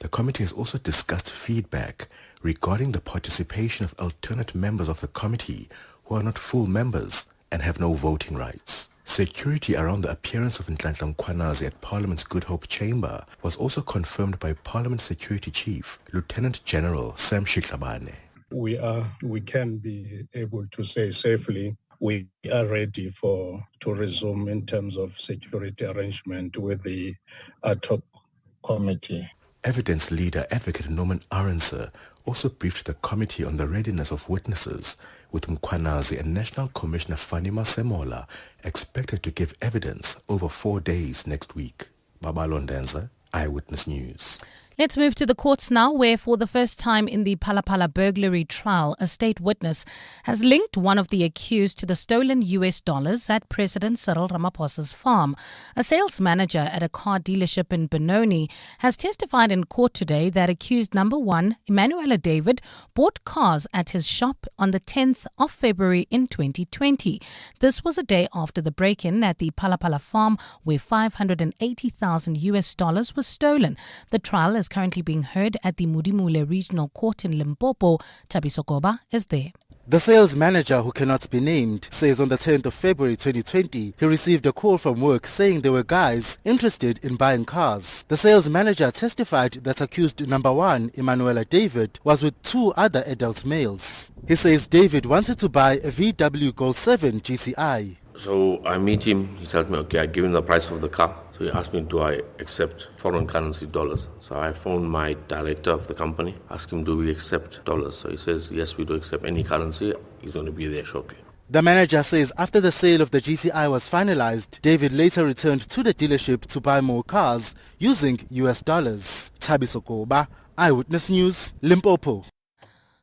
The committee has also discussed feedback regarding the participation of alternate members of the committee who are not full members and have no voting rights. Security around the appearance of Nhlanhla Mkhwanazi at Parliament's Good Hope Chamber was also confirmed by Parliament Security Chief, Lieutenant General Sam Shiklabane. We can be able to say safely we are ready to resume in terms of security arrangement with the ad hoc committee. Evidence leader Advocate Norman Arendse also briefed the committee on the readiness of witnesses, with Mkhwanazi and National Commissioner Fanima Semola expected to give evidence over 4 days next week. Babalo Ndenza, Eyewitness News. Let's move to the courts now, where for the first time in the Phala burglary trial, a state witness has linked one of the accused to the stolen US dollars at President Cyril Ramaphosa's farm. A sales manager at a car dealership in Benoni has testified in court today that accused number 1, Emmanuel David, bought cars at his shop on the 10th of February in 2020. This was a day after the break-in at the Phala farm, where $580,000 US was stolen. The trial is currently being heard at the Mudimule Regional Court in Limpopo. Thabiso Koba is there. The sales manager, who cannot be named, says on the 10th of February 2020, he received a call from work saying there were guys interested in buying cars. The sales manager testified that accused number 1, Emmanuel David, was with 2 other adult males. He says David wanted to buy a VW Gold 7 GCI. So I meet him, he tells me, okay, I give him the price of the car. So he asked me, do I accept foreign currency dollars? So I phoned my director of the company, asked him, do we accept dollars? So he says, yes, we do accept any currency. He's going to be there shortly. The manager says after the sale of the GCI was finalized, David later returned to the dealership to buy more cars using US dollars. Thabiso Koba, Eyewitness News, Limpopo.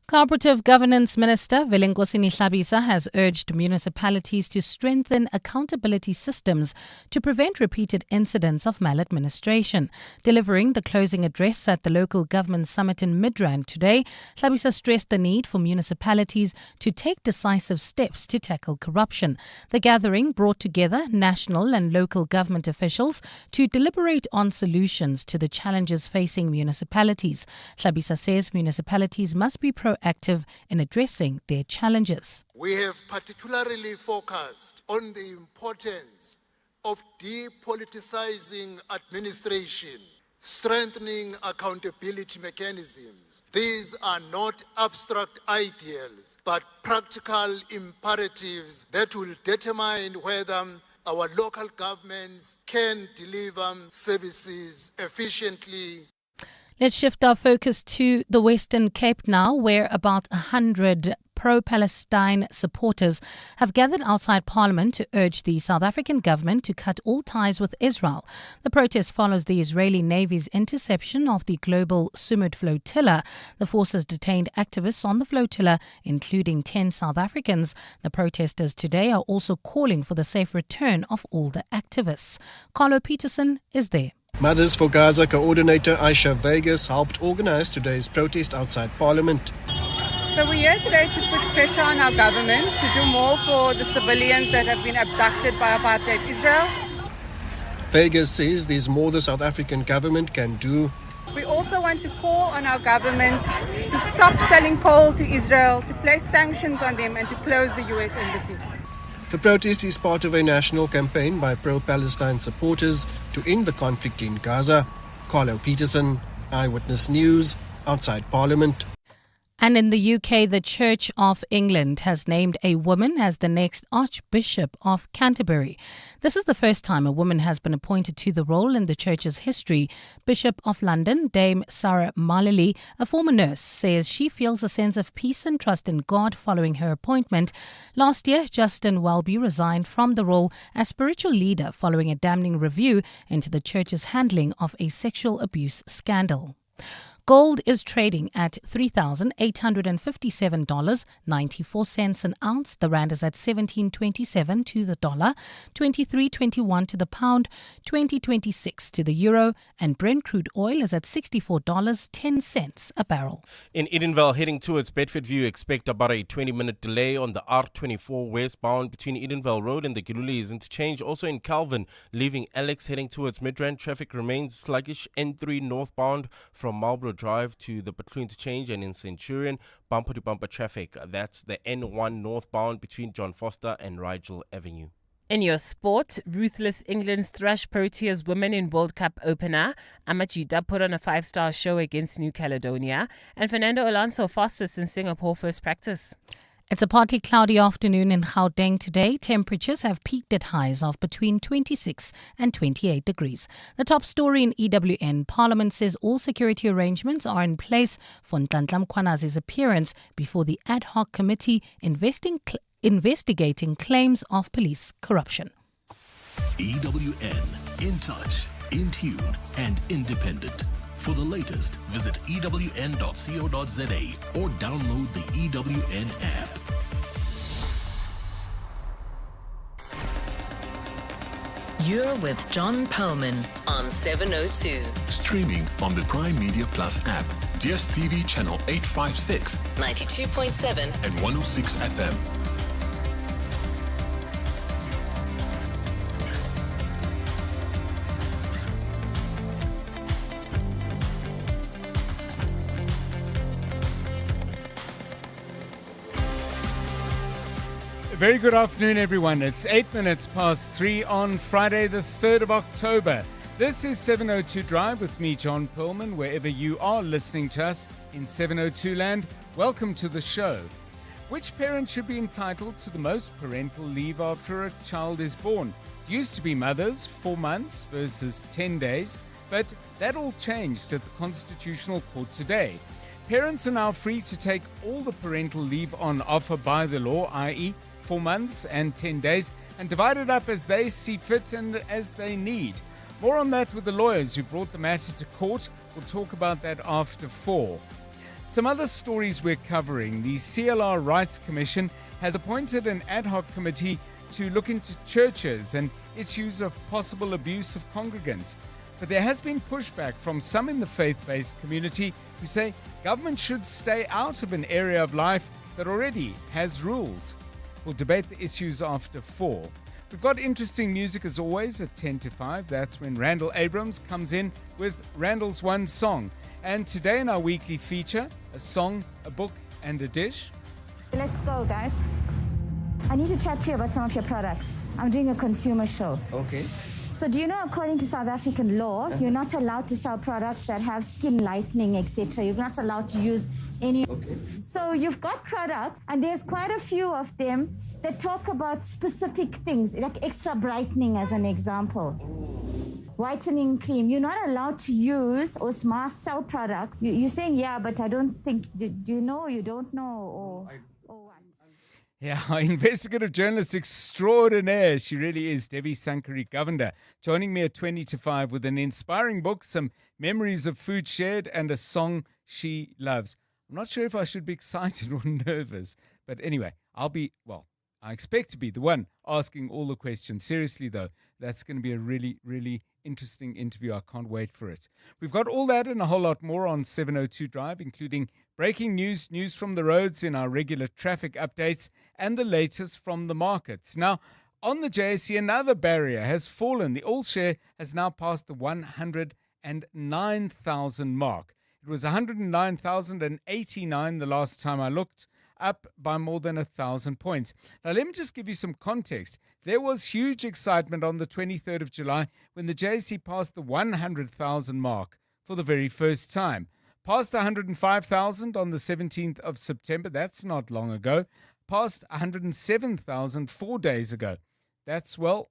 Cooperative Governance Minister Velengosini Hlabisa has urged municipalities to strengthen accountability systems to prevent repeated incidents of maladministration. Delivering the closing address at the local government summit in Midrand today, Hlabisa stressed the need for municipalities to take decisive steps to tackle corruption. The gathering brought together national and local government officials to deliberate on solutions to the challenges facing municipalities. Hlabisa says municipalities must be proactive in addressing their challenges. We have particularly focused on the importance of depoliticizing administration, strengthening accountability mechanisms. These are not abstract ideals, but practical imperatives that will determine whether our local governments can deliver services efficiently. Let's shift our focus to the Western Cape now, where about 100 pro-Palestine supporters have gathered outside Parliament to urge the South African government to cut all ties with Israel. The protest follows the Israeli Navy's interception of the global Sumud flotilla. The forces detained activists on the flotilla, including 10 South Africans. The protesters today are also calling for the safe return of all the activists. Carlo Peterson is there. Mothers for Gaza coordinator Aisha Vegas helped organize today's protest outside Parliament. So we're here today to put pressure on our government to do more for the civilians that have been abducted by apartheid Israel. Vegas says there's more the South African government can do. We also want to call on our government to stop selling coal to Israel, to place sanctions on them and to close the US embassy. The protest is part of a national campaign by pro-Palestine supporters to end the conflict in Gaza. Carlo Peterson, Eyewitness News, outside Parliament. And in the UK, the Church of England has named a woman as the next Archbishop of Canterbury. This is the first time a woman has been appointed to the role in the Church's history. Bishop of London, Dame Sarah Malili, a former nurse, says she feels a sense of peace and trust in God following her appointment. Last year, Justin Welby resigned from the role as spiritual leader following a damning review into the Church's handling of a sexual abuse scandal. Gold is trading at $3,857.94 an ounce. The rand is at 17.27 to the dollar, 23.21 to the pound, 20.26 to the euro, and Brent crude oil is at $64.10 a barrel. In Edenvale, heading towards Bedfordview, expect about a 20-minute delay on the R24 westbound between Edenvale Road and the Gilulis interchange. Also in Calvin, leaving Alex, heading towards Midrand, traffic remains sluggish. N3 northbound from Marlborough Drive to the Butler interchange, and in Centurion, bumper-to-bumper traffic. That's the N1 northbound between John Foster and Rigel Avenue. In your sport, ruthless England thrash Proteas women in World Cup opener. Amajida put on a 5-star show against New Caledonia. And Fernando Alonso fastest in Singapore first practice. It's a partly cloudy afternoon in Gauteng today. Temperatures have peaked at highs of between 26 and 28 degrees. The top story in EWN, Parliament says all security arrangements are in place for Nhlanhla Mkhwanazi's appearance before the ad hoc committee investigating claims of police corruption. EWN, in touch, in tune and independent. For the latest, visit ewn.co.za or download the EWN app. You're with John Perlman on 702. Streaming on the Prime Media Plus app, DSTV channel 856, 92.7 and 106 FM. Very good afternoon, everyone. It's 8 minutes past 3 on Friday, the 3rd of October. This is 702 Drive with me, John Perlman. Wherever you are listening to us in 702 land, welcome to the show. Which parent should be entitled to the most parental leave after a child is born? It used to be mothers, 4 months versus 10 days, but that all changed at the Constitutional Court today. Parents are now free to take all the parental leave on offer by the law, i.e., 4 months and 10 days, and divide it up as they see fit and as they need. More on that with the lawyers who brought the matter to court. We'll talk about that after 4. Some other stories we're covering. The CLR Rights Commission has appointed an ad hoc committee to look into churches and issues of possible abuse of congregants. But there has been pushback from some in the faith-based community who say government should stay out of an area of life that already has rules. We'll debate the issues after 4. We've got interesting music as always at 10 to 5. That's when Randall Abrams comes in with Randall's One Song. And today in our weekly feature, a song, a book and a dish. Let's go, guys. I need to chat to you about some of your products. I'm doing a consumer show. Okay. So do you know, according to South African law, you're not allowed to sell products that have skin lightening, etc. You're not allowed to use any. Okay. So you've got products, and there's quite a few of them that talk about specific things, like extra brightening as an example. Whitening cream. You're not allowed to use or sell products. You're saying, yeah, but I don't think, do you know or you don't know? Or what? Yeah, our investigative journalist extraordinaire. She really is, Devi Sankari Govender, joining me at 20 to 5 with an inspiring book, some memories of food shared, and a song she loves. I'm not sure if I should be excited or nervous, but anyway, I expect to be the one asking all the questions. Seriously, though, that's going to be a really, really interesting interview. I can't wait for it. We've got all that and a whole lot more on 702 Drive, including breaking news from the roads in our regular traffic updates, and the latest from the markets. Now, on the JSE, another barrier has fallen. The All Share has now passed the 109,000 mark. It was 109,089 the last time I looked, up by more than 1,000 points. Now, let me just give you some context. There was huge excitement on the 23rd of July when the JSE passed the 100,000 mark for the very first time. Passed 105,000 on the 17th of September. That's not long ago. Passed 107,000 4 days ago. That's, 4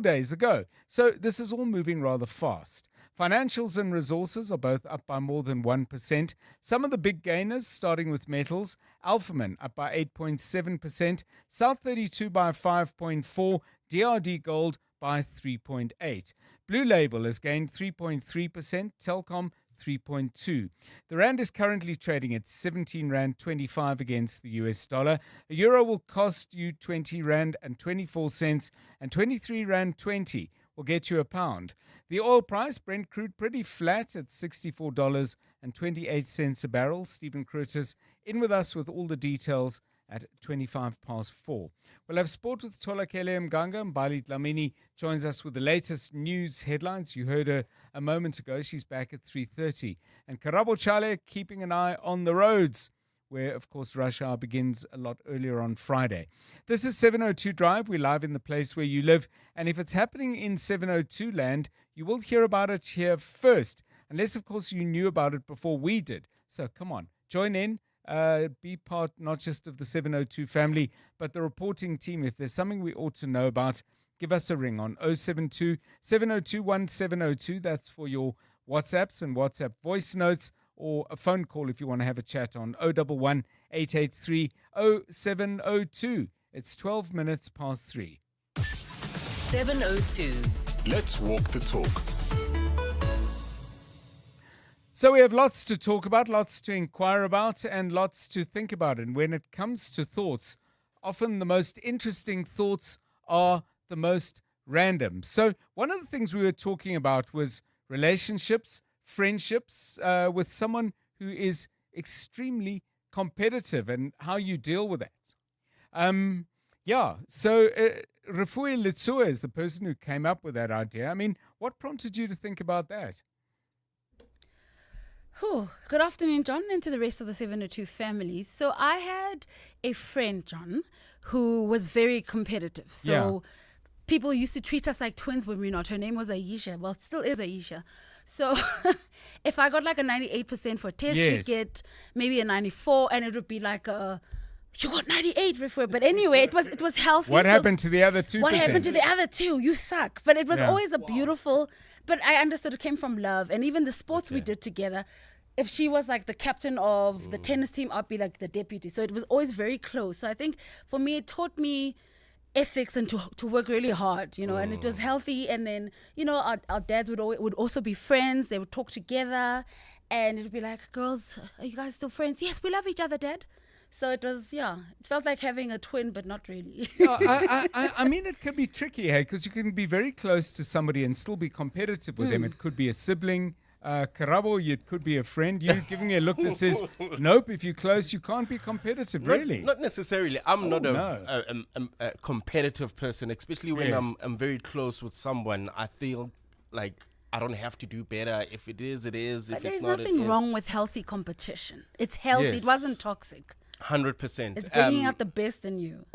days ago. So this is all moving rather fast. Financials and resources are both up by more than 1%. Some of the big gainers, starting with metals, Alphaman up by 8.7%, South 32 by 5.4%, DRD Gold by 3.8%. Blue Label has gained 3.3%, Telkom 3.2. The rand is currently trading at 17 rand 25 against the US dollar. A euro will cost you 20 rand and 24 cents, and 23 rand 20 will get you a pound. The oil price, Brent crude, pretty flat at $64.28 a barrel. Stephen Curtis in with us with all the details at 4:25. We'll have sport with Tolakele Mganga. Mbali Dlamini joins us with the latest news headlines. You heard her a moment ago. She's back at 3:30. And Karabo Chale keeping an eye on the roads, where, of course, rush hour begins a lot earlier on Friday. This is 702 Drive. We're live in the place where you live. And if it's happening in 702 land, you will hear about it here first. Unless, of course, you knew about it before we did. So come on, join in. Be part not just of the 702 family, but the reporting team. If there's something we ought to know about, give us a ring on 072 702 1702. That's for your WhatsApps and WhatsApp voice notes, or a phone call if you want to have a chat on 011 883 0702. It's 12 minutes past 3. 702. Let's walk the talk. So we have lots to talk about, lots to inquire about, and lots to think about. And when it comes to thoughts, often the most interesting thoughts are the most random. So one of the things we were talking about was relationships, friendships with someone who is extremely competitive and how you deal with that. So Rafui Litsua is the person who came up with that idea. I mean, what prompted you to think about that? Good afternoon, John, and to the rest of the 702 family. So I had a friend, John, who was very competitive. So people used to treat us like twins when we were not. Her name was Aisha. Well, it still is Aisha. So if I got like a 98% for a test, she'd get maybe a 94, and it would be like you got 98 before. But anyway, it was healthy. What happened to the other 2%? What happened to the other 2? You suck. But it was always a beautiful. But I understood it came from love, and even the sports we did together. If she was like the captain of the tennis team, I'd be like the deputy. So it was always very close. So I think for me, it taught me ethics and to work really hard, and it was healthy. And then, our dads would also be friends. They would talk together, and it would be like, girls, are you guys still friends? Yes, we love each other, Dad. So it was, it felt like having a twin, but not really. I mean, it can be tricky, hey, because you can be very close to somebody and still be competitive with them. It could be a sibling. Karabo, it could be a friend. You're giving me a look that says, nope, if you're close, you can't be competitive, really. Not necessarily. I'm not a competitive person, especially when I'm very close with someone. I feel like I don't have to do better. If it is, it is. But if there's it's not, nothing wrong with healthy competition. It's healthy. It wasn't toxic. 100%. It's bringing out the best in you.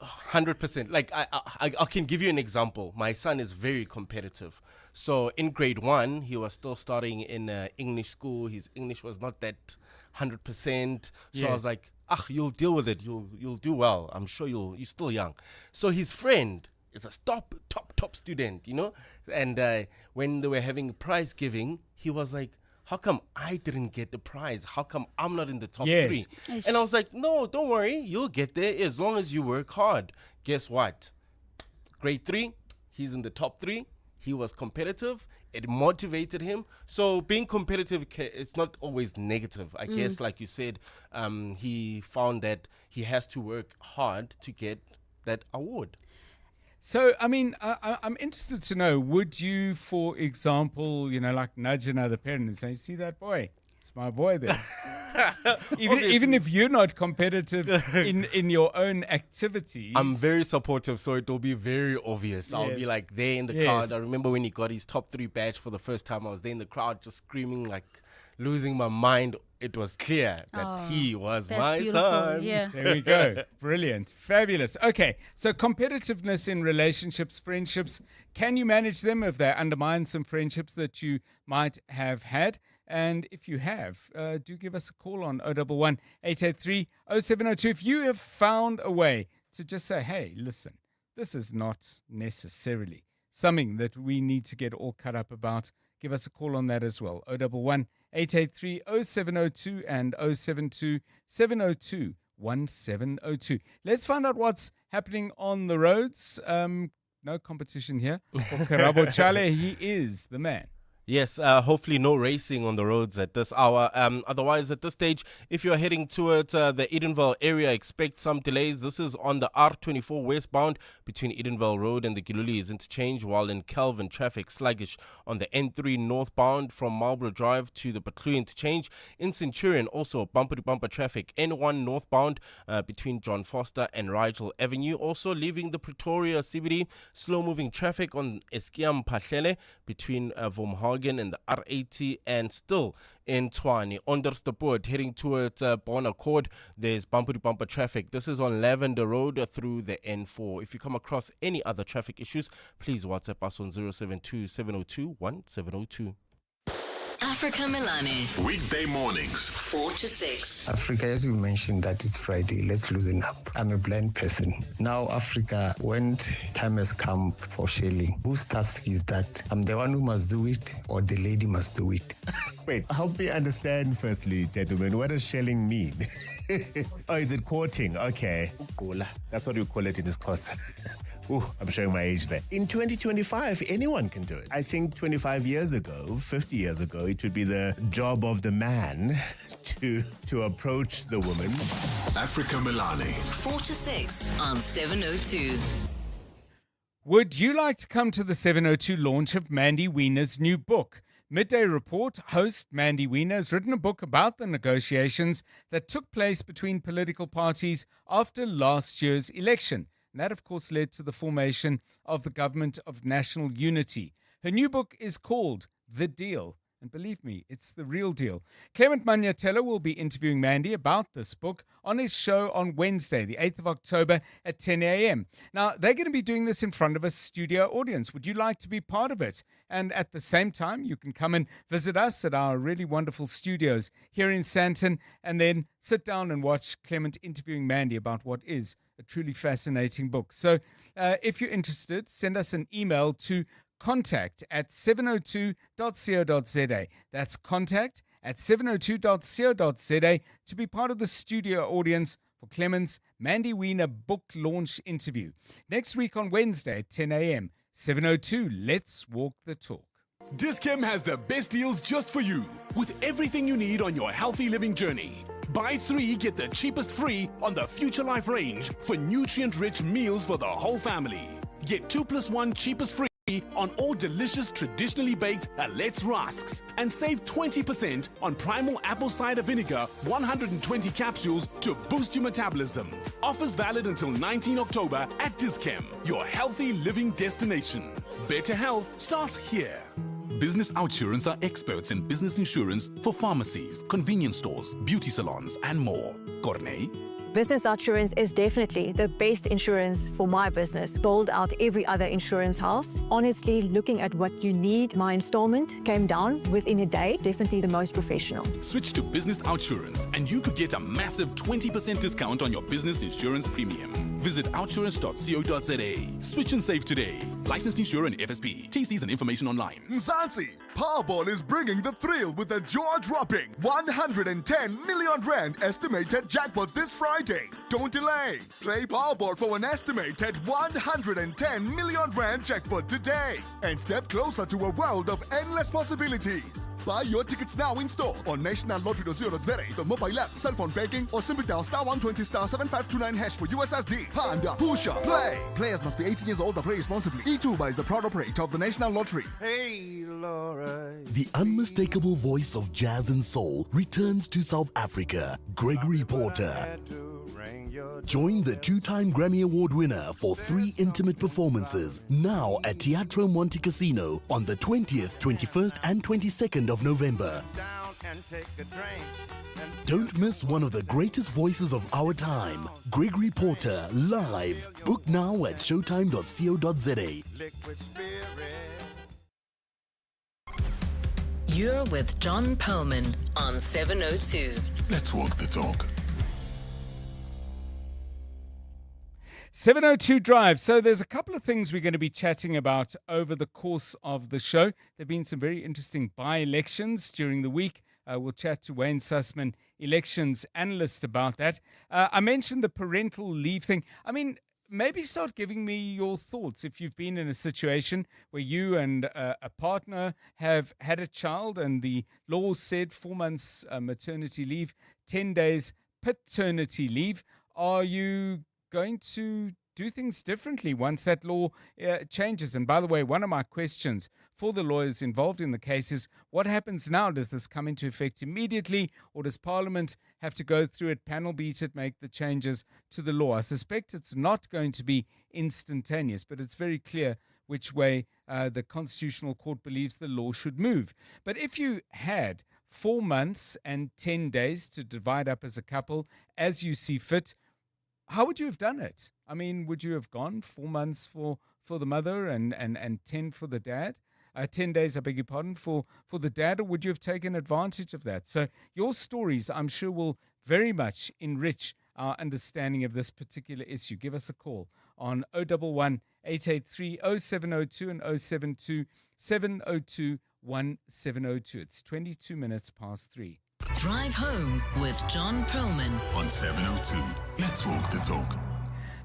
100%. Like I can give you an example. My son is very competitive. So in grade 1, he was still starting in English school. His English was not that 100%. So I was like, you'll deal with it. You'll do well. I'm sure you're still young. So his friend is a top student, And when they were having prize giving, he was like, how come I didn't get the prize? How come I'm not in the top 3? And I was like, no, don't worry. You'll get there as long as you work hard. Guess what? Grade 3, he's in the top 3. He was competitive. It motivated him. So being competitive, it's not always negative. I guess, like you said, he found that he has to work hard to get that award. So, I mean, I'm interested to know, would you, for example, like nudge another parent and say, see that boy? It's my boy there. even if you're not competitive in your own activities. I'm very supportive, so it will be very obvious. I'll be like there in the crowd. I remember when he got his top 3 badge for the first time, I was there in the crowd just screaming, like losing my mind. It was clear that he was my son. Yeah. There we go. Brilliant. Fabulous. Okay, so competitiveness in relationships, friendships, can you manage them if they undermine some friendships that you might have had? And if you have, do give us a call on 011 883 0702. If you have found a way to just say, hey, listen, this is not necessarily something that we need to get all cut up about, give us a call on that as well. 011 883 0702 and 072 702 1702. Let's find out what's happening on the roads. No competition here. For Karabo Chale, he is the man. Yes, hopefully no racing on the roads at this hour. Otherwise, at this stage, if you're heading towards the Edenvale area, expect some delays. This is on the R24 westbound between Edenvale Road and the Giluli's interchange, while in Calvin, traffic sluggish on the N3 northbound from Marlborough Drive to the Patlu interchange. In Centurion, also bumper-to-bumper traffic, N1 northbound between John Foster and Rigel Avenue. Also leaving the Pretoria CBD, slow-moving traffic on Eskiam Pahlele between Vomhagen and the R80, and still in Tshwane. Onderstepoort heading towards Bon Accord, there's bumper-to-bumper traffic. This is on Lavender Road through the N4. If you come across any other traffic issues, please WhatsApp us on 072 702 1702. Africa Milani. Weekday mornings, 4 to 6. Africa, as you mentioned, that it's Friday, let's loosen up. I'm a blind person. Now, Africa, when time has come for shelling, whose task is that? I'm the one who must do it, or the lady must do it? Wait, help me understand firstly, gentlemen, what does shelling mean? Oh, is it courting? Okay. That's what we call it in this class. Ooh, I'm showing my age there. In 2025, anyone can do it. I think 25 years ago, 50 years ago, it would be the job of the man to approach the woman. Africa Milani. 4 to 6 on 702. Would you like to come to the 702 launch of Mandy Wiener's new book? Midday Report host Mandy Wiener has written a book about the negotiations that took place between political parties after last year's election. And that, of course, led to the formation of the Government of National Unity. Her new book is called The Deal. And believe me, it's the real deal. Clement Magnatello will be interviewing Mandy about this book on his show on Wednesday, the 8th of October at 10 a.m. Now, they're going to be doing this in front of a studio audience. Would you like to be part of it? And at the same time, you can come and visit us at our really wonderful studios here in Sandton, and then sit down and watch Clement interviewing Mandy about what is a truly fascinating book. So if you're interested, send us an email to contact@702.co.za. That's contact@702.co.za to be part of the studio audience for Clement's Mandy Wiener book launch interview. Next week on Wednesday at 10 a.m. 702, let's walk the talk. Dis-Chem has the best deals just for you, with everything you need on your healthy living journey. Buy 3, get the cheapest free on the Future Life range for nutrient-rich meals for the whole family. Get 2 + 1 cheapest free on all delicious traditionally baked Alet's rusks, and save 20% on Primal Apple Cider Vinegar 120 capsules to boost your metabolism. Offers valid until 19 October at Dis-Chem, your healthy living destination. Better health starts here. Business Outsurance are experts in business insurance for pharmacies, convenience stores, beauty salons, and more. Corney? Business Outsurance is definitely the best insurance for my business. Bowled out every other insurance house. Honestly, looking at what you need, my installment came down within a day. Definitely the most professional. Switch to Business Outsurance and you could get a massive 20% discount on your business insurance premium. Visit outsurance.co.za. Switch and save today. Licensed insurer and FSP. TCs and information online. Mzansi, Powerball is bringing the thrill with a jaw-dropping 110 million rand estimated jackpot this Friday. Don't delay. Play Powerball for an estimated 110 million rand jackpot today and step closer to a world of endless possibilities. Buy your tickets now in store on nationallottery.co.za, the mobile app, cell phone banking, or simply dial *120 *7529# for USSD. Panda, Pusha, play. Players must be 18 years old and play responsibly. E2 is the proud operator of the National Lottery. Hey, Laura. The unmistakable voice of jazz and soul returns to South Africa, Gregory Porter. Join the 2-time Grammy Award winner for 3 intimate performances now at Teatro Monte Casino on the 20th, 21st and 22nd of November. Don't miss one of the greatest voices of our time, Gregory Porter, live. Book now at showtime.co.za. You're with John Perlman on 702. Let's walk the talk. 702 Drive. So there's a couple of things we're going to be chatting about over the course of the show. There have been some very interesting by-elections during the week. We'll chat to Wayne Sussman, elections analyst, about that. I mentioned the parental leave thing. I mean, maybe start giving me your thoughts if you've been in a situation where you and a partner have had a child and the law said 4 months maternity leave, 10 days paternity leave. Are you going to do things differently once that law changes? And by the way, one of my questions for the lawyers involved in the case is, what happens now? Does this come into effect immediately, or does Parliament have to go through it, panel beat it, make the changes to the law? I suspect it's not going to be instantaneous, but it's very clear which way the Constitutional Court believes the law should move. But if you had 4 months and 10 days to divide up as a couple as you see fit, how would you have done it? I mean, would you have gone 4 months for the mother and 10 for the dad? 10 days, I beg your pardon, for the dad, or would you have taken advantage of that? So your stories, I'm sure, will very much enrich our understanding of this particular issue. Give us a call on 011 883 0702 and 072 702 1702. It's 22 minutes past 3. Drive home with John Perlman on 702. Let's walk the talk.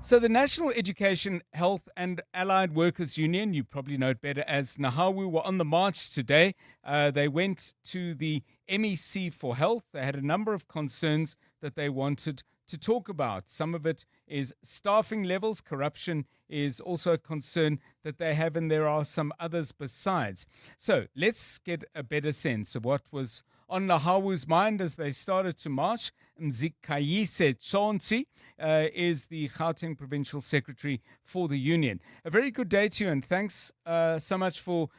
So the National Education, Health and Allied Workers Union, you probably know it better as NAHAWU, were on the march today. They went to the MEC for Health. They had a number of concerns that they wanted to talk about. Some of it is staffing levels. Corruption is also a concern that they have, and there are some others besides. So let's get a better sense of what was on NAHAWU's mind as they started to march. Mzikayise Tsonsi is the Gauteng Provincial Secretary for the union. A very good day to you, and thanks so much for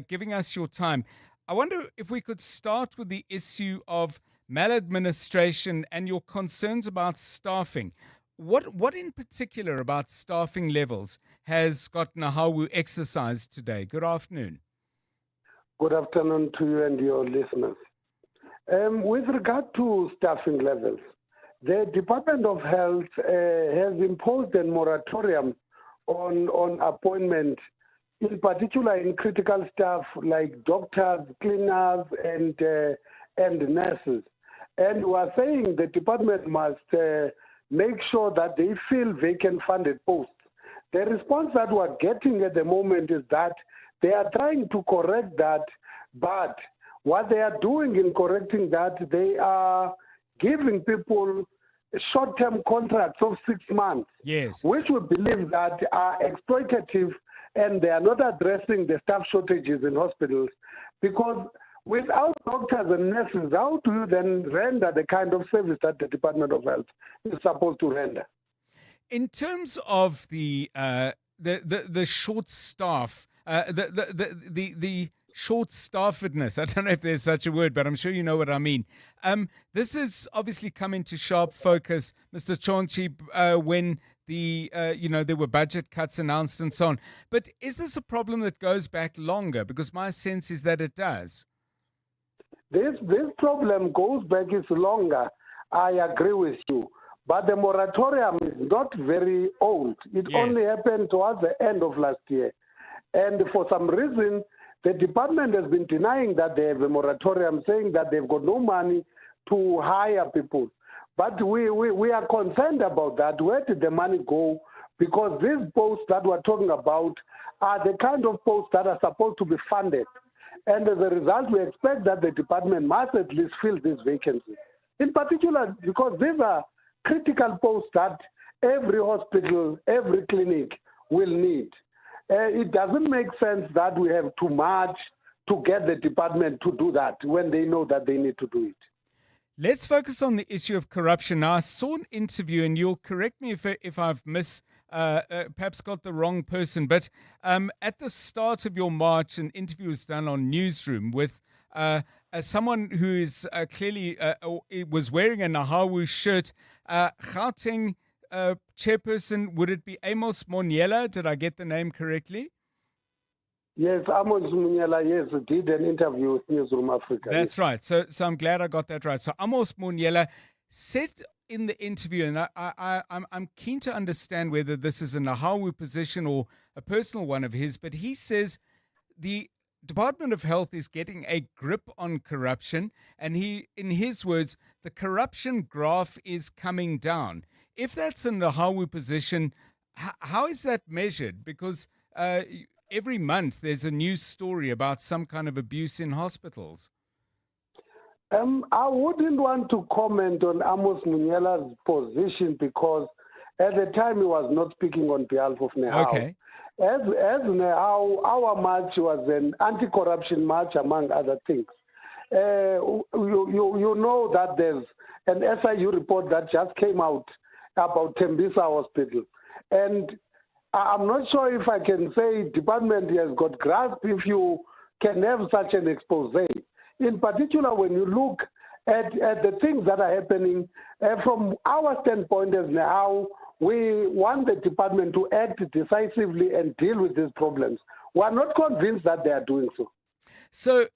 giving us your time. I wonder if we could start with the issue of maladministration and your concerns about staffing. What in particular about staffing levels has got NAHAWU exercised today? Good afternoon. Good afternoon to you and your listeners. With regard to staffing levels, the Department of Health has imposed a moratorium on appointment, in particular in critical staff like doctors, cleaners, and nurses. And we are saying the department must make sure that they fill vacant funded posts. The response that we're getting at the moment is that they are trying to correct that, but what they are doing in correcting that, they are giving people short-term contracts of 6 months, yes, which we believe that are exploitative, and they are not addressing the staff shortages in hospitals. Because without doctors and nurses, how do you then render the kind of service that the Department of Health is supposed to render? In terms of the short staff, the short-staffedness, I don't know if there's such a word, but I'm sure you know what I mean. This has obviously come into sharp focus, Mr. Chonchi, when there were budget cuts announced and so on. But is this a problem that goes back longer? Because my sense is that it does. This problem goes back is longer. I agree with you. But the moratorium is not very old. It only happened towards the end of last year. And for some reason, the department has been denying that they have a moratorium, saying that they've got no money to hire people. But we are concerned about that. Where did the money go? Because these posts that we're talking about are the kind of posts that are supposed to be funded. And as a result, we expect that the department must at least fill these vacancies. In particular, because these are critical posts that every hospital, every clinic will need. It doesn't make sense that we have to march to get the department to do that when they know that they need to do it. Let's focus on the issue of corruption. Now, I saw an interview, and you'll correct me if I've perhaps got the wrong person, but at the start of your march, an interview was done on Newsroom with someone who is clearly was wearing a NAHAWU shirt. Gauteng chairperson, would it be Amos Moniela? Did I get the name correctly? Yes, Amos Moniela, yes, did an interview with Newsroom Africa. That's right. So I'm glad I got that right. So Amos Moniela said in the interview, and I'm keen to understand whether this is a NAHAWU position or a personal one of his, but he says the Department of Health is getting a grip on corruption, and in his words, the corruption graph is coming down. If that's a NAHAWU position, how is that measured? Because every month there's a news story about some kind of abuse in hospitals. I wouldn't want to comment on Amos Munyela's position because at the time he was not speaking on behalf of Nehau. Okay. As Nehau, our march was an anti-corruption march, among other things. You know that there's an SIU report that just came out about Tembisa Hospital. And I'm not sure if I can say department has got grasp if you can have such an expose. In particular, when you look at the things that are happening, from our standpoint as Nehau, we want the department to act decisively and deal with these problems. We are not convinced that they are doing so. So,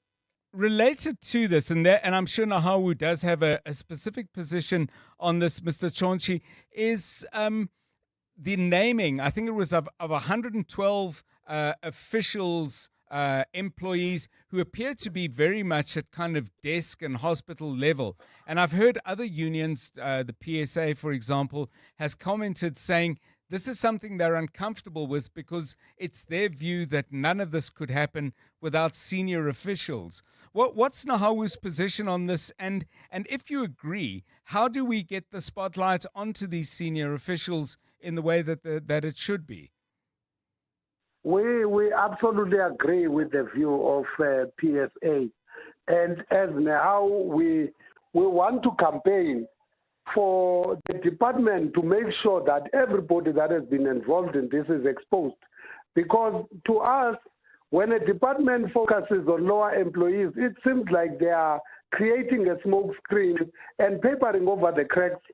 related to this, and I'm sure Nahawu does have a specific position on this, Mr. Chonchi, is the naming, I think it was of 112 officials, employees who appear to be very much at kind of desk and hospital level. And I've heard other unions, the PSA, for example, has commented saying this is something they're uncomfortable with because it's their view that none of this could happen without senior officials. What's Nahawu's position on this? And if you agree, how do we get the spotlight onto these senior officials in the way that it should be? We absolutely agree with the view of PSA. And as now we want to campaign for the department to make sure that everybody that has been involved in this is exposed. Because to us, when a department focuses on lower employees, it seems like they are creating a smoke screen and papering over the cracks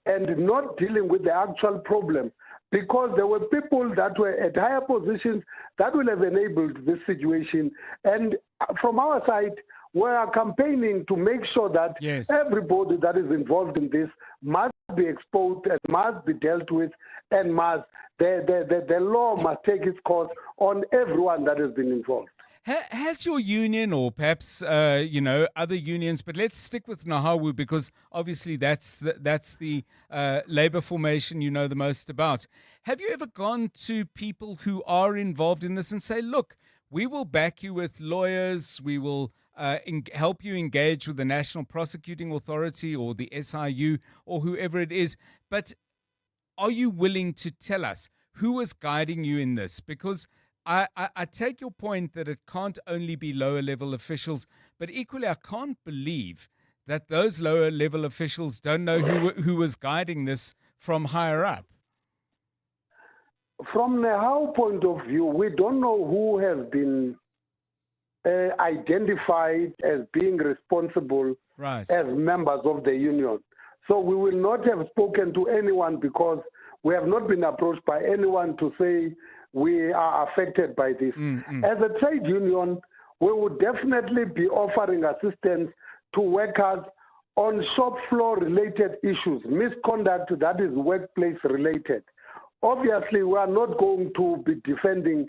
and not dealing with the actual problem. Because there were people that were at higher positions that will have enabled this situation. And from our side, we are campaigning to make sure that everybody that is involved in this must be exposed and must be dealt with, and the law must take its course on everyone that has been involved. Has your union, or perhaps other unions, but let's stick with Nahawu because obviously that's the labor formation you know the most about. Have you ever gone to people who are involved in this and say, look, we will back you with lawyers, we will help you engage with the National Prosecuting Authority or the SIU or whoever it is, but are you willing to tell us who is guiding you in this? Because I take your point that it can't only be lower level officials, but equally I can't believe that those lower level officials don't know who was guiding this from higher up. From the Nehau point of view, we don't know who has been identified as being responsible as members of the union. So we will not have spoken to anyone because we have not been approached by anyone to say we are affected by this. As a trade union, we would definitely be offering assistance to workers on shop floor related issues, misconduct that is workplace related. Obviously, we are not going to be defending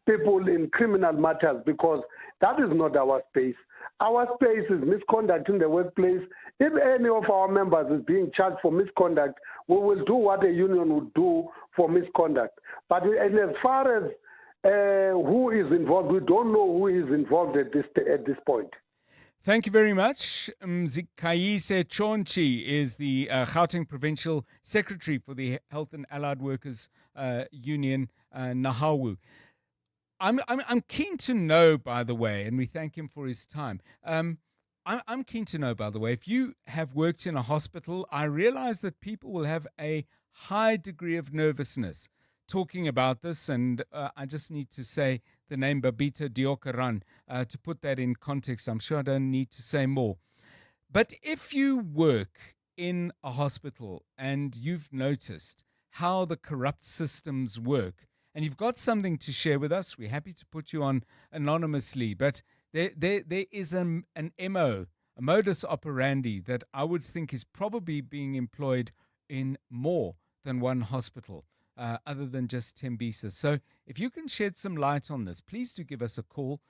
people in criminal matters because that is not our space. Our space is misconduct in the workplace. If any of our members is being charged for misconduct, we will do what a union would do for misconduct. But as far as who is involved, we don't know who is involved at this point. Thank you very much. Mzikayise Chonchi is the Gauteng Provincial Secretary for the Health and Allied Workers Union, Nahawu. I'm keen to know, by the way, and we thank him for his time. I'm keen to know, by the way, if you have worked in a hospital, I realize that people will have a high degree of nervousness talking about this, and I just need to say the name Babita Diokaran to put that in context. I'm sure I don't need to say more. But if you work in a hospital and you've noticed how the corrupt systems work, and you've got something to share with us, we're happy to put you on anonymously, but there is an MO, a modus operandi that I would think is probably being employed in more than one hospital. Other than just Tembisa. So if you can shed some light on this, please do give us a call.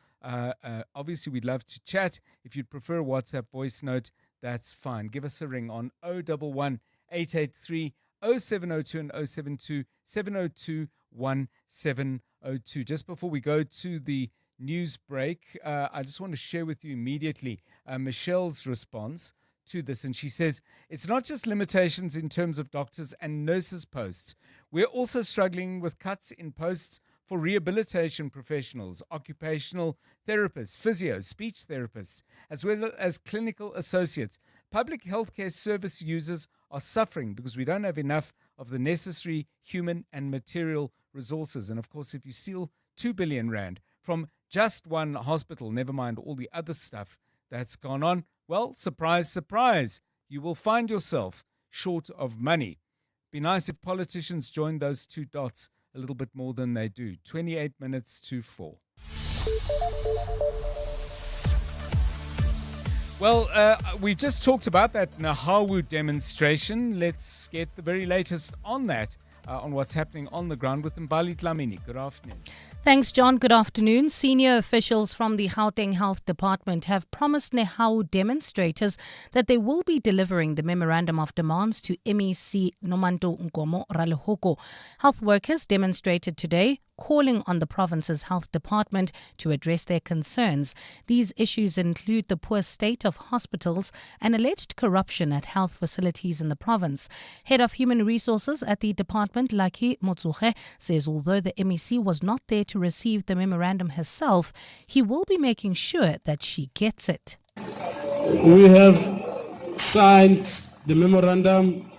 Obviously, we'd love to chat. If you'd prefer a WhatsApp voice note, that's fine. Give us a ring on 011 883 0702 and 072 702 1702. Just before we go to the news break, I just want to share with you immediately Michelle's response to this. And she says, it's not just limitations in terms of doctors and nurses' posts. We're also struggling with cuts in posts for rehabilitation professionals, occupational therapists, physios, speech therapists, as well as clinical associates. Public healthcare service users are suffering because we don't have enough of the necessary human and material resources. And of course, if you steal 2 billion rand from just one hospital, never mind all the other stuff that's gone on, well, surprise, surprise, you will find yourself short of money. Be nice if politicians joined those two dots a little bit more than they do. 28 minutes to 4. Well, we've just talked about that Nahawu demonstration. Let's get the very latest on that, on what's happening on the ground with Mbali Dlamini. Good afternoon. Thanks, John. Good afternoon. Senior officials from the Gauteng Health Department have promised Nehawu demonstrators that they will be delivering the Memorandum of Demands to MEC Nomanto Nkomo Ralehoko. Health workers demonstrated today, calling on the province's health department to address their concerns. These issues include the poor state of hospitals and alleged corruption at health facilities in the province. Head of Human Resources at the department, Lucky Motsuge, says although the MEC was not there to receive the memorandum herself, he will be making sure that she gets it. We have signed the memorandum.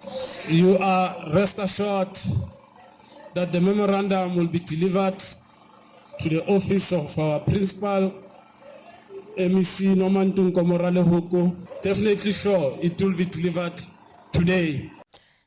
You are rest assured that the memorandum will be delivered to the office of our principal, MEC Nomanto Nkomo Ralehoko. Definitely sure it will be delivered today.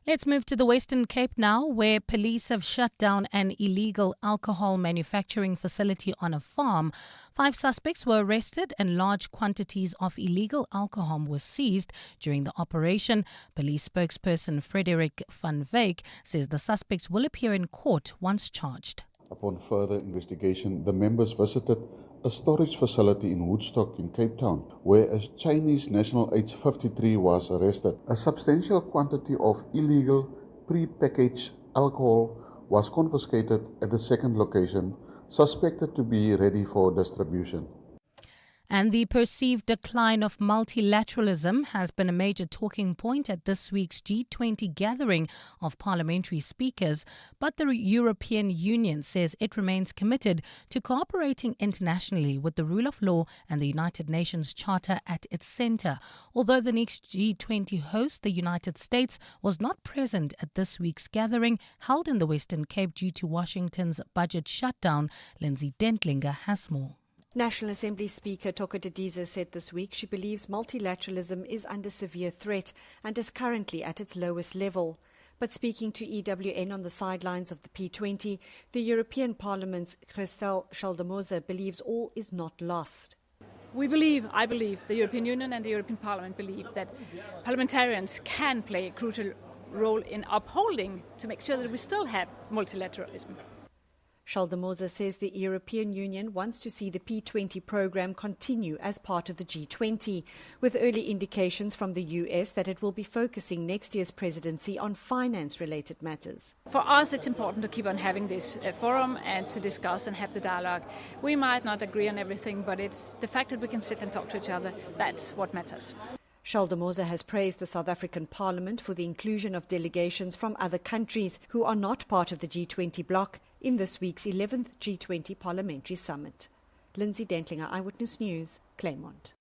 Let's move to the Western Cape now, where police have shut down an illegal alcohol manufacturing facility on a farm. 5 suspects were arrested and large quantities of illegal alcohol were seized during the operation. Police spokesperson Frederick van Wyk says the suspects will appear in court once charged. Upon further investigation, the members visited a storage facility in Woodstock in Cape Town, where a Chinese national aged 53 was arrested. A substantial quantity of illegal pre-packaged alcohol was confiscated at the second location, suspected to be ready for distribution. And the perceived decline of multilateralism has been a major talking point at this week's G20 gathering of parliamentary speakers. But the European Union says it remains committed to cooperating internationally with the rule of law and the United Nations Charter at its center. Although the next G20 host, the United States, was not present at this week's gathering held in the Western Cape due to Washington's budget shutdown, Lindsay Dentlinger has more. National Assembly Speaker Toko Didiza said this week she believes multilateralism is under severe threat and is currently at its lowest level. But speaking to EWN on the sidelines of the P20, the European Parliament's Christel Schaldemose believes all is not lost. I believe, the European Union and the European Parliament believe that parliamentarians can play a crucial role in upholding to make sure that we still have multilateralism. Schaldemose says the European Union wants to see the P20 program continue as part of the G20, with early indications from the US that it will be focusing next year's presidency on finance-related matters. For us, it's important to keep on having this forum and to discuss and have the dialogue. We might not agree on everything, but it's the fact that we can sit and talk to each other, that's what matters. Schaldemose has praised the South African Parliament for the inclusion of delegations from other countries who are not part of the G20 bloc in this week's 11th G20 Parliamentary Summit. Lindsay Dentlinger, Eyewitness News, Claremont.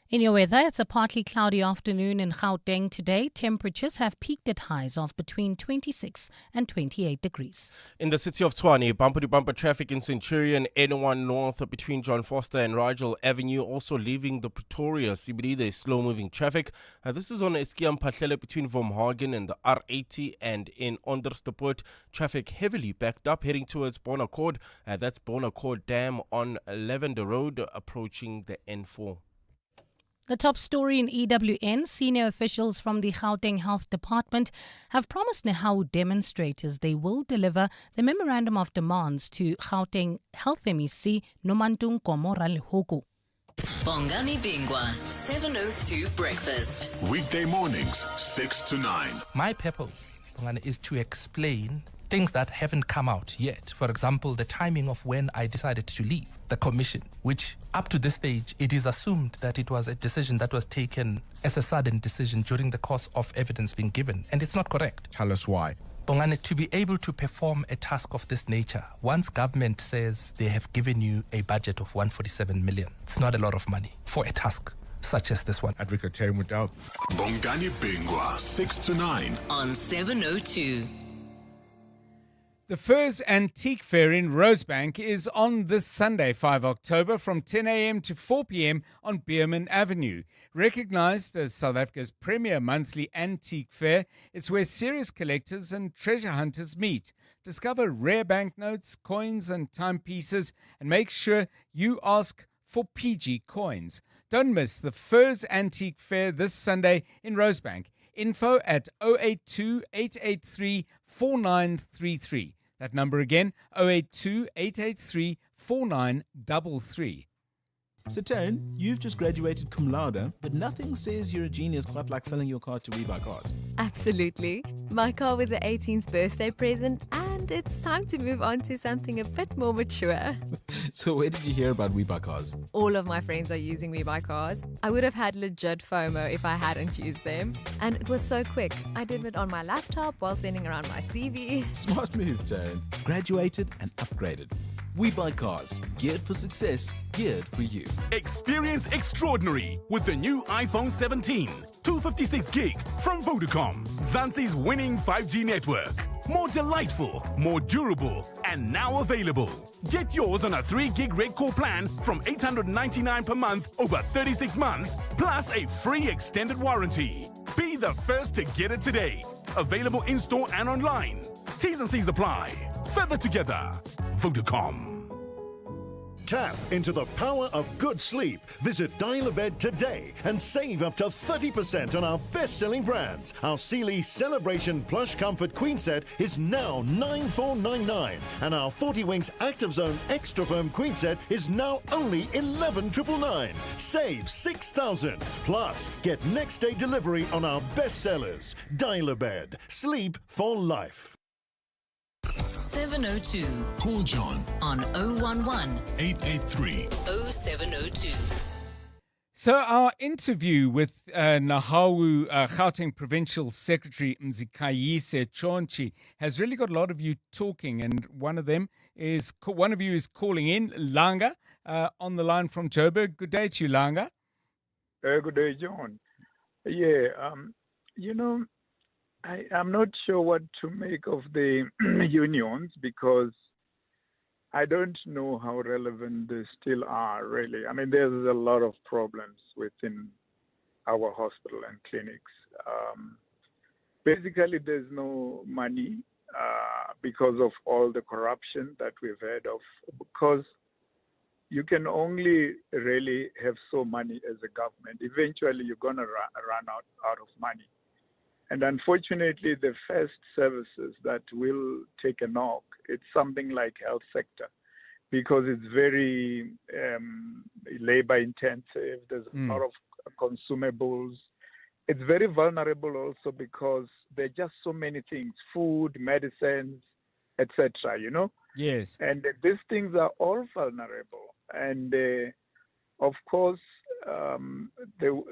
In your weather, it's a partly cloudy afternoon in Gauteng today. Temperatures have peaked at highs of between 26 and 28 degrees. In the city of Tshwane, bumper-to-bumper traffic in Centurion N1 North between John Foster and Rigel Avenue. Also leaving the Pretoria CBD, there's slow-moving traffic. This is on Eskiam Pahlele between Vomhagen and the R80, and in Onderstepoort, traffic heavily backed up heading towards Bonaccord. That's Bonaccord Dam on Lavender Road approaching the N4. The top story in EWN, senior officials from the Gauteng Health Department have promised Nehawu demonstrators they will deliver the Memorandum of Demands to Gauteng Health MEC Nomanto Nkomo Ralehoko. Bongani Bingwa, 702 Breakfast. Weekday mornings, 6 to 9. My purpose is to explain things that haven't come out yet. For example, the timing of when I decided to leave the commission, which up to this stage, it is assumed that it was a decision that was taken as a sudden decision during the course of evidence being given. And it's not correct. Tell us why. Bongane, to be able to perform a task of this nature, once government says they have given you a budget of 147 million, it's not a lot of money for a task such as this one. Advocate Terry Mudau. Bongani Bingwa, 6 to 9 on 702. The Furs Antique Fair in Rosebank is on this Sunday, 5 October, from 10 a.m. to 4 p.m. on Beerman Avenue. Recognized as South Africa's premier monthly antique fair, it's where serious collectors and treasure hunters meet. Discover rare banknotes, coins, and timepieces, and make sure you ask for PG coins. Don't miss the Furs Antique Fair this Sunday in Rosebank. Info at 082 883 4933. That number again, 082 883 4933. So Taryn, you've just graduated cum laude, but nothing says you're a genius quite like selling your car to We Buy Cars. Absolutely. My car was an 18th birthday present and it's time to move on to something a bit more mature. So where did you hear about We Buy Cars? All of my friends are using We Buy Cars. I would have had legit FOMO if I hadn't used them. And it was so quick. I did it on my laptop while sending around my CV. Smart move, Taryn. Graduated and upgraded. We Buy Cars. Geared for success, geared for you. Experience extraordinary with the new iPhone 17, 256 gig from Vodacom, Zanzi's winning 5G network. More delightful, more durable, and now available. Get yours on a 3 gig Red Core plan from $899 per month over 36 months, plus a free extended warranty. Be the first to get it today. Available in-store and online. T's and C's apply. Further together. Vodacom. Tap into the power of good sleep. Visit Dial-A-Bed today and save up to 30% on our best-selling brands. Our Sealy Celebration Plush Comfort Queen Set is now $9,499, and our 40 Winks Active Zone Extra Firm Queen Set is now only $11,999. Save $6,000. Plus, get next-day delivery on our best sellers. Dial-A-Bed. Sleep for life. 702. Call John on 011 883 0702. So our interview with Nahawu Gauteng Provincial Secretary Mzikayise Chonchi has really got a lot of you talking, and one of you is calling in, Langa, on the line from Joburg. Good day to you, Langa. Good day, John. Yeah, I'm not sure what to make of the unions, because I don't know how relevant they still are, really. I mean, there's a lot of problems within our hospital and clinics. Basically, there's no money because of all the corruption that we've heard of, because you can only really have so money as a government. Eventually, you're going to run out of money. And unfortunately, the first services that will take a knock, it's something like health sector, because it's very labor intensive. There's a lot of consumables. It's very vulnerable also because there are just so many things, food, medicines, etc., Yes. And these things are all vulnerable. And of course, the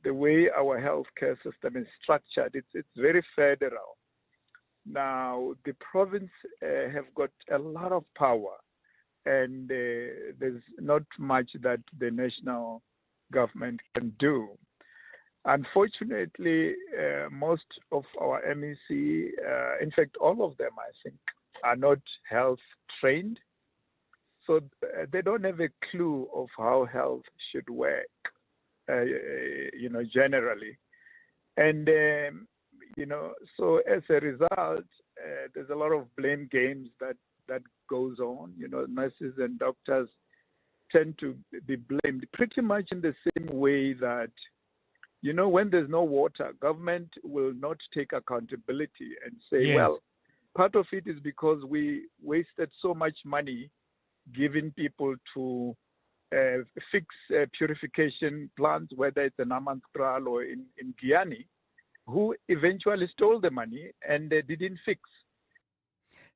way our healthcare system is structured, it's very federal. Now, the province have got a lot of power, and there's not much that the national government can do. Unfortunately, most of our MEC, in fact, all of them, I think, are not health trained. So they don't have a clue of how health should work, generally. And, so as a result, there's a lot of blame games that goes on. Nurses and doctors tend to be blamed pretty much in the same way that, when there's no water, government will not take accountability and say, Yes. well, part of it is because we wasted so much money giving people to fix purification plants, whether it's in Amanskral or in Guyana, who eventually stole the money and they didn't fix.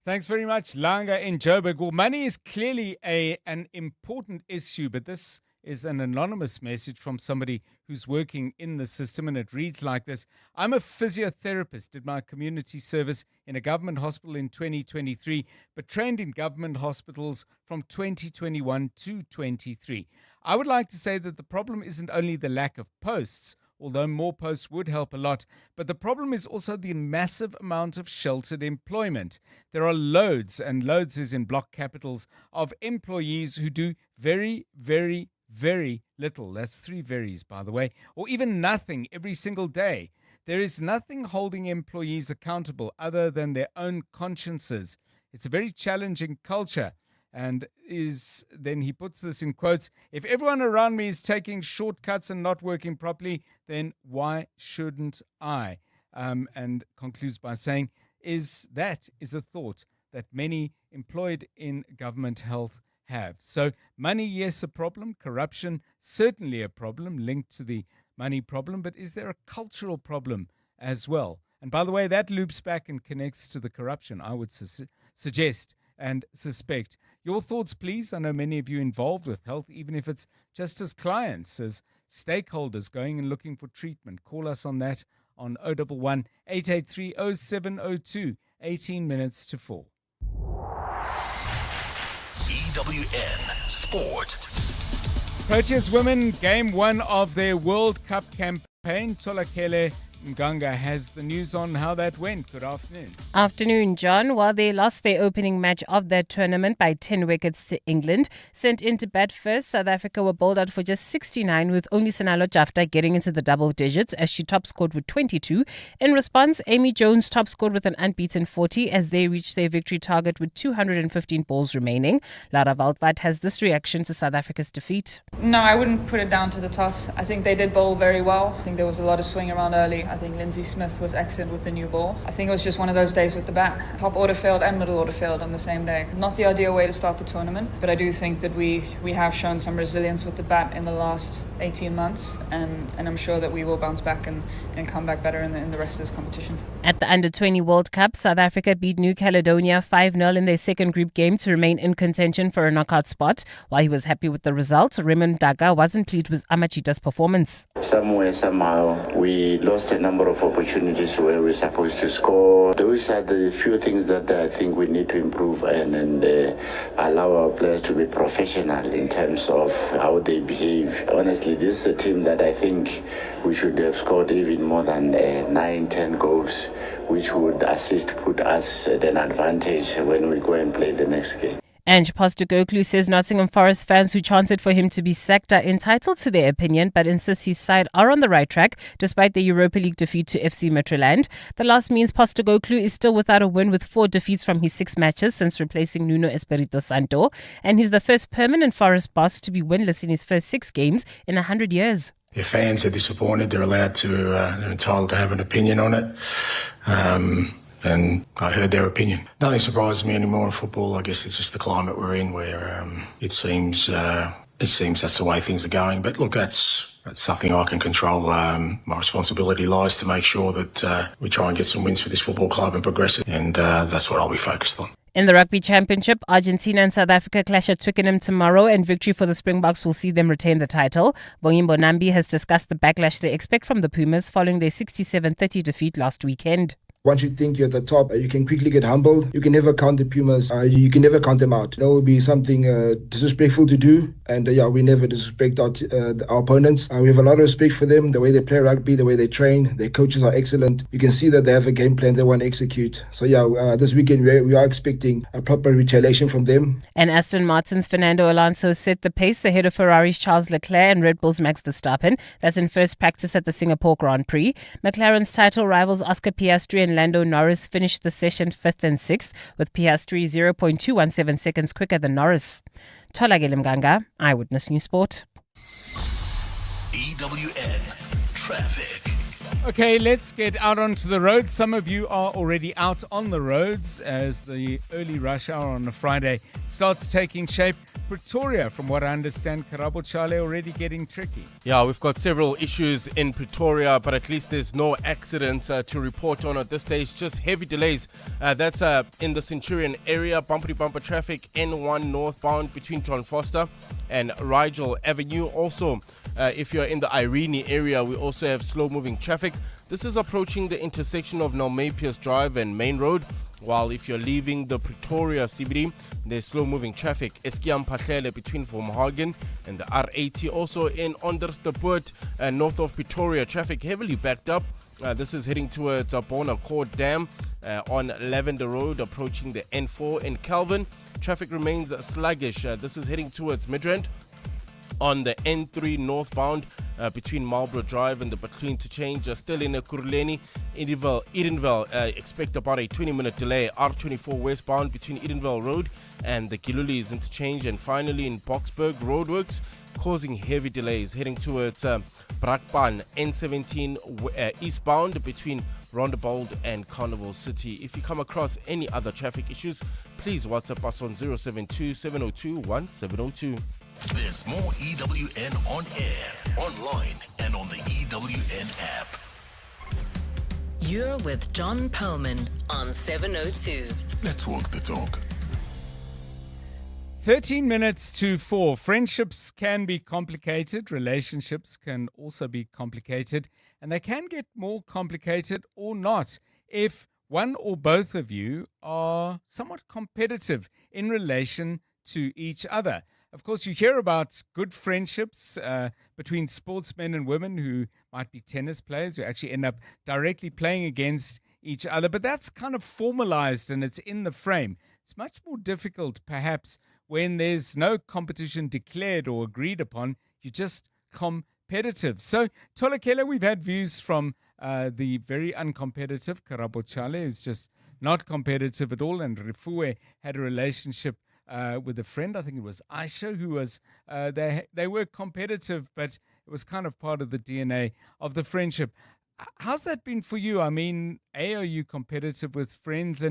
Thanks very much, Langa in Joburg. Well, money is clearly an important issue, but this is an anonymous message from somebody who's working in the system, and it reads like this. I'm a physiotherapist, did my community service in a government hospital in 2023, but trained in government hospitals from 2021 to 23. I would like to say that the problem isn't only the lack of posts, although more posts would help a lot, but the problem is also the massive amount of sheltered employment. There are loads, and loads is in block capitals, of employees who do very, very, very little. That's 3 veries, by the way, or even nothing every single day. There is nothing holding employees accountable other than their own consciences. It's a very challenging culture. And then he puts this in quotes, if everyone around me is taking shortcuts and not working properly, then why shouldn't I? And concludes by saying, that is a thought that many employed in government health have. So money, yes, a problem. Corruption, certainly a problem linked to the money problem. But is there a cultural problem as well? And by the way, that loops back and connects to the corruption, I would suggest and suspect. Your thoughts, please. I know many of you involved with health, even if it's just as clients, as stakeholders going and looking for treatment. Call us on that on 011 883 0702, 18 minutes to 4. EWN Sport. Proteas women game 1 of their World Cup campaign. Tolakele Mganga has the news on how that went. Good afternoon. Afternoon, John. While they lost their opening match of that tournament by 10 wickets to England, sent in to bat first, South Africa were bowled out for just 69, with only Sanalo Jafta getting into the double digits as she top scored with 22. In response, Amy Jones top scored with an unbeaten 40 as they reached their victory target with 215 balls remaining. Lara Waldvat has this reaction to South Africa's defeat. No, I wouldn't put it down to the toss. I think they did bowl very well. I think there was a lot of swing around early. I think Lindsay Smith was excellent with the new ball. I think it was just one of those days with the bat. Top order failed and middle order failed on the same day. Not the ideal way to start the tournament, but I do think that we have shown some resilience with the bat in the last 18 months, and I'm sure that we will bounce back and come back better in the rest of this competition. At the Under-20 World Cup, South Africa beat New Caledonia 5-0 in their second group game to remain in contention for a knockout spot. While he was happy with the result, Raymond Daga wasn't pleased with Amachita's performance. Somewhere, somehow, we lost a number of opportunities where we're supposed to score. Those are the few things that I think we need to improve and allow our players to be professional in terms of how they behave. Honestly, this is a team that I think we should have scored even more than 9-10 goals, which would put us at an advantage when we go and play the next game. Ange Postecoglou says Nottingham Forest fans who chanted for him to be sacked are entitled to their opinion, but insists his side are on the right track despite the Europa League defeat to FC Mitroland. The loss means Postecoglou is still without a win with 4 defeats from his 6 matches since replacing Nuno Espirito Santo, and he's the first permanent Forest boss to be winless in his first 6 games in 100 years. Their fans are disappointed. They're allowed to, they're entitled to have an opinion on it. And I heard their opinion. Nothing surprises me anymore in football. I guess it's just the climate we're in where it seems that's the way things are going. But look, that's something I can control. My responsibility lies to make sure that we try and get some wins for this football club and progress it. And that's what I'll be focused on. In the Rugby Championship, Argentina and South Africa clash at Twickenham tomorrow, and victory for the Springboks will see them retain the title. Bongimbo Nambi has discussed the backlash they expect from the Pumas following their 67-30 defeat last weekend. Once you think you're at the top, you can quickly get humbled. You can never count the Pumas. You can never count them out. That will be something disrespectful to do. And we never disrespect our opponents. We have a lot of respect for them, the way they play rugby, the way they train. Their coaches are excellent. You can see that they have a game plan they want to execute. So this weekend we are expecting a proper retaliation from them. And Aston Martin's Fernando Alonso set the pace ahead of Ferrari's Charles Leclerc and Red Bull's Max Verstappen. That's in first practice at the Singapore Grand Prix. McLaren's title rivals Oscar Piastri and Lando Norris finished the session 5th and 6th, with Piastri 0.217 seconds quicker than Norris. Tolagele Mganga, Eyewitness News Sport. EWN Traffic. Okay, let's get out onto the road. Some of you are already out on the roads as the early rush hour on a Friday starts taking shape. Pretoria, from what I understand, Karabo Chale, already getting tricky. Yeah, we've got several issues in Pretoria, but at least there's no accidents to report on at this stage. Just heavy delays. That's in the Centurion area. Bumper-to-bumper traffic, N1 northbound between John Foster and Rigel Avenue. Also, if you're in the Irene area, we also have slow-moving traffic. This is approaching the intersection of Nalmepius Drive and Main Road. While if you're leaving the Pretoria CBD, there's slow-moving traffic. Eskiam Pahlele between Vormhagen and the R80. Also in Onderstepoort, north of Pretoria, traffic heavily backed up. This is heading towards Bona Court Dam on Lavender Road, approaching the N4. In Calvin, traffic remains sluggish. This is heading towards Midrand. On the N3 northbound between Marlborough Drive and the Baclean to change, still in Kurleni, Edenville, expect about a 20-minute delay. R24 westbound between Edenville Road and the Gilulis interchange, and finally in Boksburg, roadworks causing heavy delays heading towards Brakpan, N17 eastbound between Rondebold and Carnival City. If you come across any other traffic issues, please WhatsApp us on 072-702-1702. There's more EWN on air, online, and on the EWN app. You're with John Perlman on 702. Let's walk the talk. 13 minutes to 4. Friendships can be complicated. Relationships can also be complicated. And they can get more complicated or not if one or both of you are somewhat competitive in relation to each other. Of course, you hear about good friendships between sportsmen and women who might be tennis players who actually end up directly playing against each other. But that's kind of formalized and it's in the frame. It's much more difficult, perhaps, when there's no competition declared or agreed upon. You're just competitive. So, Tolakela, we've had views from the very uncompetitive Karabo Chale, who's just not competitive at all. And Rifue had a relationship with a friend, I think it was Aisha, who was, they were competitive, but it was kind of part of the DNA of the friendship. How's that been for you? I mean, are you competitive with friends?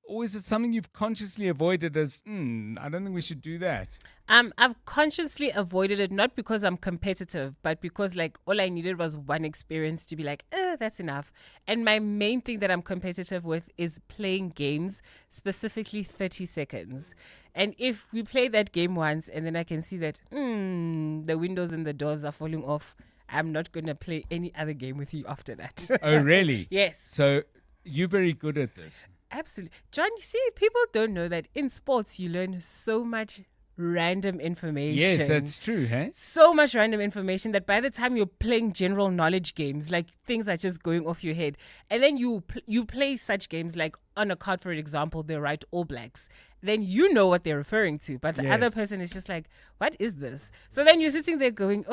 Or is it something you've consciously avoided as, I don't think we should do that? I've consciously avoided it, not because I'm competitive, but because like all I needed was one experience to be like, that's enough. And my main thing that I'm competitive with is playing games, specifically 30 seconds. And if we play that game once and then I can see that the windows and the doors are falling off, I'm not going to play any other game with you after that. Oh, really? Yes. So you're very good at this. Absolutely. John, you see, people don't know that in sports you learn so much random information. Yes, that's true, hey? So much random information that by the time you're playing general knowledge games, like things are just going off your head, and then you play such games like on a card, for example, they write All Blacks, then you know what they're referring to, but the other person is just like, what is this? So then you're sitting there going,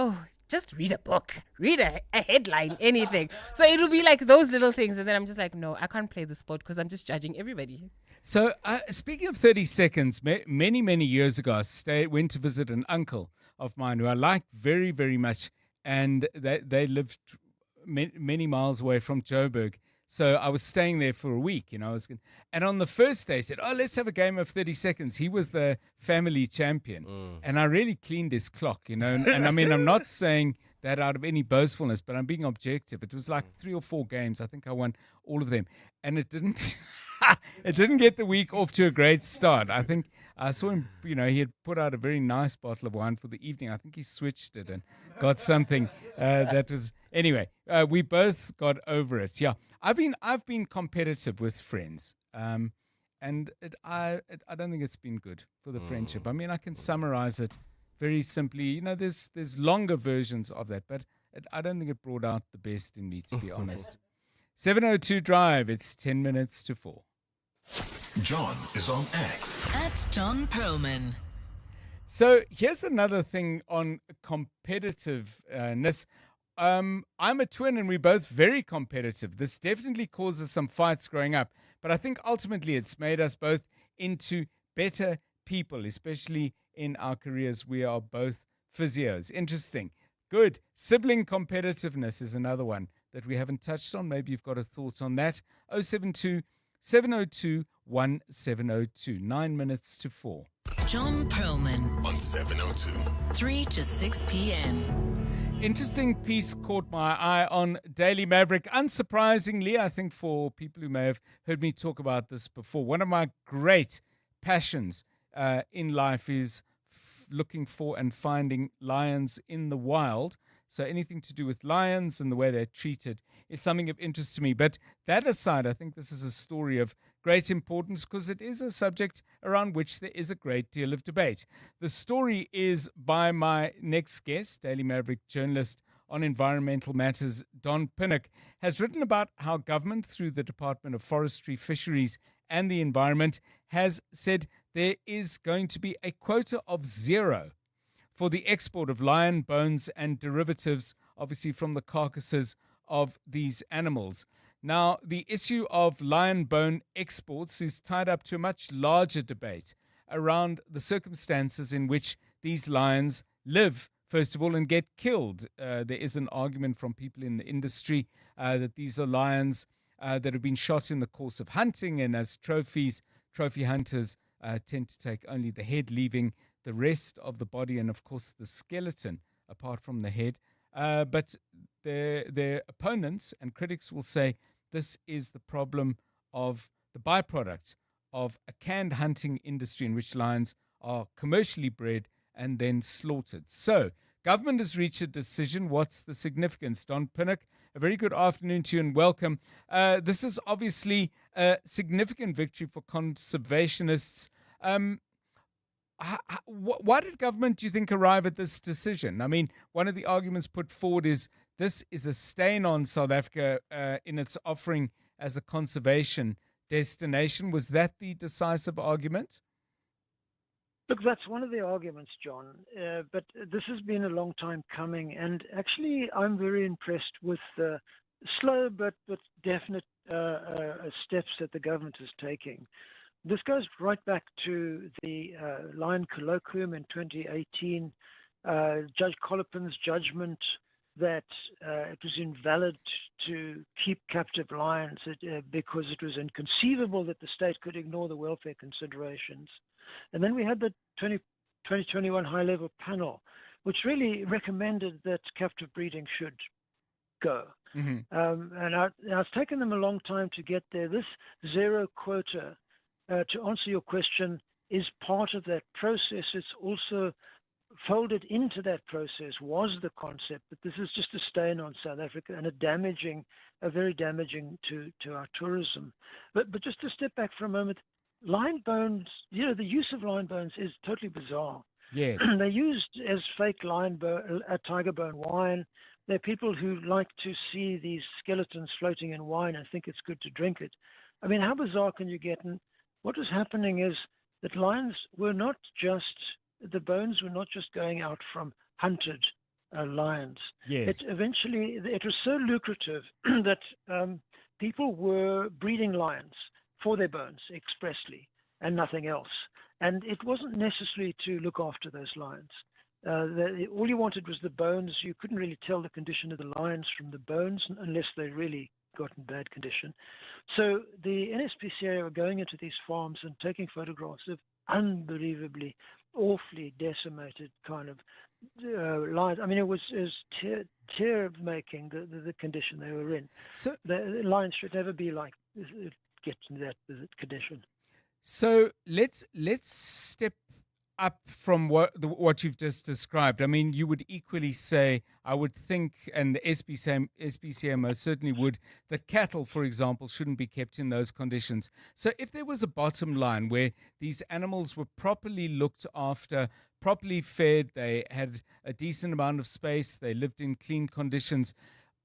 just read a book, read a headline, anything. So it'll be like those little things. And then I'm just like, no, I can't play the sport because I'm just judging everybody. So speaking of 30 seconds, many, many years ago, I went to visit an uncle of mine who I liked very, very much. And they lived many miles away from Joburg. So I was staying there for a week, and on the first day, he said, let's have a game of 30 seconds. He was the family champion. And I really cleaned his clock, and I mean, I'm not saying that out of any boastfulness, but I'm being objective. It was like 3 or 4 games. I think I won all of them. And it didn't get the week off to a great start. I think I saw him, he had put out a very nice bottle of wine for the evening. I think he switched it and got something that was... Anyway, we both got over it. Yeah. I've been competitive with friends, and I don't think it's been good for the friendship. I mean, I can summarize it very simply. There's longer versions of that, but I don't think it brought out the best in me, to be honest. 702 Drive. It's 10 minutes to 4. John is on X at John Perlman. So here's another thing on competitiveness. I'm a twin and we're both very competitive. This definitely causes some fights growing up, but I think ultimately it's made us both into better people, especially in our careers. We are both physios. Interesting. Good. Sibling competitiveness is another one. that we haven't touched on? Maybe you've got a thought on that. 072 702 1702. 9 minutes to 4. John Perlman on 702. 3 to 6 p.m. Interesting piece caught my eye on Daily Maverick. Unsurprisingly, I think for people who may have heard me talk about this before, one of my great passions in life is looking for and finding lions in the wild. So anything to do with lions and the way they're treated is something of interest to me. But that aside, I think this is a story of great importance because it is a subject around which there is a great deal of debate. The story is by my next guest, Daily Maverick journalist on environmental matters, Don Pinnock, has written about how government through the Department of Forestry, Fisheries and the Environment has said there is going to be a quota of 0 for the export of lion bones and derivatives, obviously from the carcasses of these animals. Now, the issue of lion bone exports is tied up to a much larger debate around the circumstances in which these lions live, first of all, and get killed. There is an argument from people in the industry that these are lions that have been shot in the course of hunting, and as trophies, trophy hunters tend to take only the head, leaving the rest of the body and, of course, the skeleton apart from the head. But their opponents and critics will say this is the problem of the byproduct of a canned hunting industry in which lions are commercially bred and then slaughtered. So, government has reached a decision. What's the significance? Don Pinnock, a very good afternoon to you and welcome. This is obviously a significant victory for conservationists. Why did government, do you think, arrive at this decision? I mean, one of the arguments put forward is this is a stain on South Africa in its offering as a conservation destination. Was that the decisive argument? Look, that's one of the arguments, John. But this has been a long time coming. And actually, I'm very impressed with the slow but definite steps that the government is taking. This goes right back to the Lion Colloquium in 2018, Judge Colopin's judgment that it was invalid to keep captive lions because it was inconceivable that the state could ignore the welfare considerations. And then we had the 2021 high-level panel, which really recommended that captive breeding should go. Mm-hmm. And it's taken them a long time to get there. This 0 quota, to answer your question, is part of that process. It's also folded into that process was the concept that this is just a stain on South Africa and very damaging to our tourism. But just to step back for a moment, lion bones, the use of lion bones is totally bizarre. Yes. They're used as fake tiger bone wine. There are people who like to see these skeletons floating in wine and think it's good to drink it. I mean, how bizarre can you get? And what was happening is that the bones were not just going out from hunted lions. Yes. It was so lucrative that people were breeding lions for their bones expressly and nothing else. And it wasn't necessary to look after those lions. All you wanted was the bones. You couldn't really tell the condition of the lions from the bones unless they really got in bad condition. So the NSPCA were going into these farms and taking photographs of unbelievably, awfully decimated kind of lions. I mean, it was tear-making, the condition they were in. So the lions should never be get in that condition. So let's step up from what you've just described. I mean, you would equally say, I would think, and the SPCA most certainly would, that cattle, for example, shouldn't be kept in those conditions. So if there was a bottom line where these animals were properly looked after, properly fed, they had a decent amount of space, they lived in clean conditions,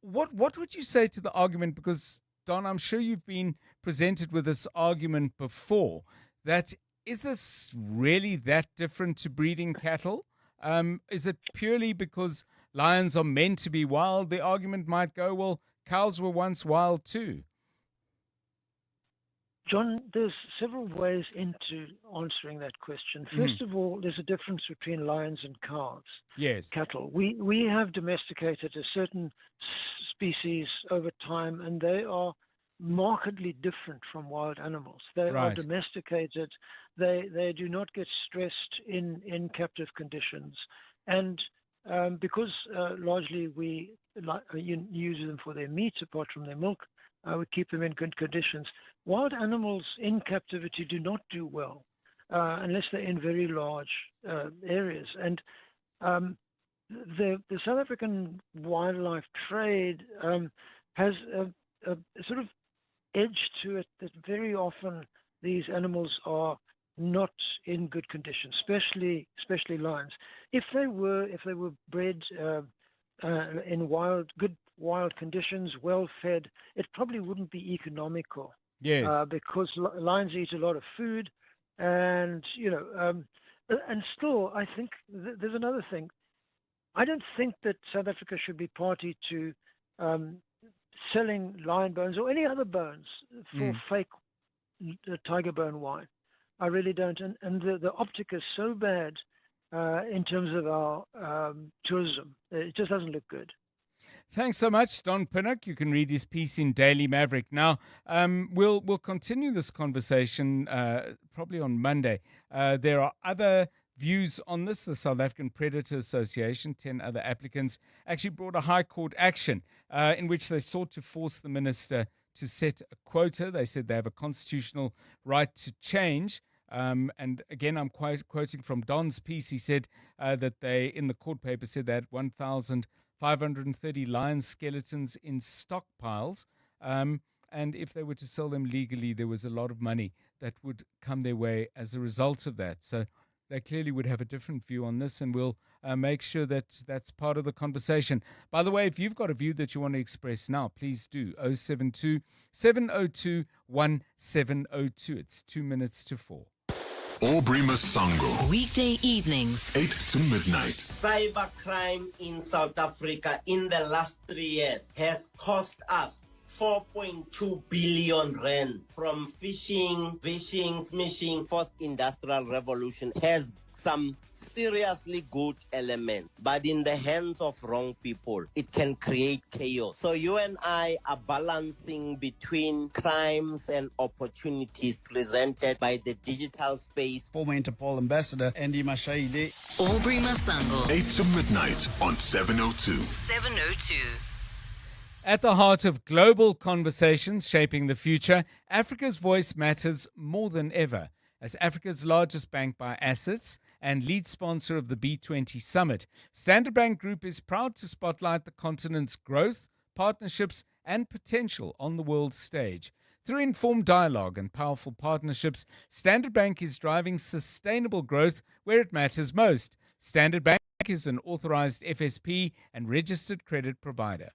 what would you say to the argument? Because, Don, I'm sure you've been presented with this argument before, that is this really that different to breeding cattle? Is it purely because lions are meant to be wild? The argument might go, well, cows were once wild too. John, there's several ways into answering that question. First of all, there's a difference between lions and cows. Yes. Cattle. We have domesticated a certain species over time, and they are markedly different from wild animals. They are Right. domesticated. They do not get stressed in captive conditions, and because largely we use them for their meat, apart from their milk, we keep them in good conditions. Wild animals in captivity do not do well unless they're in very large areas. And the South African wildlife trade has a sort of edge to it that very often these animals are not in good condition, especially lions. If they were bred in good wild conditions, well fed, it probably wouldn't be economical. Yes. Because lions eat a lot of food, and and still, I think there's another thing. I don't think that South Africa should be party to selling lion bones or any other bones for fake tiger bone wine. I really don't. And the optic is so bad in terms of our tourism. It just doesn't look good. Thanks so much, Don Pinnock. You can read his piece in Daily Maverick. Now, we'll continue this conversation probably on Monday. There are other views on this. The South African Predator Association, 10 other applicants, actually brought a High Court action in which they sought to force the minister to set a quota. They said they have a constitutional right to change. And again, I'm quoting from Don's piece. He said that they, in the court paper, said they had 1,530 lion skeletons in stockpiles. And if they were to sell them legally, there was a lot of money that would come their way as a result of that. So they clearly would have a different view on this, and we'll make sure that that's part of the conversation. By the way, if you've got a view that you want to express now, please do. 072 702 1702. It's 2 minutes to 4. Aubrey Masango. Weekday evenings, 8 to midnight. Cybercrime in South Africa in the last 3 years has cost us 4.2 billion rand from fishing, smishing. Fourth industrial revolution has some seriously good elements, but in the hands of wrong people, it can create chaos. So you and I are balancing between crimes and opportunities presented by the digital space. Former Interpol ambassador Andy Mashaile. Aubrey Masango. 8 to midnight on 702. 702. At the heart of global conversations shaping the future, Africa's voice matters more than ever. As Africa's largest bank by assets and lead sponsor of the B20 Summit, Standard Bank Group is proud to spotlight the continent's growth, partnerships, and potential on the world stage. Through informed dialogue and powerful partnerships, Standard Bank is driving sustainable growth where it matters most. Standard Bank is an authorized FSP and registered credit provider.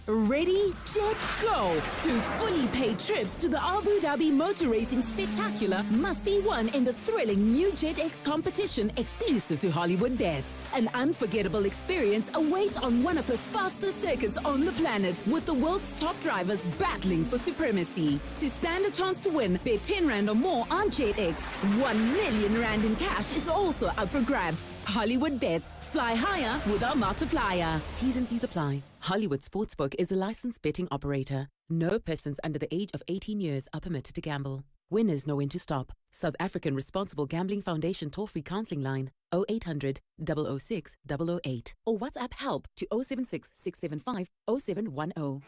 Ready, jet, go! 2 fully paid trips to the Abu Dhabi Motor Racing Spectacular must be won in the thrilling new JetX competition exclusive to Hollywood Bets. An unforgettable experience awaits on one of the fastest circuits on the planet, with the world's top drivers battling for supremacy. To stand a chance to win, bet 10 Rand or more on JetX. 1 million Rand in cash is also up for grabs. Hollywood Bets. Fly higher with our multiplier. T's and C's apply. Hollywood Sportsbook is a licensed betting operator. No persons under the age of 18 years are permitted to gamble. Winners know when to stop. South African Responsible Gambling Foundation toll-free counseling line 0800 006 008 or WhatsApp help to 076 675 0710.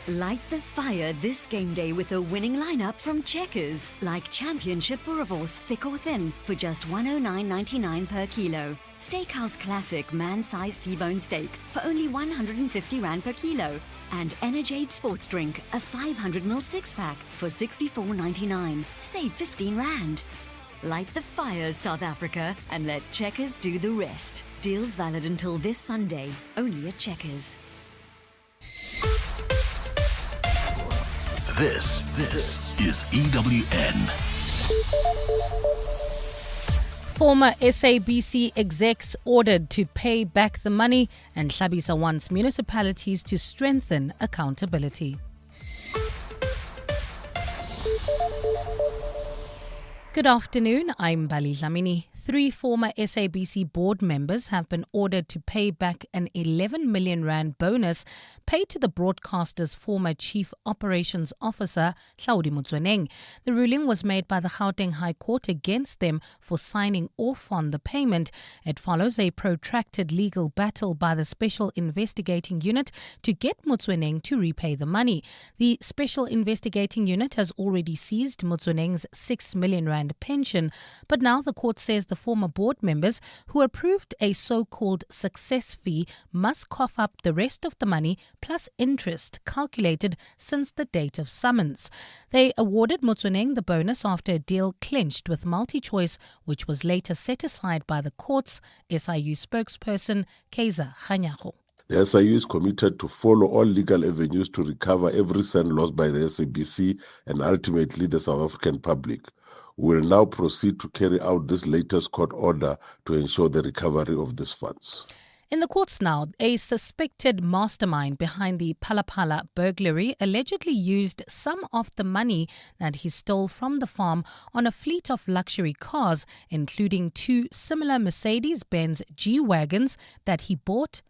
Light the fire this game day with a winning lineup from Checkers, like Championship Boerewors thick or thin for just $109.99 per kilo. Steakhouse Classic man-sized T-bone steak for only 150 Rand per kilo. And Energade Sports Drink, a 500ml 6-pack for $64.99. Save 15 Rand. Light the fire, South Africa, and let Checkers do the rest. Deals valid until this Sunday, only at Checkers. This is EWN. Former SABC execs ordered to pay back the money, and Hlabisa wants municipalities to strengthen accountability. Good afternoon, I'm Bali Dlamini. 3 former SABC board members have been ordered to pay back an 11 million rand bonus paid to the broadcaster's former chief operations officer, Hlaudi Motsoeneng. The ruling was made by the Gauteng High Court against them for signing off on the payment. It follows a protracted legal battle by the Special Investigating Unit to get Motsoeneng to repay the money. The Special Investigating Unit has already seized Motsoeneng's 6 million rand pension, but now the court says the former board members who approved a so-called success fee must cough up the rest of the money plus interest calculated since the date of summons. They awarded Motsoeneng the bonus after a deal clinched with MultiChoice, which was later set aside by the courts. SIU spokesperson Kaiser Khanyago. The SIU is committed to follow all legal avenues to recover every cent lost by the SABC and ultimately the South African public. We will now proceed to carry out this latest court order to ensure the recovery of these funds. In the courts now, a suspected mastermind behind the Phala burglary allegedly used some of the money that he stole from the farm on a fleet of luxury cars, including 2 similar Mercedes-Benz G-Wagons that he bought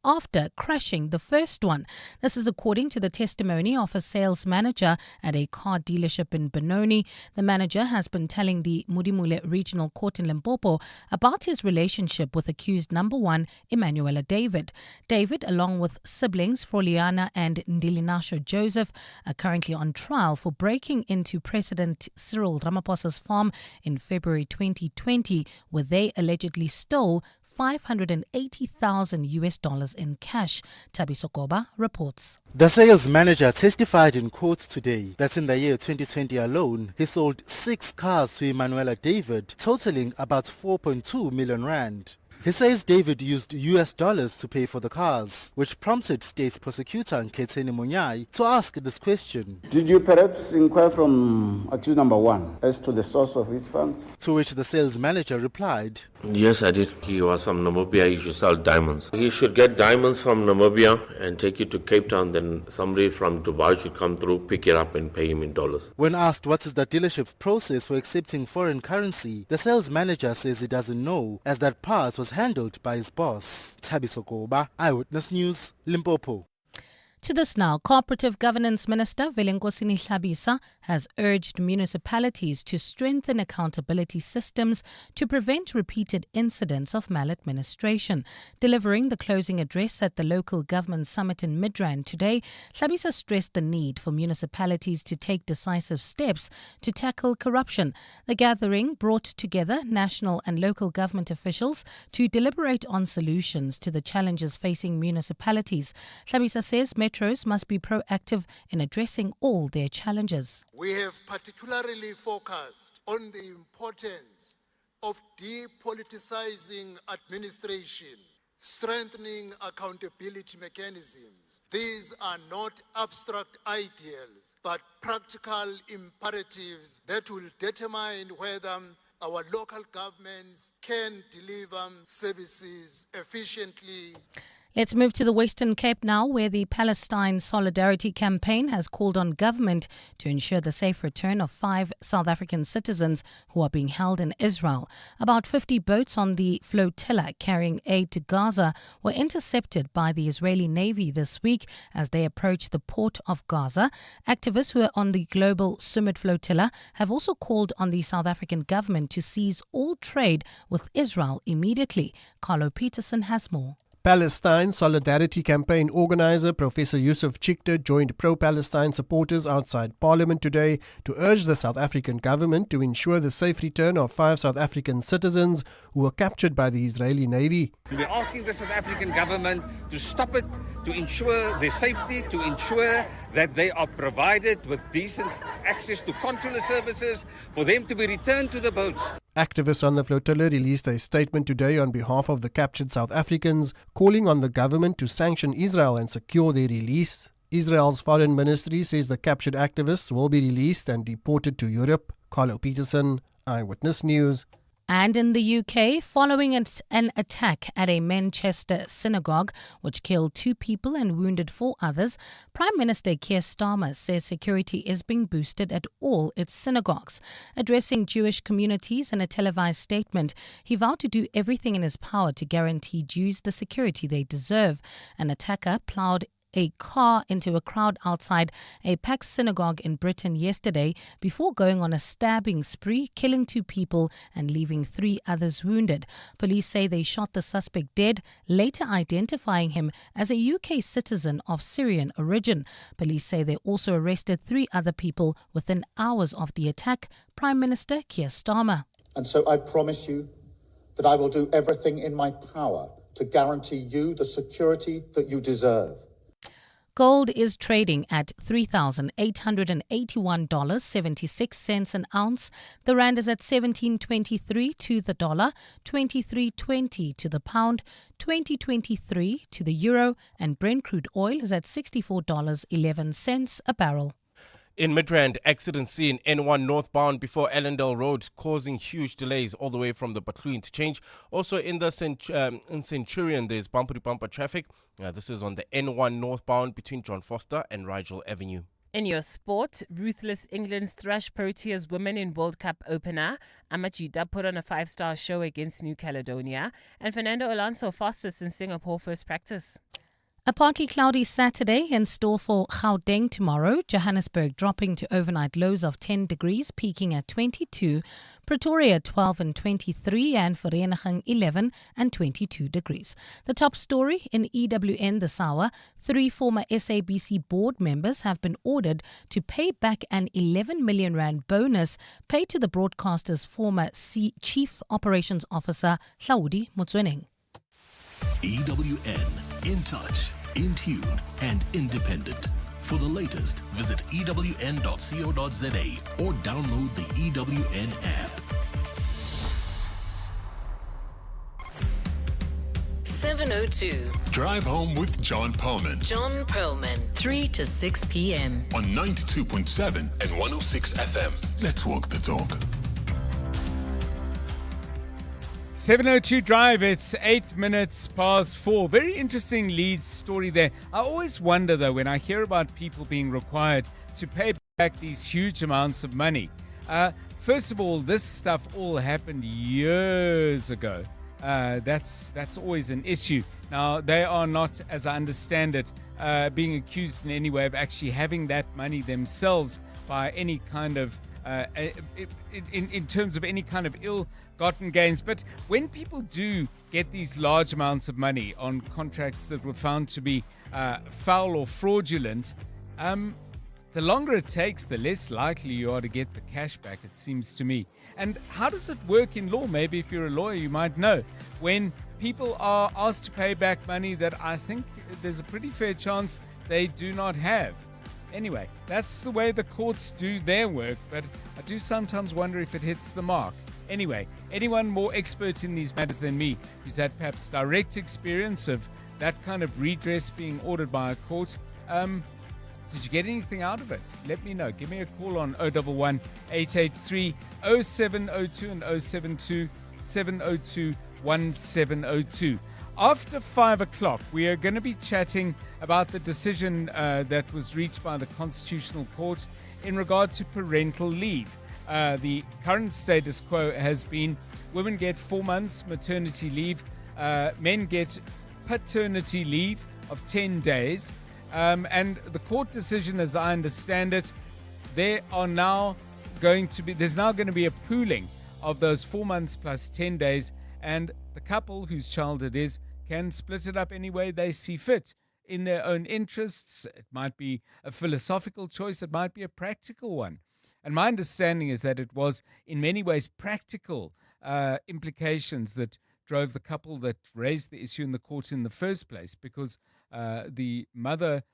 after crashing the first one. This is according to the testimony of a sales manager at a car dealership in Benoni. The manager has been telling the Mudimule Regional Court in Limpopo about his relationship with accused number 1, Emanuela David. David, along with siblings Froliana and Ndilinasho Joseph, are currently on trial for breaking into President Cyril Ramaphosa's farm in February 2020, where they allegedly stole $580,000 in cash. Tabiso Koba reports. The sales manager testified in court today that in the year 2020 alone, he sold 6 cars to Emanuela David, totaling about 4.2 million rand. He says David used US dollars to pay for the cars, which prompted State Prosecutor Nketeni Munyai to ask this question. Did you perhaps inquire from accused number 1 as to the source of his funds? To which the sales manager replied, Yes, I did. He was from Namibia. He should sell diamonds. He should get diamonds from Namibia and take it to Cape Town. Then somebody from Dubai should come through, pick it up and pay him in dollars. When asked what is the dealership's process for accepting foreign currency, the sales manager says he doesn't know, as that part was handled by his boss. Tabiso Koba, Eyewitness News, Limpopo. To this now, Cooperative Governance Minister Velengosini Hlabisa has urged municipalities to strengthen accountability systems to prevent repeated incidents of maladministration. Delivering the closing address at the local government summit in Midrand today, Hlabisa stressed the need for municipalities to take decisive steps to tackle corruption. The gathering brought together national and local government officials to deliberate on solutions to the challenges facing municipalities. Hlabisa says metros must be proactive in addressing all their challenges. We have particularly focused on the importance of depoliticizing administration, strengthening accountability mechanisms. These are not abstract ideals, but practical imperatives that will determine whether our local governments can deliver services efficiently. Let's move to the Western Cape now, where the Palestine Solidarity Campaign has called on government to ensure the safe return of 5 South African citizens who are being held in Israel. About 50 boats on the flotilla carrying aid to Gaza were intercepted by the Israeli Navy this week as they approached the port of Gaza. Activists who are on the global Summit flotilla have also called on the South African government to cease all trade with Israel immediately. Carlo Peterson has more. Palestine Solidarity Campaign organizer Professor Yusuf Chikta joined pro-Palestine supporters outside Parliament today to urge the South African government to ensure the safe return of 5 South African citizens who were captured by the Israeli Navy. We're asking the South African government to stop it, to ensure their safety, to ensure that they are provided with decent access to consular services, for them to be returned to the boats. Activists on the flotilla released a statement today on behalf of the captured South Africans, calling on the government to sanction Israel and secure their release. Israel's foreign ministry says the captured activists will be released and deported to Europe. Carlo Peterson, Eyewitness News. And in the UK, following an attack at a Manchester synagogue, which killed 2 people and wounded 4 others, Prime Minister Keir Starmer says security is being boosted at all its synagogues. Addressing Jewish communities in a televised statement, he vowed to do everything in his power to guarantee Jews the security they deserve. An attacker ploughed a car into a crowd outside a packed synagogue in Britain yesterday before going on a stabbing spree, killing 2 people and leaving 3 others wounded. Police say they shot the suspect dead, later identifying him as a UK citizen of Syrian origin. Police say they also arrested 3 other people within hours of the attack. Prime Minister Keir Starmer. And so I promise you that I will do everything in my power to guarantee you the security that you deserve. Gold is trading at $3,881.76 an ounce. The rand is at 17.23 to the dollar, 23.20 to the pound, 20.23 to the euro, and Brent crude oil is at $64.11 a barrel. In Midrand, accident scene N1 northbound before Ellendale Road, causing huge delays all the way from the Batlu interchange. Also in the in Centurion, there's bumper-to-bumper traffic. This is on the N1 northbound between John Foster and Rigel Avenue. In your sport, ruthless England thrash Proteas women in World Cup opener. Amajida put on a 5-star show against New Caledonia. And Fernando Alonso fastest in Singapore first practice. A partly cloudy Saturday in store for Gauteng tomorrow. Johannesburg dropping to overnight lows of 10 degrees, peaking at 22. Pretoria 12 and 23, and Vereeniging 11 and 22 degrees. The top story in EWN this hour: 3 former SABC board members have been ordered to pay back an 11 million rand bonus paid to the broadcaster's former Chief Operations Officer, Hlaudi Motsweneng. EWN, in touch, in tune, and independent. For the latest, visit ewn.co.za or download the EWN app. 702. Drive home with John Perlman. John Perlman, 3 to 6 p.m. on 92.7 and 106 FM. Let's walk the talk. 702 Drive, it's 8 minutes past 4. Very interesting Leeds story there. I always wonder, though, when I hear about people being required to pay back these huge amounts of money. First of all, this stuff all happened years ago. That's always an issue. Now, they are not, as I understand it, being accused in any way of actually having that money themselves by any kind of in terms of any kind of ill-gotten gains. But when people do get these large amounts of money on contracts that were found to be foul or fraudulent, the longer it takes, the less likely you are to get the cash back, it seems to me. And how does it work in law? Maybe if you're a lawyer, you might know. When people are asked to pay back money that I think there's a pretty fair chance they do not have. Anyway, that's the way the courts do their work, but I do sometimes wonder if it hits the mark. Anyway, anyone more expert in these matters than me, who's had perhaps direct experience of that kind of redress being ordered by a court, did you get anything out of it? Let me know. Give me a call on 011 883 0702 and 072 702 1702. After 5 o'clock, we are going to be chatting about the decision that was reached by the Constitutional Court in regard to parental leave. The current status quo has been women get 4 months maternity leave, men get paternity leave of 10 days. And the court decision, as I understand it, there's now going to be a pooling of those 4 months plus 10 days, and the couple whose child it is can split it up any way they see fit in their own interests. It might be a philosophical choice, it might be a practical one. And my understanding is that it was in many ways practical implications that drove the couple that raised the issue in the court in the first place, because the mother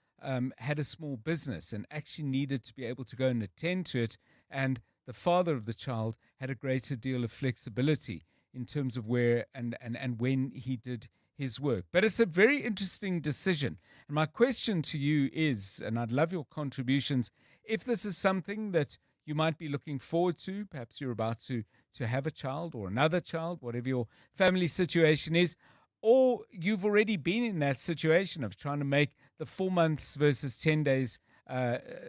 had a small business and actually needed to be able to go and attend to it, and the father of the child had a greater deal of flexibility in terms of where and when he did his work. But it's a very interesting decision. And my question to you is, and I'd love your contributions, if this is something that you might be looking forward to. Perhaps you're about to have a child or another child, whatever your family situation is. Or you've already been in that situation of trying to make the 4 months versus 10 days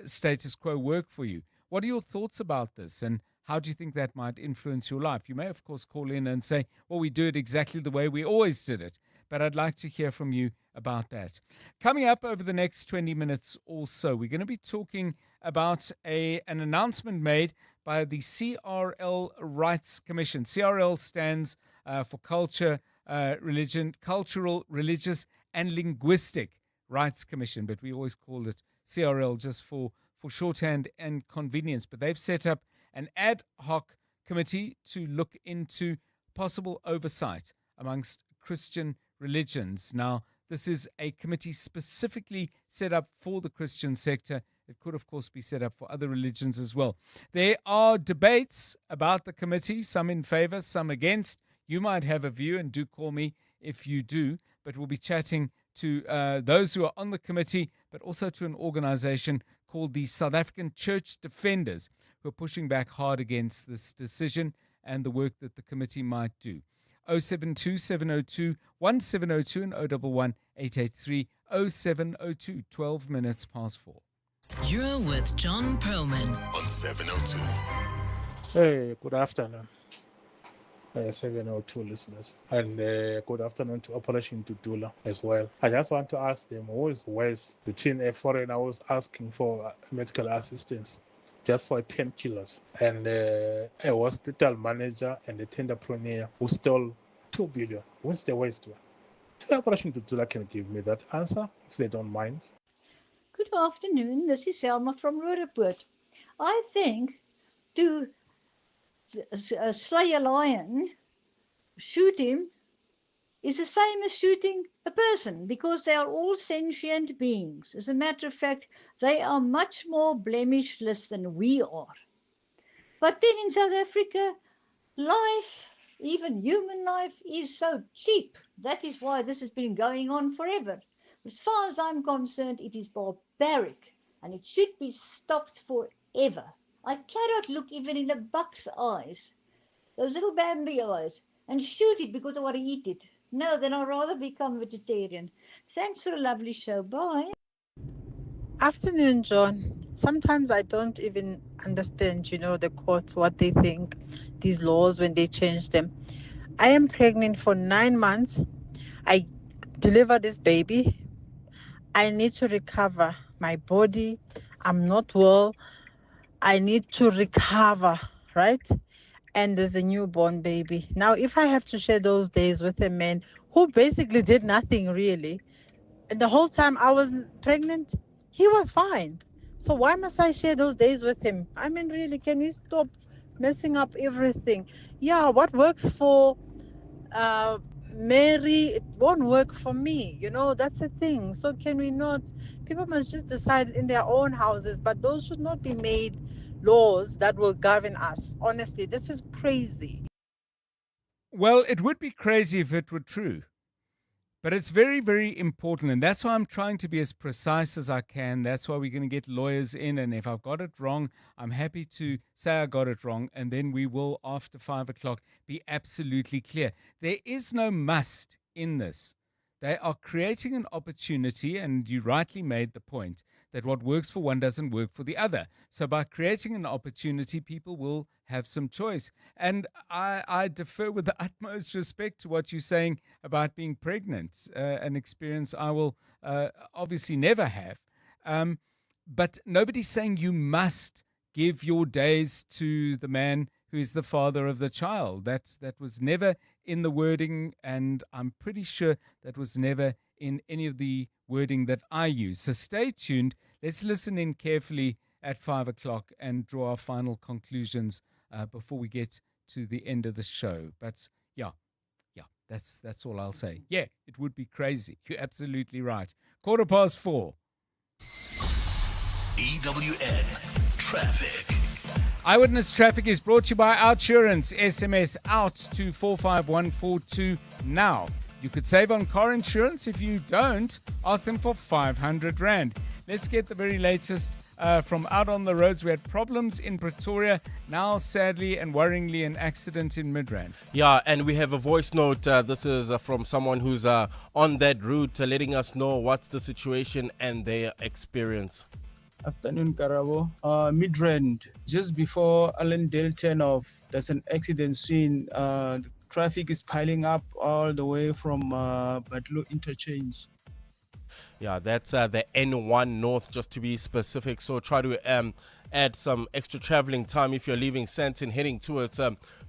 status quo work for you. What are your thoughts about this, and how do you think that might influence your life? You may, of course, call in and say, well, we do it exactly the way we always did it. But I'd like to hear from you about that. Coming up over the next 20 minutes or so, we're going to be talking about an announcement made by the CRL Rights Commission. CRL stands for Cultural, Religious and Linguistic Rights Commission, but we always call it CRL just for shorthand and convenience. But they've set up an ad hoc committee to look into possible oversight amongst Christian religions. Now, this is a committee specifically set up for the Christian sector. It could, of course, be set up for other religions as well. There are debates about the committee, some in favor, some against. You might have a view, and do call me if you do. But we'll be chatting to those who are on the committee, but also to an organization called the South African Church Defenders, who are pushing back hard against this decision and the work that the committee might do. 072 702 1702 and 011 883 0702, 12 minutes past 4. You're with John Perlman on 702. Hey, good afternoon, 702 listeners, and good afternoon to Operation Dudula as well. I just want to ask them, who is worse between a foreigner who's asking for medical assistance just for painkillers and a hospital manager and a tenderpreneur who stole 2 billion? What's the worst one? The Operation Dudula can give me that answer if they don't mind. Good afternoon, this is Selma from Roodepoort. I think to slay a lion, shoot him, is the same as shooting a person, because they are all sentient beings. As a matter of fact, they are much more blemishless than we are. But then in South Africa, life, even human life, is so cheap. That is why this has been going on forever. As far as I'm concerned, it is barbaric, and it should be stopped forever. I cannot look even in a buck's eyes, those little Bambi eyes, and shoot it because I want to eat it. No, then I'd rather become vegetarian. Thanks for a lovely show. Bye. Afternoon, John. Sometimes I don't even understand, the courts, what they think, these laws, when they change them. I am pregnant for 9 months. I delivered this baby. I need to recover my body. I'm not well. I need to recover, right? And there's a newborn baby. Now, if I have to share those days with a man who basically did nothing really, and the whole time I was pregnant, he was fine. So why must I share those days with him? I mean, really, can we stop messing up everything? Yeah, what works for Mary, it won't work for me. That's the thing. So can we not? People must just decide in their own houses, but those should not be made laws that will govern us. Honestly, this is crazy. Well, it would be crazy if it were true. But it's very, very important. And that's why I'm trying to be as precise as I can. That's why we're going to get lawyers in. And if I've got it wrong, I'm happy to say I got it wrong. And then we will, after 5 o'clock, be absolutely clear. There is no must in this. They are creating an opportunity, and you rightly made the point, that what works for one doesn't work for the other. So by creating an opportunity, people will have some choice. And I defer with the utmost respect to what you're saying about being pregnant, an experience I will obviously never have. But nobody's saying you must give your days to the man who is the father of the child. That was never in the wording, and I'm pretty sure that was never in any of the wording that I use. So stay tuned. Let's listen in carefully at 5 o'clock and draw our final conclusions before we get to the end of the show. But yeah, that's all I'll say. Yeah, it would be crazy. You're absolutely right. 4:15. EWN Traffic. Eyewitness Traffic is brought to you by Outsurance. SMS out to 45142 now. You could save on car insurance. If you don't, ask them for 500 Rand. let's get the very latest from out on the roads. We had problems in Pretoria. Now, sadly and worryingly, an accident in Midrand. Yeah, and we have a voice note. This is from someone who's on that route, letting us know what's the situation and their experience. Afternoon, Karabo. Midrand, just before Allendale turnoff, there's an accident scene. The traffic is piling up all the way from Batlu interchange. Yeah, that's the N1 North, just to be specific. So try to add some extra traveling time if you're leaving Sandton heading towards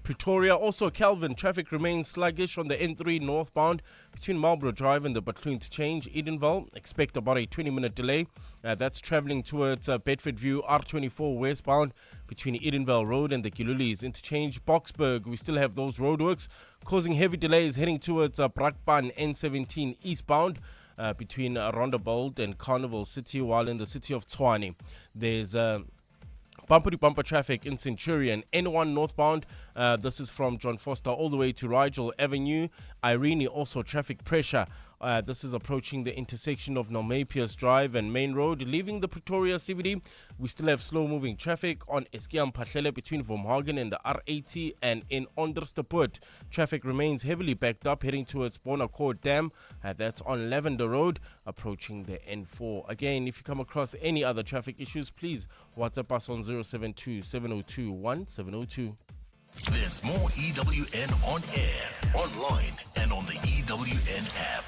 Pretoria. Also, Kelvin, traffic remains sluggish on the N3 northbound between Marlborough Drive and the Batlu interchange. Edenville, expect about a 20-minute delay. That's traveling towards Bedford View, R24 westbound between Edenville Road and the Gilulis interchange. Boksburg, we still have those roadworks causing heavy delays heading towards Brakpan N17 eastbound. Between Rondebold and Carnival City, while in the city of Tshwane, there's bumper-to-bumper traffic in Centurion. N1 northbound, this is from John Foster all the way to Rigel Avenue. Irene, also traffic pressure. This is approaching the intersection of Nalmepius Drive and Main Road. Leaving the Pretoria CBD, we still have slow-moving traffic on Eskiam Patlele between Vomhagen and the R80, and in Ondersteput, traffic remains heavily backed up heading towards Bonacourt Dam. That's on Lavender Road, approaching the N4. Again, if you come across any other traffic issues, please WhatsApp us on 072 702 1702. There's more EWN on air, online, and on the EWN app.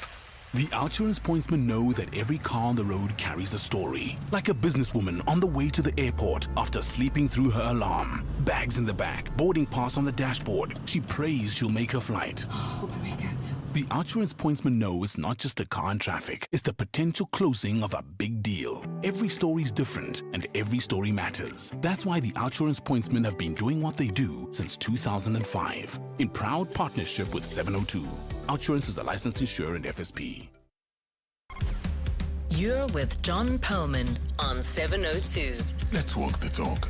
The Outsurance pointsmen know that every car on the road carries a story. Like a businesswoman on the way to the airport after sleeping through her alarm. Bags in the back, boarding pass on the dashboard. She prays she'll make her flight. Hope I make it. The Outsurance pointsmen know it's not just a car in traffic. It's the potential closing of a big deal. Every story is different and every story matters. That's why the Outsurance pointsmen have been doing what they do since 2005. In proud partnership with 702. Outsurance is a licensed insurer and FSP. You're with John Perlman on 702. Let's walk the talk.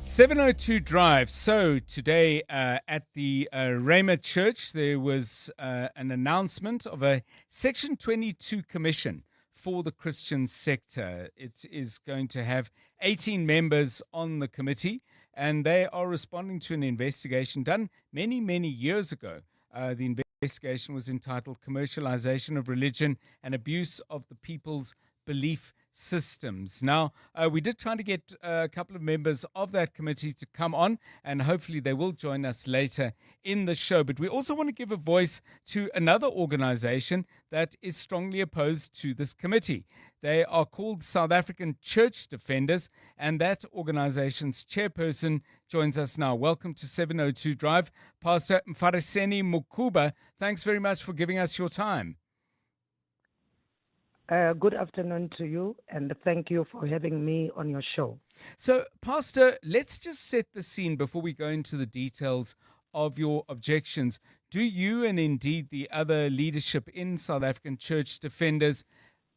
702 Drive. So today at the Rhema Church, there was an announcement of a Section 22 commission for the Christian sector. It is going to have 18 members on the committee, and they are responding to an investigation done many, many years ago. The investigation was entitled Commercialization of Religion and Abuse of the People's Belief Systems. Now, we did try to get a couple of members of that committee to come on, and hopefully they will join us later in the show. But we also want to give a voice to another organization that is strongly opposed to this committee. They are called South African Church Defenders, and that organization's chairperson joins us now. Welcome to 702 Drive, Pastor Mfariseni Mukuba. Thanks very much for giving us your time. Good afternoon to you, and thank you for having me on your show. So, Pastor, let's just set the scene before we go into the details of your objections. Do you, and indeed the other leadership in South African Church Defenders,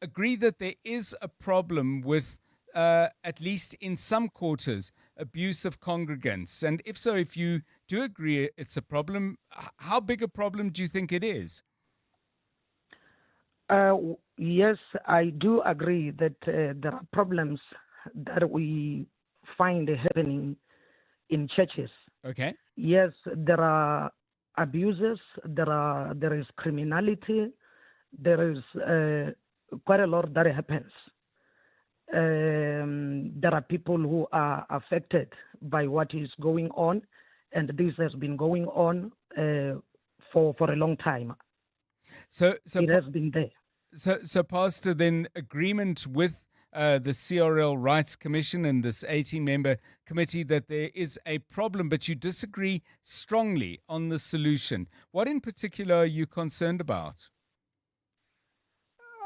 agree that there is a problem with, at least in some quarters, abuse of congregants? And if so, if you do agree it's a problem, how big a problem do you think it is? Yes, I do agree that there are problems that we find happening in churches. Okay. Yes, there are abuses, there is criminality, there is quite a lot that happens. There are people who are affected by what is going on, and this has been going on for a long time. So it has been there. So, Pastor, then agreement with the CRL Rights Commission and this 18-member committee that there is a problem, but you disagree strongly on the solution. What in particular are you concerned about?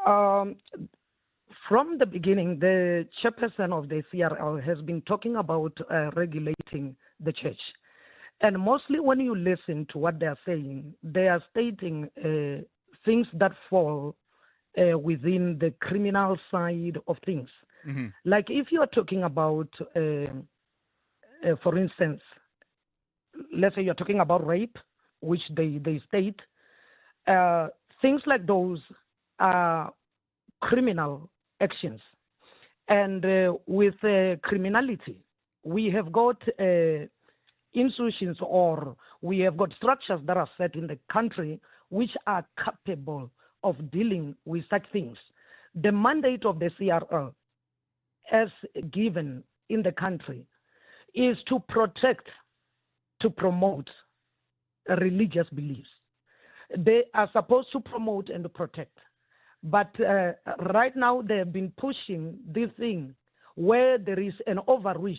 From the beginning, the chairperson of the CRL has been talking about regulating the church. And mostly when you listen to what they are saying, they are stating things that fall within the criminal side of things. Mm-hmm. Like if you are talking about, for instance, let's say you're talking about rape, which they state, things like those are criminal actions. And with criminality, we have got institutions, or we have got structures that are set in the country which are capable of dealing with such things. The mandate of the CRL, as given in the country, is to protect, to promote religious beliefs. They are supposed to promote and protect. But right now they have been pushing this thing where there is an overreach,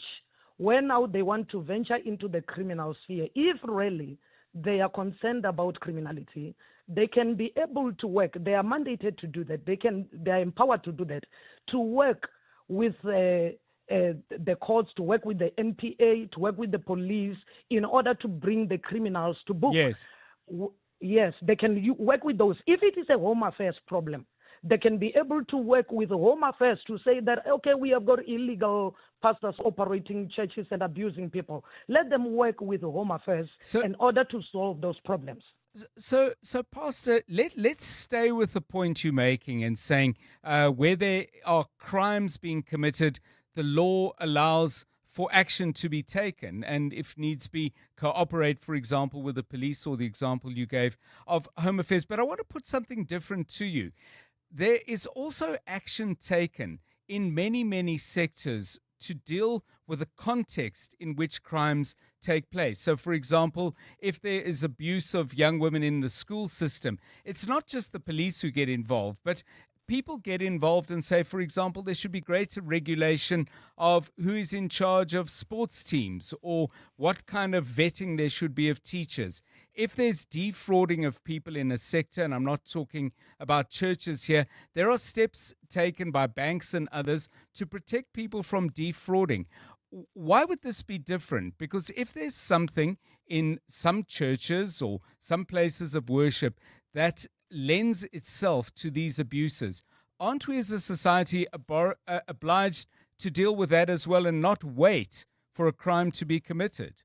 where now they want to venture into the criminal sphere. If really they are concerned about criminality, they can be able to work. They are mandated to do that. They are empowered to do that, to work with the courts, to work with the NPA, to work with the police in order to bring the criminals to book. Yes. Yes, they can work with those. If it is a home affairs problem, they can be able to work with the home affairs to say that, okay, we have got illegal pastors operating churches and abusing people. Let them work with the home affairs in order to solve those problems. So Pastor, let's stay with the point you're making and saying where there are crimes being committed, the law allows for action to be taken, and if needs be, cooperate, for example, with the police, or the example you gave of home affairs. But I want to put something different to you. There is also action taken in many, many sectors to deal with the context in which crimes take place. So, for example, if there is abuse of young women in the school system, it's not just the police who get involved, but people get involved and say, for example, there should be greater regulation of who is in charge of sports teams, or what kind of vetting there should be of teachers. If there's defrauding of people in a sector, and I'm not talking about churches here, there are steps taken by banks and others to protect people from defrauding. Why would this be different? Because if there's something in some churches or some places of worship that lends itself to these abuses, aren't we as a society obliged to deal with that as well and not wait for a crime to be committed?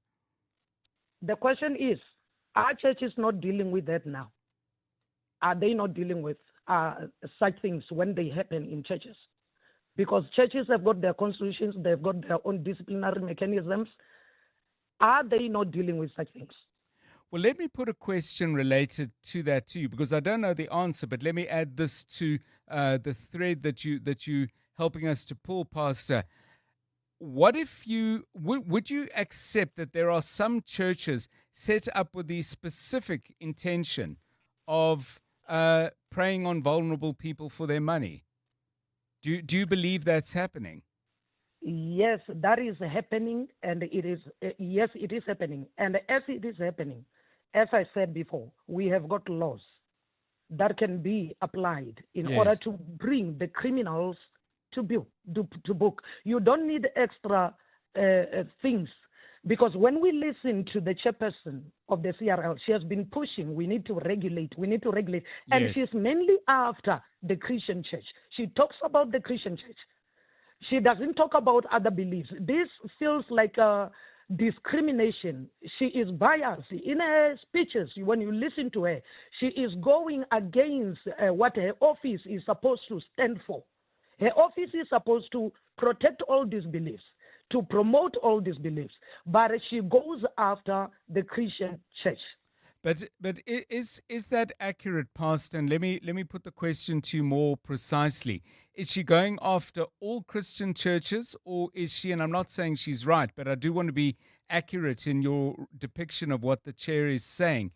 The question is, are churches not dealing with that now? Are they not dealing with such things when they happen in churches? Because churches have got their constitutions, they've got their own disciplinary mechanisms. Are they not dealing with such things? Well, let me put a question related to that to you, because I don't know the answer, but let me add this to the thread that you helping us to pull, Pastor. What if would you accept that there are some churches set up with the specific intention of preying on vulnerable people for their money? Do you believe that's happening? Yes, that is happening, and it is happening. And as it is happening, as I said before, we have got laws that can be applied in order to bring the criminals to book. You don't need extra things, because when we listen to the chairperson of the CRL, she has been pushing, we need to regulate. And she's mainly after the Christian church. She talks about the Christian church. She doesn't talk about other beliefs. This feels like a discrimination. She is biased. In her speeches, when you listen to her, she is going against what her office is supposed to stand for. Her office is supposed to protect all these beliefs, to promote all these beliefs, but she goes after the Christian church. But is that accurate, Pastor? And let me put the question to you more precisely. Is she going after all Christian churches, or is she, and I'm not saying she's right, but I do want to be accurate in your depiction of what the chair is saying,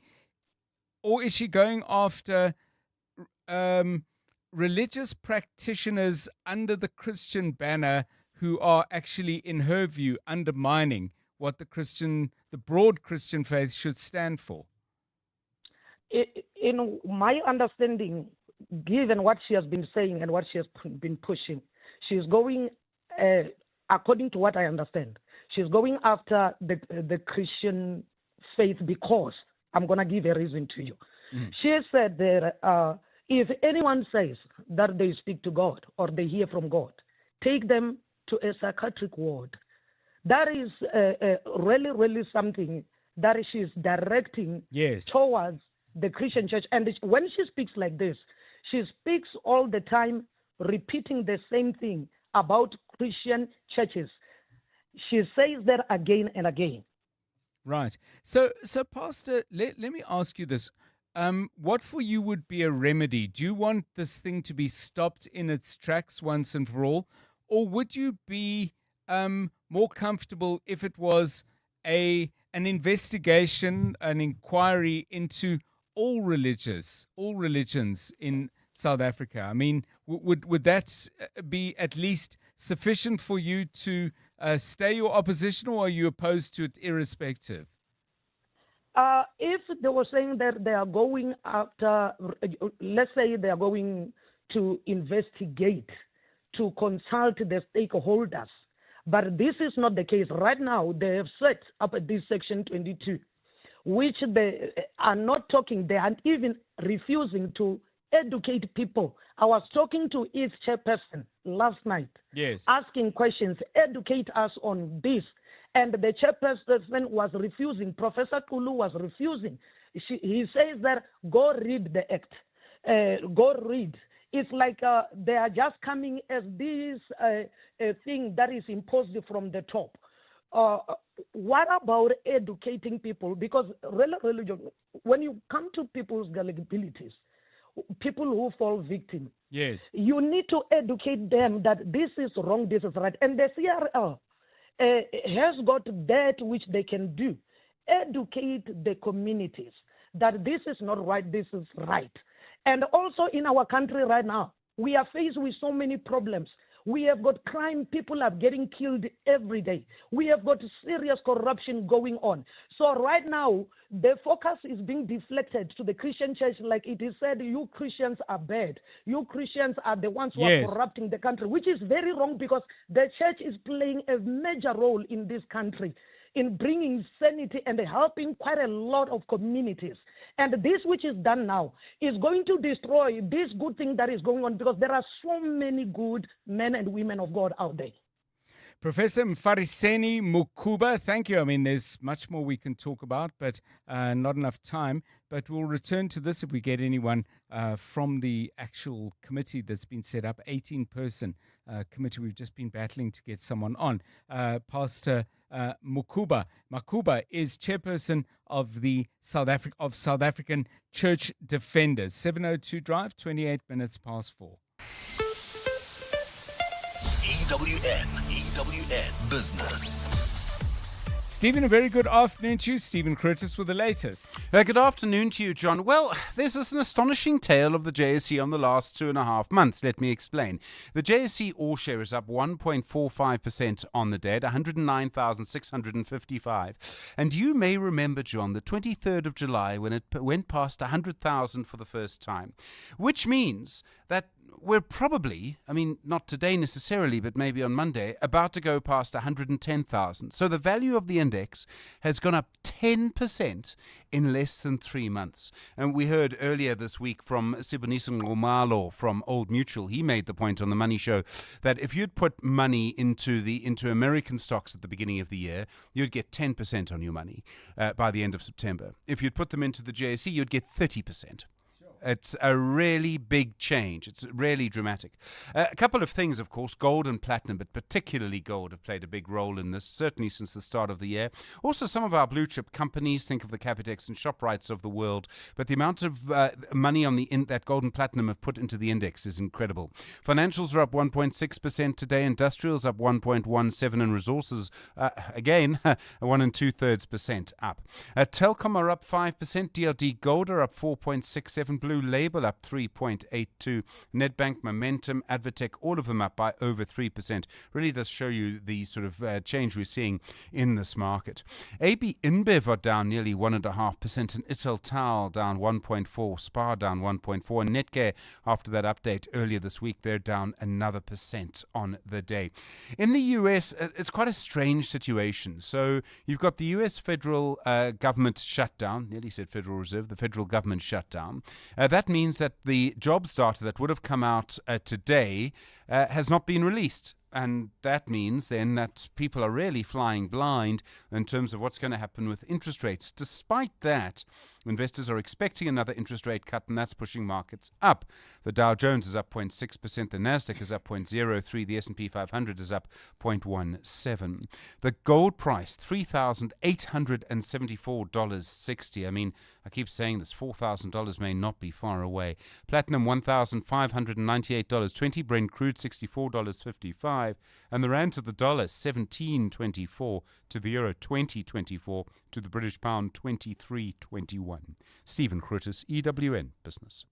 or is she going after religious practitioners under the Christian banner who are actually, in her view, undermining what the broad Christian faith should stand for? In my understanding, given what she has been saying and what she has been pushing, she's going, according to what I understand, she's going after the Christian faith, because I'm going to give a reason to you. She said that if anyone says that they speak to God or they hear from God, take them to a psychiatric ward. That is really, really something that she's directing towards the Christian church. And when she speaks like this, she speaks all the time repeating the same thing about Christian churches. She says that again and again. Right. So Pastor, let me ask you this. What for you would be a remedy? Do you want this thing to be stopped in its tracks once and for all? Or would you be more comfortable if it was an investigation, an inquiry into all religions in South Africa? I mean, would that be at least sufficient for you to stay your opposition, or are you opposed to it irrespective? If they were saying that they are going after, let's say they are going to investigate, to consult the stakeholders, but this is not the case. Right now, they have set up this Section 22, which they are not talking, they are even refusing to educate people. I was talking to each chairperson last night, yes, asking questions, educate us on this. And the chairperson was refusing. Professor Kulu was refusing. He says that go read the act. Go read. It's like they are just coming as this thing that is imposed from the top. What about educating people? Because religion, when you come to people's gullibilities, people who fall victim, yes, you need to educate them that this is wrong, this is right. And the CRL has got that which they can do. Educate the communities that this is not right, this is right. And also in our country right now, we are faced with so many problems. We have got crime, people are getting killed every day. We have got serious corruption going on. So right now, the focus is being deflected to the Christian church, like it is said, you Christians are bad. You Christians are the ones who are corrupting the country, which is very wrong because the church is playing a major role in this country in bringing sanity and helping quite a lot of communities. And this which is done now is going to destroy this good thing that is going on because there are so many good men and women of God out there. Professor Mfariseni Mukuba, thank you. I mean, there's much more we can talk about, but not enough time. But we'll return to this if we get anyone from the actual committee that's been set up, 18-person committee. We've just been battling to get someone on. Pastor Makuba is chairperson of the South African Church Defenders. 702 Drive, 28 minutes past 4. EWN Business. Stephen, a very good afternoon to you. Stephen Curtis with the latest. Good afternoon to you, John. Well, there's an astonishing tale of the JSE on the last 2.5 months. Let me explain. The JSE All Share is up 1.45% on the day at 109,655. And you may remember, John, the 23rd of July when it went past 100,000 for the first time, which means that we're probably, I mean, not today necessarily, but maybe on Monday, about to go past 110,000. So the value of the index has gone up 10% in less than 3 months. And we heard earlier this week from Sibonisa Ngumalo from Old Mutual. He made the point on the Money Show that if you'd put money into American stocks at the beginning of the year, you'd get 10% on your money by the end of September. If you'd put them into the JSE, you'd get 30%. It's a really big change. It's really dramatic. A couple of things, of course, gold and platinum, but particularly gold, have played a big role in this, certainly since the start of the year. Also, some of our blue chip companies, think of the Capitex and ShopRites of the world, but the amount of money on that gold and platinum have put into the index is incredible. Financials are up 1.6% today, industrials up 1.17%, and resources, again, 1 2/3% up. Telkom are up 5%, DLD Gold are up 4.67%, Blue Label up 3.82%, Nedbank, Momentum, Advotech, all of them up by over 3%. Really does show you the sort of change we're seeing in this market. AB InBev are down nearly 1.5%, and Italtal down 1.4%, Spar down 1.4%, and Netcare, after that update earlier this week, they're down another % on the day. In the US, it's quite a strange situation. So you've got the US federal government shutdown, nearly said Federal Reserve, the federal government shutdown. That means that the jobs data that would have come out today has not been released. And that means then that people are really flying blind in terms of what's going to happen with interest rates. Despite that, Investors are expecting another interest rate cut, and that's pushing markets up. The Dow Jones is up 0.6%, the Nasdaq is up 0.03%, the S&P 500 is up 0.17%. The gold price, $3,874.60. I mean, I keep saying this, $4,000 may not be far away. Platinum, $1,598.20. Brent crude, $64.55. And the rand to the dollar, 17.24. To the euro, 20.24. To the British pound, 23.21. Stephen Krutis, EWN Business.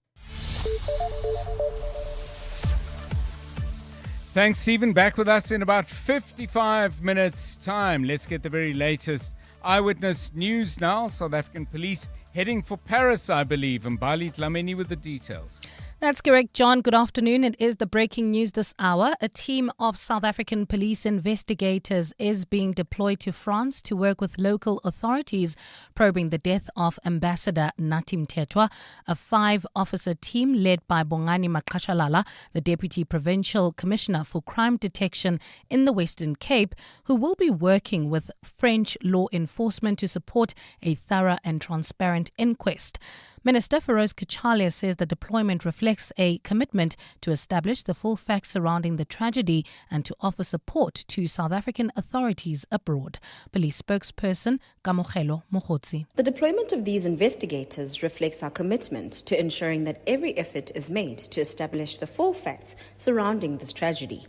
Thanks, Stephen. Back with us in about 55 minutes' time. Let's get the very latest eyewitness news now. South African police heading for Paris, I believe. And Bali Dlamini with the details. That's correct, John. Good afternoon. It is the breaking news this hour. A team of South African police investigators is being deployed to France to work with local authorities probing the death of Ambassador Nathi Mthethwa. A 5-officer team led by Bongani Maqashalala, the Deputy Provincial Commissioner for Crime Detection in the Western Cape, who will be working with French law enforcement to support a thorough and transparent inquest. Minister Feroz Kachalia says the deployment reflects a commitment to establish the full facts surrounding the tragedy and to offer support to South African authorities abroad. Police spokesperson Kamogelo Mogotsi. The deployment of these investigators reflects our commitment to ensuring that every effort is made to establish the full facts surrounding this tragedy.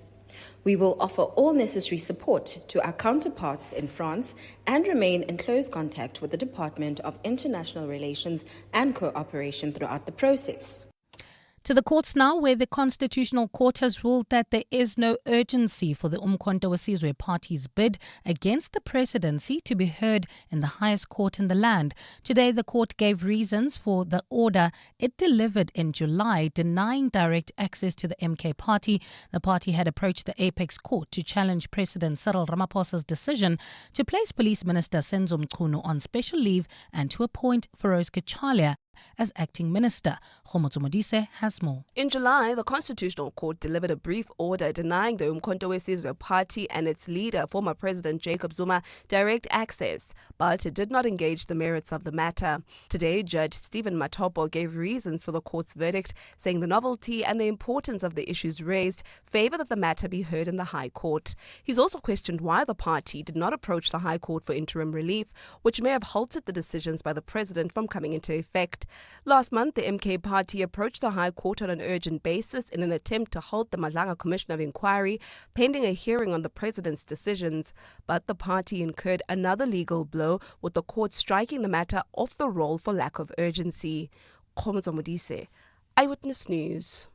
We will offer all necessary support to our counterparts in France and remain in close contact with the Department of International Relations and Cooperation throughout the process. To the courts now, where the Constitutional Court has ruled that there is no urgency for the Umkhonto weSizwe Party's bid against the presidency to be heard in the highest court in the land. Today, the court gave reasons for the order it delivered in July, denying direct access to the MK Party. The party had approached the Apex Court to challenge President Cyril Ramaphosa's decision to place Police Minister Senzo Mchunu on special leave and to appoint Feroz Kachalia as acting minister. Khomotso Modise has more. In July, the Constitutional Court delivered a brief order denying the Umkhonto weSizwe Party and its leader, former President Jacob Zuma, direct access, but it did not engage the merits of the matter. Today, Judge Stephen Matopo gave reasons for the court's verdict, saying the novelty and the importance of the issues raised favor that the matter be heard in the High Court. He's also questioned why the party did not approach the High Court for interim relief, which may have halted the decisions by the president from coming into effect. Last month, the MK Party approached the High Court on an urgent basis in an attempt to halt the Madlanga Commission of Inquiry, pending a hearing on the president's decisions. But the party incurred another legal blow, with the court striking the matter off the roll for lack of urgency. Khomotso Modise, Eyewitness News.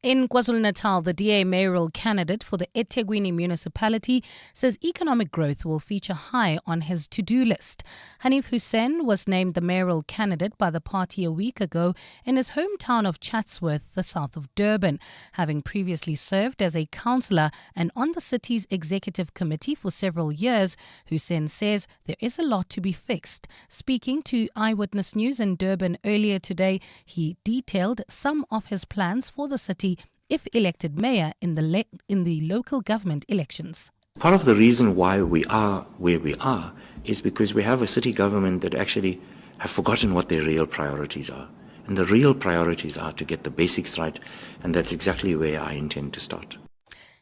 In KwaZulu-Natal, the DA mayoral candidate for the eThekwini municipality says economic growth will feature high on his to-do list. Hanif Hussein was named the mayoral candidate by the party a week ago in his hometown of Chatsworth, the south of Durban. Having previously served as a councillor and on the city's executive committee for several years, Hussein says there is a lot to be fixed. Speaking to Eyewitness News in Durban earlier today, he detailed some of his plans for the city if elected mayor in the local government elections. Part of the reason why we are where we are is because we have a city government that actually have forgotten what their real priorities are. And the real priorities are to get the basics right, and that's exactly where I intend to start.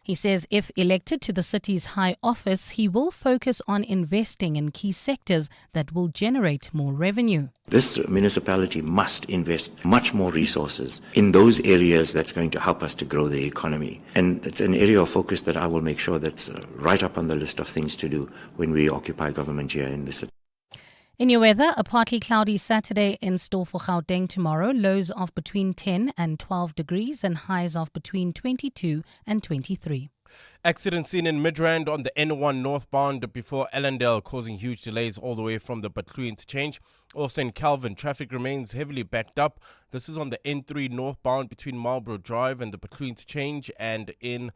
He says if elected to the city's high office, he will focus on investing in key sectors that will generate more revenue. This municipality must invest much more resources in those areas that's going to help us to grow the economy. And it's an area of focus that I will make sure that's right up on the list of things to do when we occupy government here in the city. In your weather, a partly cloudy Saturday in store for Gauteng tomorrow. Lows of between 10 and 12 degrees and highs of between 22 and 23. Accident seen in Midrand on the N1 northbound before Ellendale, causing huge delays all the way from the Batlu interchange. Also in Calvin, traffic remains heavily backed up. This is on the N3 northbound between Marlborough Drive and the Batlu interchange. And in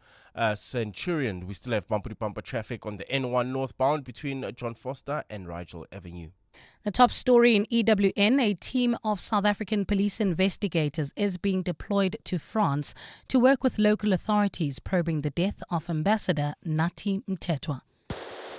Centurion, we still have bumper-to-bumper traffic on the N1 northbound between John Foster and Rigel Avenue. The top story in EWN, a team of South African police investigators is being deployed to France to work with local authorities probing the death of Ambassador Nathi Mthethwa.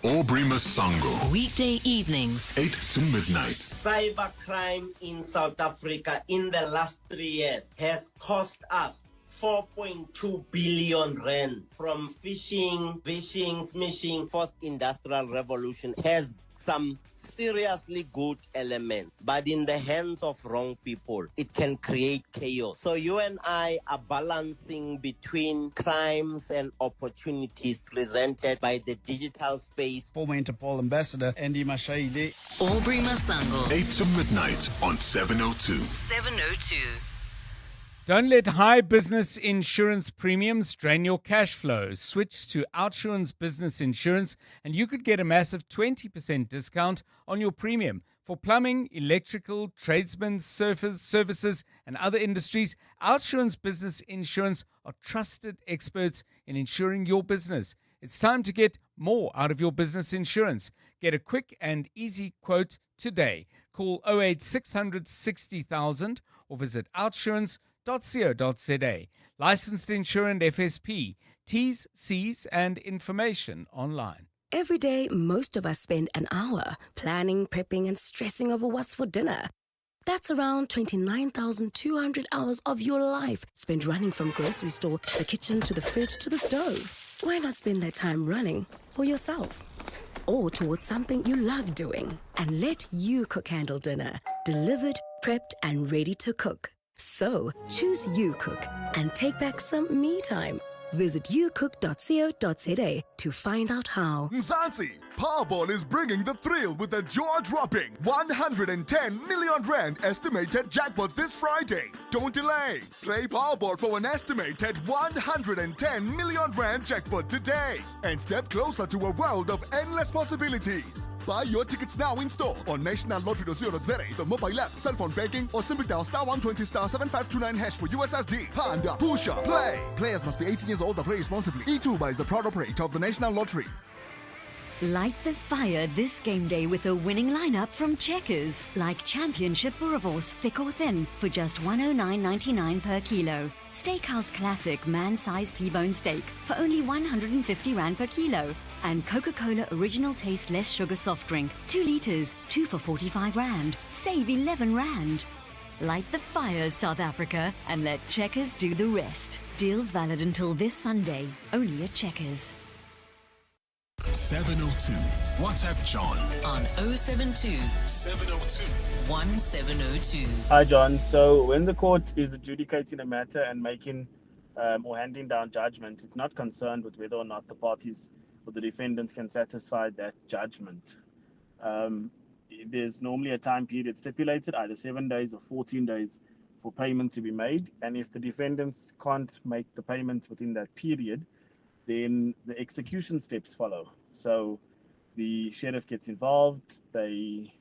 Aubrey Masango. Weekday evenings, 8 to midnight. Cybercrime in South Africa in the last 3 years has cost us 4.2 billion rand from fishing, smishing. Fourth industrial revolution has some seriously good elements, but in the hands of wrong people, it can create chaos. So you and I are balancing between crimes and opportunities presented by the digital space. Former Interpol ambassador Andy Mashaile. Aubrey Masango. 8 to midnight on 702. 702. Don't let high business insurance premiums drain your cash flow. Switch to OUTsurance Business Insurance and you could get a massive 20% discount on your premium. For plumbing, electrical, tradesmen, services and other industries, OUTsurance Business Insurance are trusted experts in insuring your business. It's time to get more out of your business insurance. Get a quick and easy quote today. Call 08600 60,000 or visit outsurance.co.za. Licensed insurer and FSP. T's, C's and information online. Every day, most of us spend an hour planning, prepping and stressing over what's for dinner. That's around 29,200 hours of your life spent running from grocery store, the kitchen to the fridge to the stove. Why not spend that time running for yourself? Or towards something you love doing and let You Cook handle dinner. Delivered, prepped and ready to cook. So, choose You Cook and take back some me time. Visit youcook.co.za to find out how. Mzansi, Powerball is bringing the thrill with a jaw-dropping 110 million rand estimated jackpot this Friday. Don't delay. Play Powerball for an estimated 110 million rand jackpot today and step closer to a world of endless possibilities. Buy your tickets now in store on nationallottery.co.za, the mobile app, cell phone banking, or simply dial *120 *7529# for USSD. Panda, Pusha, play. Players must be 18 years old and play responsibly. E2 is the proud operator of the National Lottery. Light the fire this game day with a winning lineup from Checkers, like Championship Boerewors, thick or thin, for just $109.99 per kilo. Steakhouse Classic man-sized T-bone steak for only 150 Rand per kilo. And Coca-Cola Original Taste Less Sugar soft drink, 2 litres, 2 for 45 Rand. Save 11 Rand. Light the fires, South Africa, and let Checkers do the rest. Deals valid until this Sunday, only at Checkers. 702. WhatsApp John on 072 702 1702. Hi, John. So when the court is adjudicating a matter and making or handing down judgment, it's not concerned with whether or not the parties or the defendants can satisfy that judgment. There's normally a time period stipulated, either 7 days or 14 days, for payment to be made. And if the defendants can't make the payment within that period, then the execution steps follow. So the sheriff gets involved, they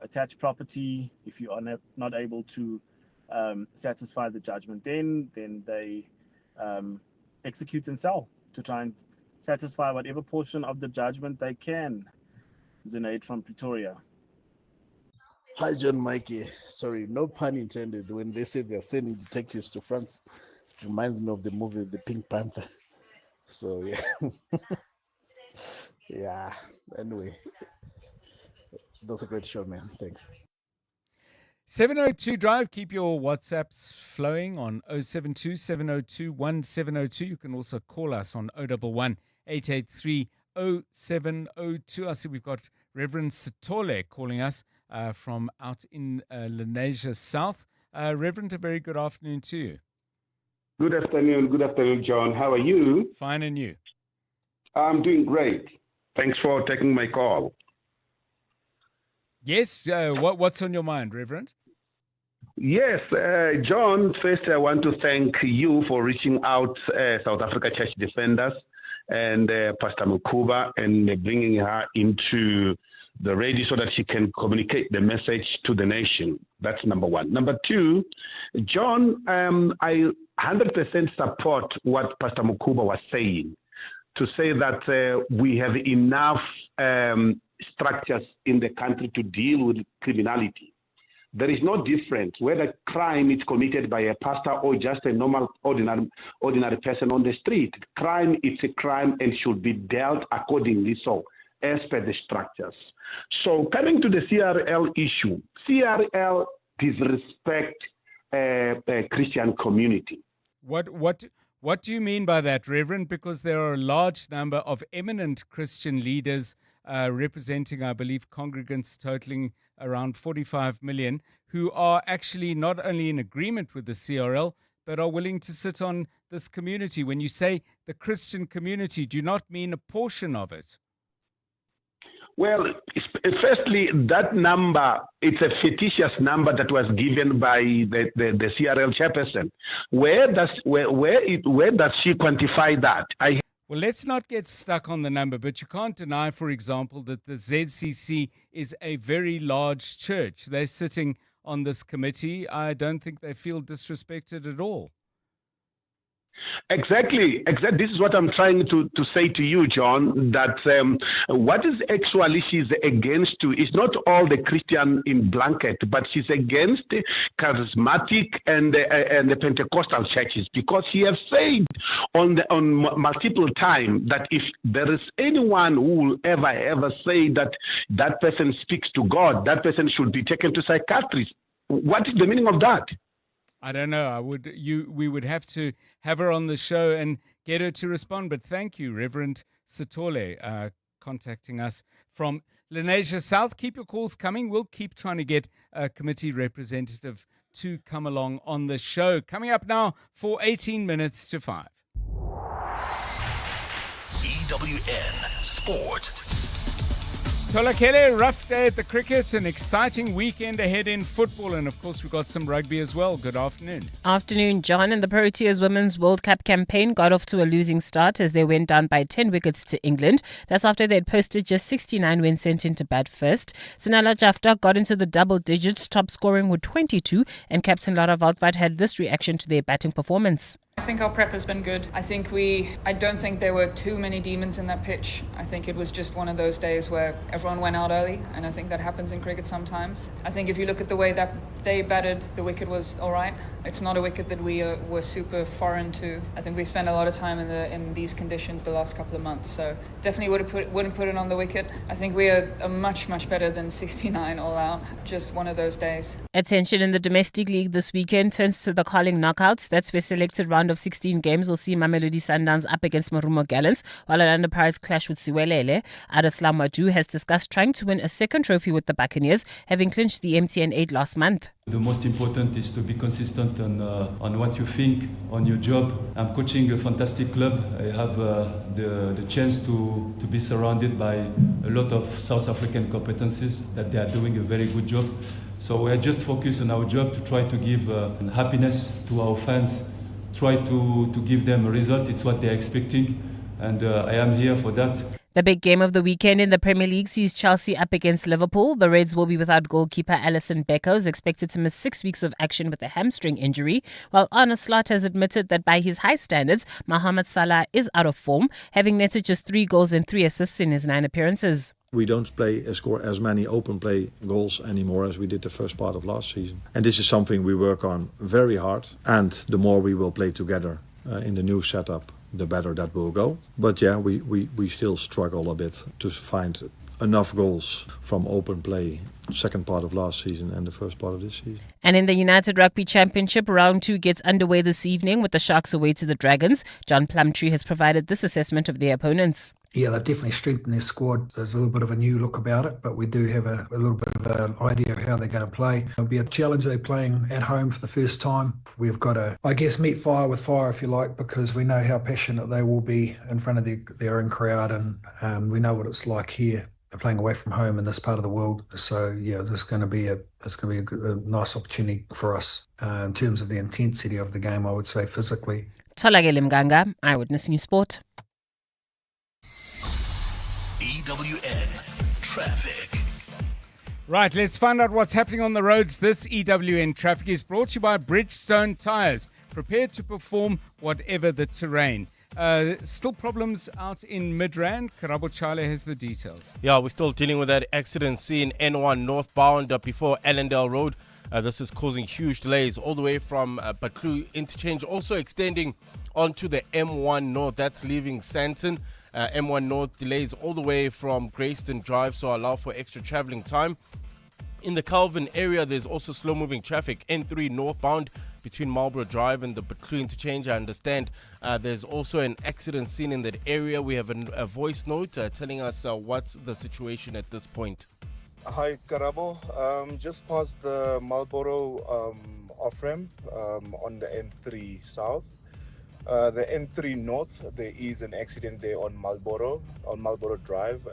attach property. If you are not able to satisfy the judgment, then they execute and sell to try and satisfy whatever portion of the judgment they can. Zunaid from Pretoria. Hi, John Mikey. Sorry, no pun intended. When they say they're sending detectives to France, it reminds me of the movie The Pink Panther. So, yeah. Yeah. Anyway, that's a great show, man. Thanks. 702 Drive. Keep your WhatsApps flowing on 072 702 1702. You can also call us on 011 883 0702. I see we've got Reverend Sitole calling us from out in Lenasia South. Reverend, a very good afternoon to you. Good afternoon, John. How are you? Fine, and you? I'm doing great. Thanks for taking my call. Yes, what's on your mind, Reverend? Yes, John, first I want to thank you for reaching out South Africa Church Defenders and Pastor Mukuba and bringing her into the radio so that she can communicate the message to the nation. That's number one. Number two, John, I 100% support what Pastor Mukuba was saying, to say that we have enough structures in the country to deal with criminality. There is no difference whether crime is committed by a pastor or just a normal, ordinary person on the street. Crime is a crime and should be dealt accordingly so. as per the structures. So coming to the CRL issue, CRL disrespect the Christian community. What do you mean by that, Reverend? Because there are a large number of eminent Christian leaders representing, I believe, congregants totaling around 45 million who are actually not only in agreement with the CRL, but are willing to sit on this community. When you say the Christian community, do you not mean a portion of it? Well, firstly, that number, it's a fictitious number that was given by the CRL chairperson. Where does she quantify that? Well, let's not get stuck on the number, but you can't deny, for example, that the ZCC is a very large church. They're sitting on this committee. I don't think they feel disrespected at all. Exactly. This is what I'm trying to say to you, John, that what is actually she's against to is not all the Christian in blanket, but she's against the charismatic and the Pentecostal churches, because she has said on multiple times that if there is anyone who will ever say that person speaks to God, that person should be taken to psychiatrists. What is the meaning of that? I don't know. We would have to have her on the show and get her to respond. But thank you, Reverend Sithole, contacting us from Lenasia South. Keep your calls coming. We'll keep trying to get a committee representative to come along on the show. Coming up now for 18 minutes to 5. EWN Sport. Tolakele, rough day at the cricket, an exciting weekend ahead in football, and of course we've got some rugby as well. Good afternoon. Afternoon, John. And the Proteas Women's World Cup campaign got off to a losing start as they went down by 10 wickets to England. That's after they'd posted just 69 when sent into bat first. Sinala Jafta got into the double digits, top scoring with 22, and captain Lara Waldwart had this reaction to their batting performance. I think our prep has been good. I don't think there were too many demons in that pitch. I think it was just one of those days where everyone went out early, and I think that happens in cricket sometimes. I think if you look at the way that they batted, the wicket was all right. It's not a wicket that we were super foreign to. I think we spent a lot of time in these conditions the last couple of months, so definitely wouldn't put it on the wicket. I think we are much better than 69 all out. Just one of those days. Attention in the domestic league this weekend turns to the Carling knockouts. That's where selected round of 16 games will see Mamelodi Sundowns up against Marumo Gallants, while Orlando Pirates clash with Siwelele. Adeslam Wadu has discussed trying to win a second trophy with the Buccaneers, having clinched the MTN 8 last month. The most important is to be consistent on what you think, on your job. I'm coaching a fantastic club. I have the chance to be surrounded by a lot of South African competencies that they are doing a very good job. So we are just focused on our job to try to give happiness to our fans, try to give them a result. It's what they're expecting, and I am here for that. The big game of the weekend in the Premier League sees Chelsea up against Liverpool. The Reds will be without goalkeeper Alisson Becker, who's expected to miss 6 weeks of action with a hamstring injury, while Arne Slot has admitted that by his high standards, Mohamed Salah is out of form, having netted just 3 goals and 3 assists in his 9 appearances. We don't score as many open play goals anymore as we did the first part of last season. And this is something we work on very hard. And the more we will play together in the new setup, the better that will go. But yeah, we still struggle a bit to find enough goals from open play second part of last season and the first part of this season. And in the United Rugby Championship, round 2 gets underway this evening with the Sharks away to the Dragons. John Plumtree has provided this assessment of their opponents. Yeah, they've definitely strengthened their squad. There's a little bit of a new look about it, but we do have a little bit of an idea of how they're going to play. It'll be a challenge. They're playing at home for the first time. We've got to, meet fire with fire, if you like, because we know how passionate they will be in front of their own crowd, and we know what it's like here. They're playing away from home in this part of the world. So, yeah, there's going to be a nice opportunity for us in terms of the intensity of the game, I would say, physically. Tolagele Mganga, Eyewitness News Sport. EWN Traffic. Right, let's find out what's happening on the roads. This EWN Traffic is brought to you by Bridgestone Tyres. Prepared to perform whatever the terrain. Still problems out in Midrand. Karabo Chale has the details. Yeah, we're still dealing with that accident scene N1 northbound before Allendale Road. This is causing huge delays all the way from Batlu interchange, also extending onto the M1 north. That's leaving Santon. M1 North delays all the way from Greyston Drive, so allow for extra traveling time. In the Calvin area, there's also slow-moving traffic. N3 northbound between Marlborough Drive and the Butlu interchange. I understand there's also an accident scene in that area. We have a voice note telling us what's the situation at this point. Hi, Karabo. Just past the Marlborough off-ramp on the N3 South. The N3 North, there is an accident there on Marlborough Drive.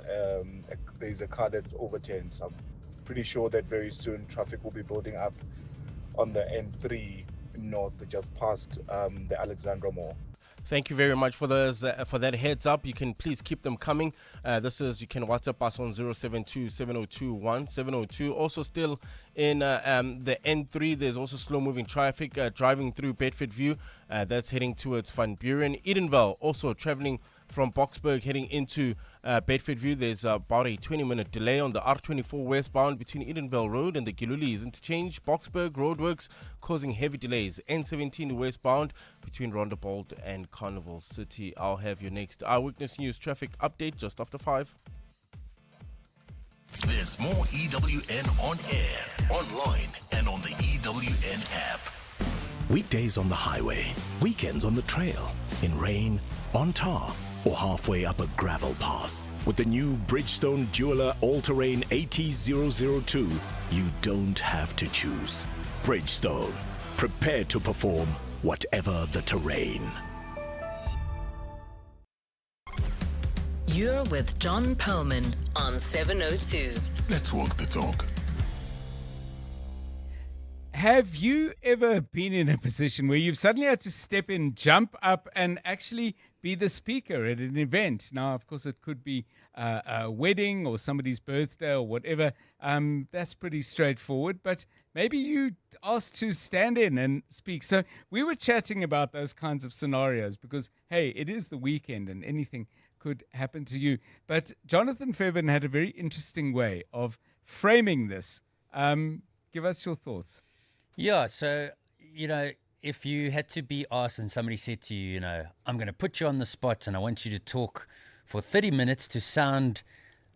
There's a car that's overturned. So I'm pretty sure that very soon traffic will be building up on the N3 North, just past the Alexandra Mall. Thank you very much for that heads up. You can please keep them coming. You can WhatsApp us on 072-702-1702. Also still in the N3, there's also slow-moving traffic driving through Bedfordview. That's heading towards Van Buren. Edenvale, also traveling from Boksburg heading into Bedfordview. There's about a 20-minute delay on the R24 westbound between Edenvale Road and the Gilulis interchange. Boksburg roadworks causing heavy delays. N17 westbound between Rondebold and Carnival City. I'll have your next Eyewitness News traffic update just after 5. There's more EWN on air, online, and on the EWN app. Weekdays on the highway, weekends on the trail, in rain, on tar, or halfway up a gravel pass. With the new Bridgestone Jeweler All-Terrain AT002, you don't have to choose. Bridgestone, prepared to perform whatever the terrain. You're with John Perlman on 702. Let's walk the talk. Have you ever been in a position where you've suddenly had to step in, jump up, and actually be the speaker at an event? Now, of course, it could be a wedding or somebody's birthday or whatever. That's pretty straightforward. But maybe you asked to stand in and speak. So we were chatting about those kinds of scenarios because, hey, it is the weekend and anything could happen to you. But Jonathan Fairbairn had a very interesting way of framing this. Give us your thoughts. Yeah, so, if you had to be asked and somebody said to you, I'm going to put you on the spot and I want you to talk for 30 minutes to sound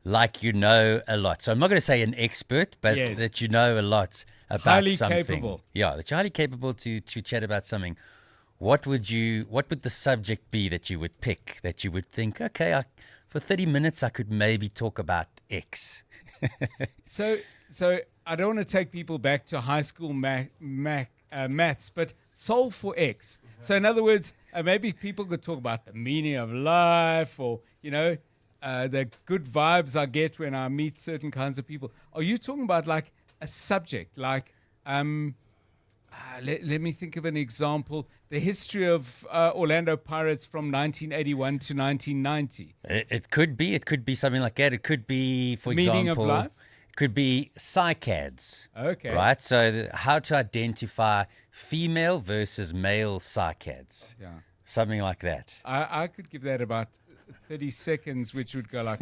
like you know a lot. So I'm not going to say an expert, but that you know a lot about highly something. Capable. Yeah, that you're highly capable to chat about something. What would the subject be that you would pick, that you would think, okay, for 30 minutes I could maybe talk about X? So I don't want to take people back to high school maths, but solve for X. So in other words, maybe people could talk about the meaning of life or, the good vibes I get when I meet certain kinds of people. Are you talking about like a subject, like, let me think of an example, the history of Orlando Pirates from 1981 to 1990? It could be something like that. It could be, for meaning example, of life? Could be psychads. Okay. Right? So how to identify female versus male psychads. Yeah. Something like that. I could give that about 30 seconds, which would go like,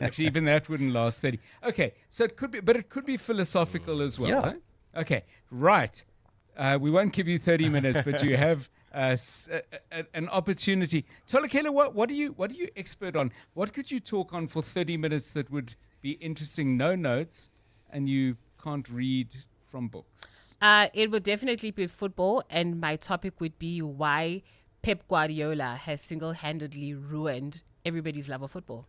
actually, even that wouldn't last 30. Okay. So it could be philosophical as well. Yeah. Huh? Okay. Right. We won't give you 30 minutes, but you have an opportunity. Tolakela, what are you expert on? What could you talk on for 30 minutes that would be interesting? No notes, and you can't read from books. It would definitely be football, and my topic would be why Pep Guardiola has single-handedly ruined everybody's love of football.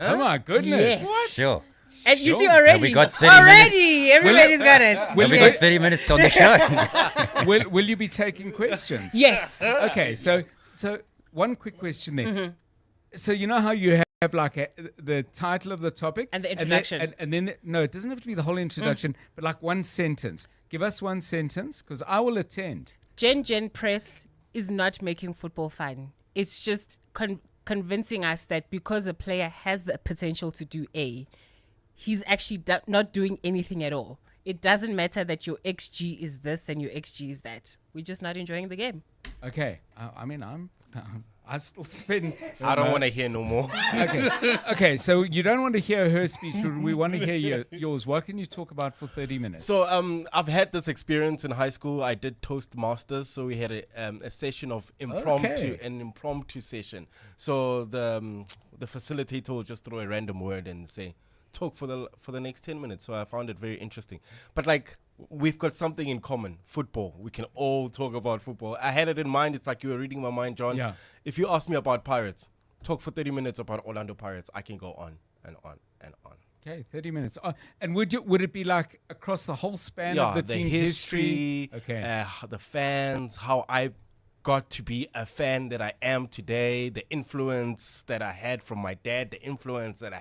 Oh my goodness! Yes. What? Sure. And you see Have already, we got 30 minutes? everybody's got it. Have we got 30 minutes on the show? Will you be taking questions? Yes. Okay, so one quick question then. Mm-hmm. So you know how you have like the title of the topic and the introduction, and then no, it doesn't have to be the whole introduction, but like one sentence. Give us one sentence because I will attend. Gen Press is not making football fun. It's just convincing us that because a player has the potential to do A, he's actually not doing anything at all. It doesn't matter that your XG is this and your XG is that. We're just not enjoying the game. Okay. I still spend. I don't want to hear no more. Okay. So you don't want to hear her speech, but we want to hear yours. What can you talk about for 30 minutes? So I've had this experience in high school. I did Toastmasters, so we had a session of an impromptu session. So the facilitator will just throw a random word and say, talk for the next 10 minutes. So I found it very interesting. But like, we've got something in common, football. We can all talk about football. I had it in mind. It's like you were reading my mind, John. Yeah. If you ask me about Pirates, talk for 30 minutes about Orlando Pirates. I can go on and on and on. Okay, 30 minutes. And would it be like across the whole span of the team's history? Okay. The fans, how I got to be a fan that I am today, the influence that I had from my dad, the influence that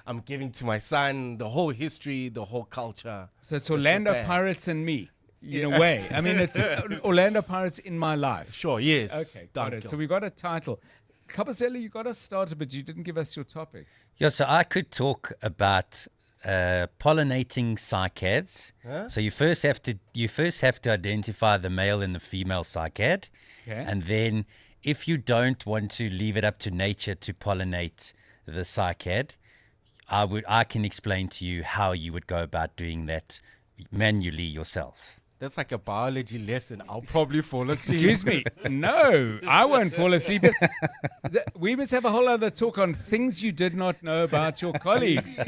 I'm giving to my son, the whole history, the whole culture. So it's Orlando Pirates and me, in a way. I mean, it's Orlando Pirates in my life. Sure, yes. Okay, got it. So we got a title. Kabazela, you got us started, but you didn't give us your topic. Yeah, so I could talk about pollinating cycads. Huh? So you first have to identify the male and the female cycad. Okay. And then if you don't want to leave it up to nature to pollinate the cycad, I can explain to you how you would go about doing that manually yourself. That's like a biology lesson. I'll probably fall asleep. Excuse me. No, I won't fall asleep. We must have a whole other talk on things you did not know about your colleagues.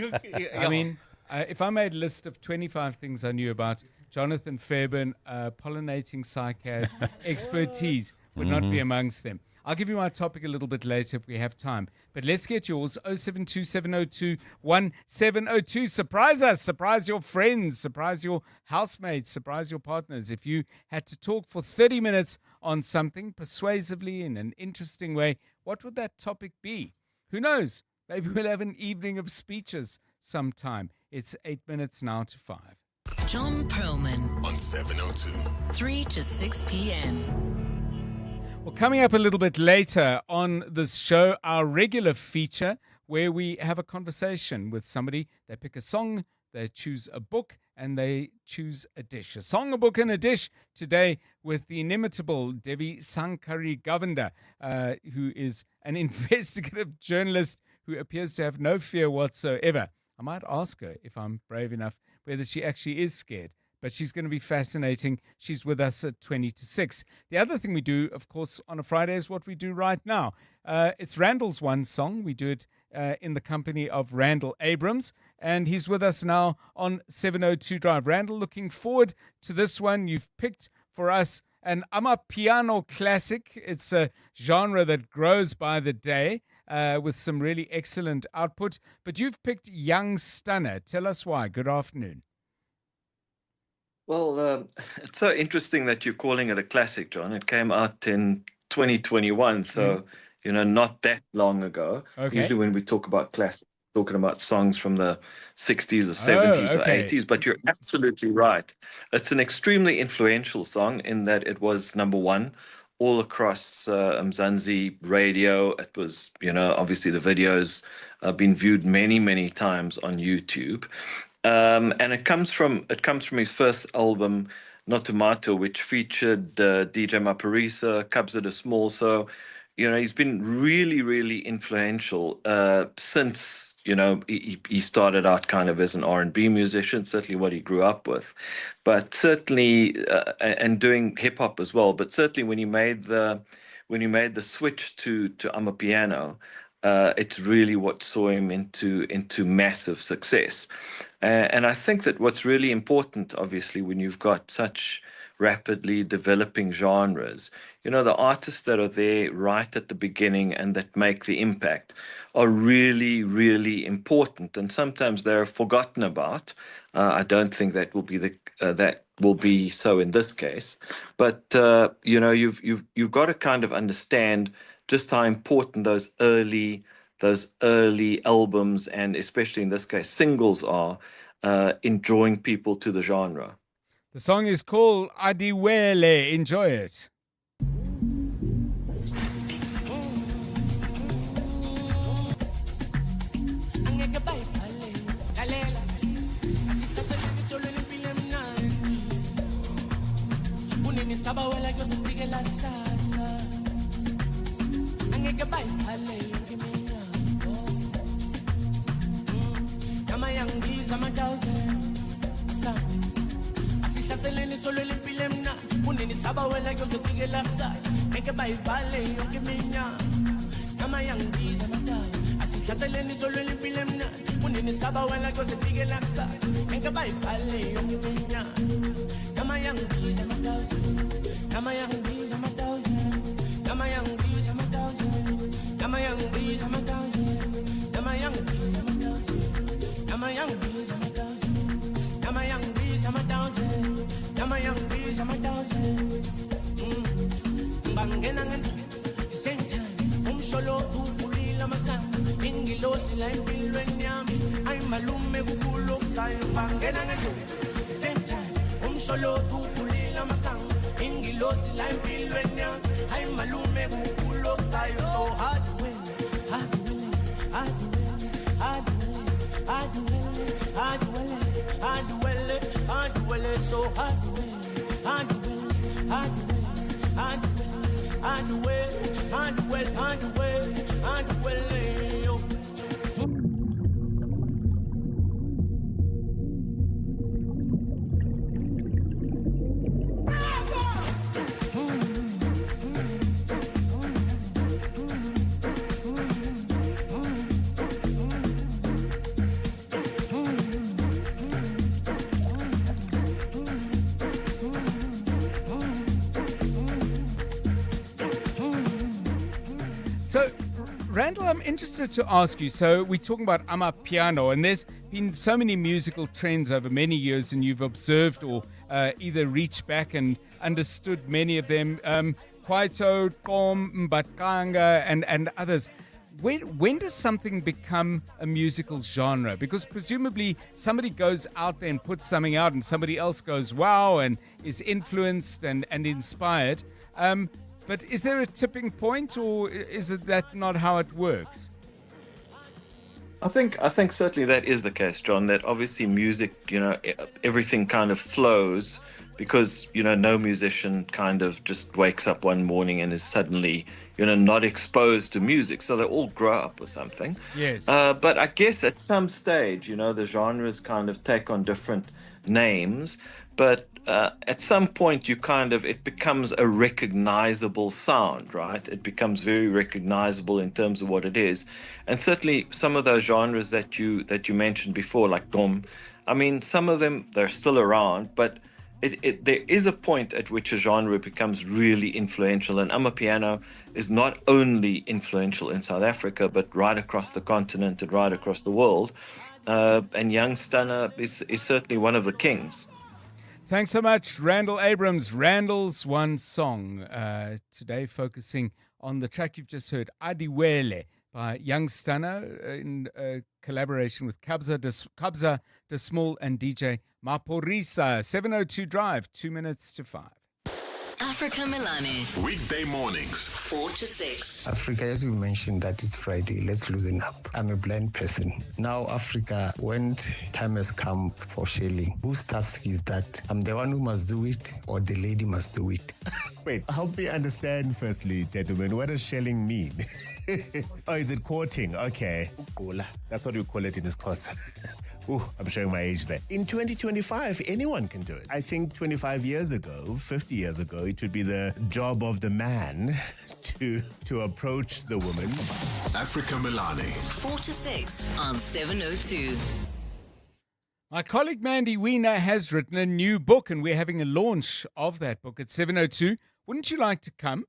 I mean, if I made a list of 25 things I knew about Jonathan Fairbairn, pollinating cycad expertise would not be amongst them. I'll give you my topic a little bit later if we have time. But let's get yours. 072-702-1702. Surprise us. Surprise your friends. Surprise your housemates. Surprise your partners. If you had to talk for 30 minutes on something persuasively in an interesting way, what would that topic be? Who knows? Maybe we'll have an evening of speeches sometime. It's 8 minutes now to 5. John Perlman on 702. 3 to 6 p.m. Well, coming up a little bit later on this show, our regular feature where we have a conversation with somebody. They pick a song, they choose a book, and they choose a dish. A song, a book, and a dish today with the inimitable Devi Sankari Govender, who is an investigative journalist who appears to have no fear whatsoever. I might ask her, if I'm brave enough, whether she actually is scared. But she's going to be fascinating. She's with us at 20 to 6. The other thing we do, of course, on a Friday is what we do right now. It's Randall's one song. We do it in the company of Randall Abrams. And he's with us now on 702 Drive. Randall, looking forward to this one. You've picked for us an Amapiano classic. It's a genre that grows by the day with some really excellent output. But you've picked Young Stunner. Tell us why. Good afternoon. Well, it's so interesting that you're calling it a classic, John. It came out in 2021, so, not that long ago. Okay. Usually when we talk about classics, we're talking about songs from the 60s or 70s or 80s, but you're absolutely right. It's an extremely influential song in that it was number one all across Mzansi radio. It was, obviously the videos have been viewed many, many times on YouTube. And it comes from his first album, Notomato, which featured DJ Maphorisa, Kabza de Small. So, he's been really, really influential since, he started out kind of as an R&B musician, certainly what he grew up with. But certainly, and doing hip hop as well. But certainly when he made the switch to Amapiano, it's really what saw him into massive success. And I think that what's really important, obviously, when you've got such rapidly developing genres, the artists that are there right at the beginning and that make the impact are really, really important. And sometimes they're forgotten about. I don't think that will be so in this case. But you've got to kind of understand just how important those early albums, and especially in this case singles, are in drawing people to the genre. The song is called Adiwele. Enjoy it. Asihlaseleni solo lempilo emnandi kunini sabawela kuyozofikela kusasa ngeke bayivale yonke iminyaka nama yangibiza amadala asihlaseleni solo lempilo emnandi kunini sabawela kuyozofikela kusasa ngeke bayivale yonke iminyaka nama yangibiza amadala nama yangibiza amadala nama yangibiza amadala nama yangibiza amadala nama yangibiza amadala nama yangibiza amadala nama yangibiza amadala Nama young bees, I'm a thousand. Bangena and same time. Solo, Ulila Masan, Ingilos, like Bill Yami. I'm a lume who looks like Bangena and same time. Solo, Ulila Masan, Ingilos, like Bill Yami. I'm a lume who looks like so hard. Hard, hard, hard, hard, hard, so hard, hard, hard, hard, So, Randall, I'm interested to ask you. So, we're talking about Amapiano, and there's been so many musical trends over many years, and you've observed or either reached back and understood many of them. Kwaito, Kom, Mbatkanga, and others. When does something become a musical genre? Because presumably somebody goes out there and puts something out, and somebody else goes, wow, and is influenced and inspired. But is there a tipping point, or is it that not how it works? I think certainly that is the case, John, that obviously music, everything kind of flows because, no musician kind of just wakes up one morning and is suddenly, not exposed to music. So they all grow up with something. Yes. But I guess at some stage, the genres kind of take on different names. But at some point, it becomes a recognizable sound, right? It becomes very recognizable in terms of what it is. And certainly some of those genres that you mentioned before, like Dom, I mean, some of them, they're still around, but there is a point at which a genre becomes really influential. And Amapiano is not only influential in South Africa, but right across the continent and right across the world. And Young Stunner is certainly one of the kings. Thanks so much, Randall Abrams. Randall's One Song. Today focusing on the track you've just heard, Adiwele, by Young Stunner, in collaboration with Kabza De Small and DJ Maporisa. 702 Drive, 2 minutes to 5. Africa Milani. Weekday mornings, 4 to 6. Africa, as you mentioned, that it's Friday. Let's loosen up. I'm a blind person. Now, Africa, when time has come for shelling, whose task is that? I'm the one who must do it, or the lady must do it? Wait, help me understand firstly, gentlemen. What does shelling mean? Oh, is it courting? Okay. That's what we call it in this class. Ooh, I'm showing my age there. In 2025, anyone can do it. I think 25 years ago, 50 years ago, it would be the job of the man to approach the woman. Africa Milani. 4 to 6 on 702. My colleague Mandy Wiener has written a new book, and we're having a launch of that book at 702. Wouldn't you like to come?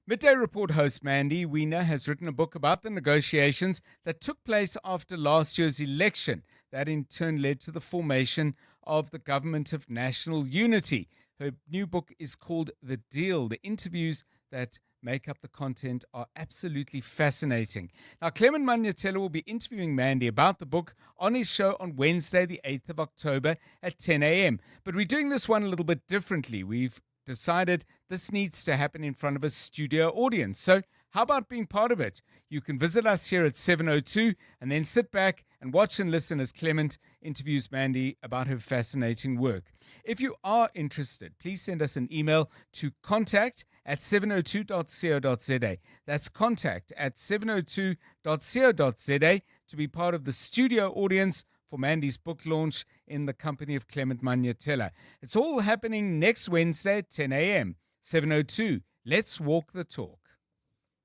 Midday Report host Mandy Wiener has written a book about the negotiations that took place after last year's election. That in turn led to the formation of the Government of National Unity. Her new book is called The Deal. The interviews that make up the content are absolutely fascinating. Now, Clement Manyatela will be interviewing Mandy about the book on his show on Wednesday, the 8th of October at 10 a.m. But we're doing this one a little bit differently. We've decided this needs to happen in front of a studio audience. So How about being part of it? You can visit us here at 702 and then sit back and watch and listen as Clement interviews Mandy about her fascinating work. If you are interested, please send us an email to contact@702.co.za. That's contact@702.co.za to be part of the studio audience for Mandy's book launch in the company of Clement Manyatela. It's all happening next Wednesday at 10 a.m. 702, let's walk the talk.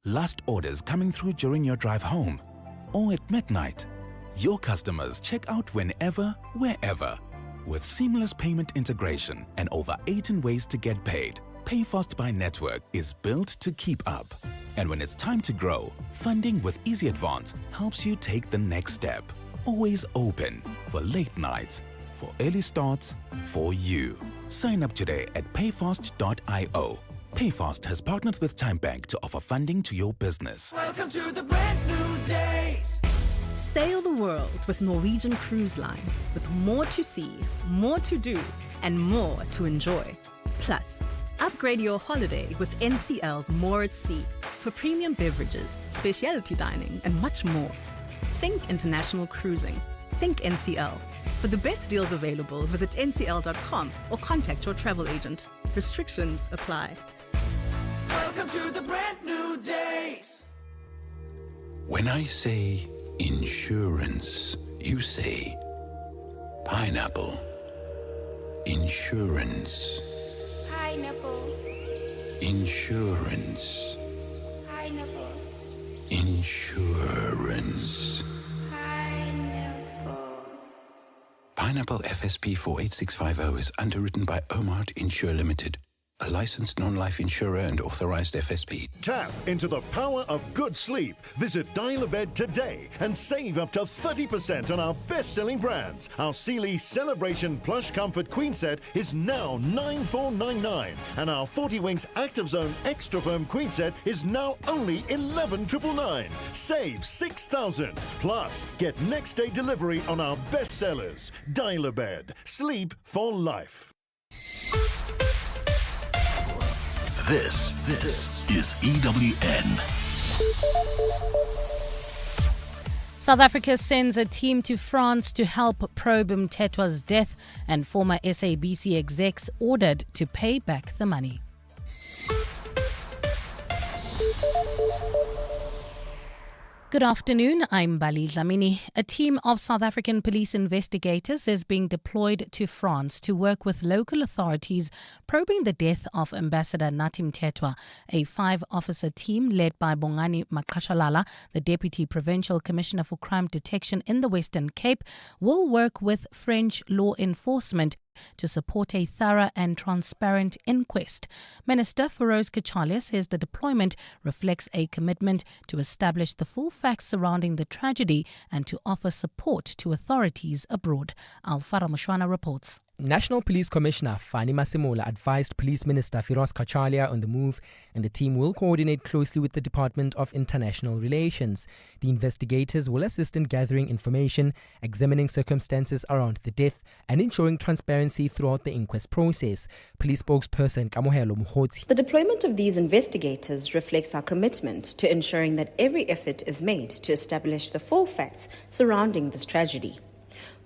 Last orders coming through during your drive home or at midnight. Your customers check out whenever, wherever. With seamless payment integration and over 18 ways to get paid, PayFast by Network is built to keep up. And when it's time to grow, funding with Easy Advance helps you take the next step. Always open for late nights, for early starts, for you. Sign up today at payfast.io. PayFast has partnered with TimeBank to offer funding to your business. Welcome to the brand new days. Sail the world with Norwegian Cruise Line, with more to see, more to do, and more to enjoy. Plus, upgrade your holiday with NCL's More at Sea for premium beverages, specialty dining, and much more. Think international cruising. Think NCL. For the best deals available, visit ncl.com or contact your travel agent. Restrictions apply. Welcome to the brand new days. When I say insurance, you say pineapple. Insurance. Pineapple. Insurance. Pineapple. Insurance. Pineapple. Pineapple FSP 48650 is underwritten by Omart Insure Limited, a licensed non-life insurer and authorized FSP. Tap into the power of good sleep. Visit Dial-A-Bed today and save up to 30% on our best-selling brands. Our Sealy Celebration Plush Comfort Queen Set is now $9,499, and our 40 Winks Active Zone Extra Firm Queen Set is now only $11,999. Save $6,000. Plus, get next-day delivery on our best sellers. Dial-A-Bed. Sleep for life. This is EWN. South Africa sends a team to France to help probe Mthethwa's death, and former SABC execs ordered to pay back the money. Good afternoon, I'm Bali Dlamini. A team of South African police investigators is being deployed to France to work with local authorities probing the death of Ambassador Nathi Mthethwa. A 5-officer team led by Bongani Maqashalala, the Deputy Provincial Commissioner for Crime Detection in the Western Cape, will work with French law enforcement to support a thorough and transparent inquest. Minister Feroz Kachalia says the deployment reflects a commitment to establish the full facts surrounding the tragedy and to offer support to authorities abroad. Alfara Mushwana reports. National Police Commissioner Fani Masemola advised Police Minister Feroz Kachalia on the move, and the team will coordinate closely with the Department of International Relations. The investigators will assist in gathering information, examining circumstances around the death, and ensuring transparency throughout the inquest process. Police spokesperson Kamohelo Mkhotsi. The deployment of these investigators reflects our commitment to ensuring that every effort is made to establish the full facts surrounding this tragedy.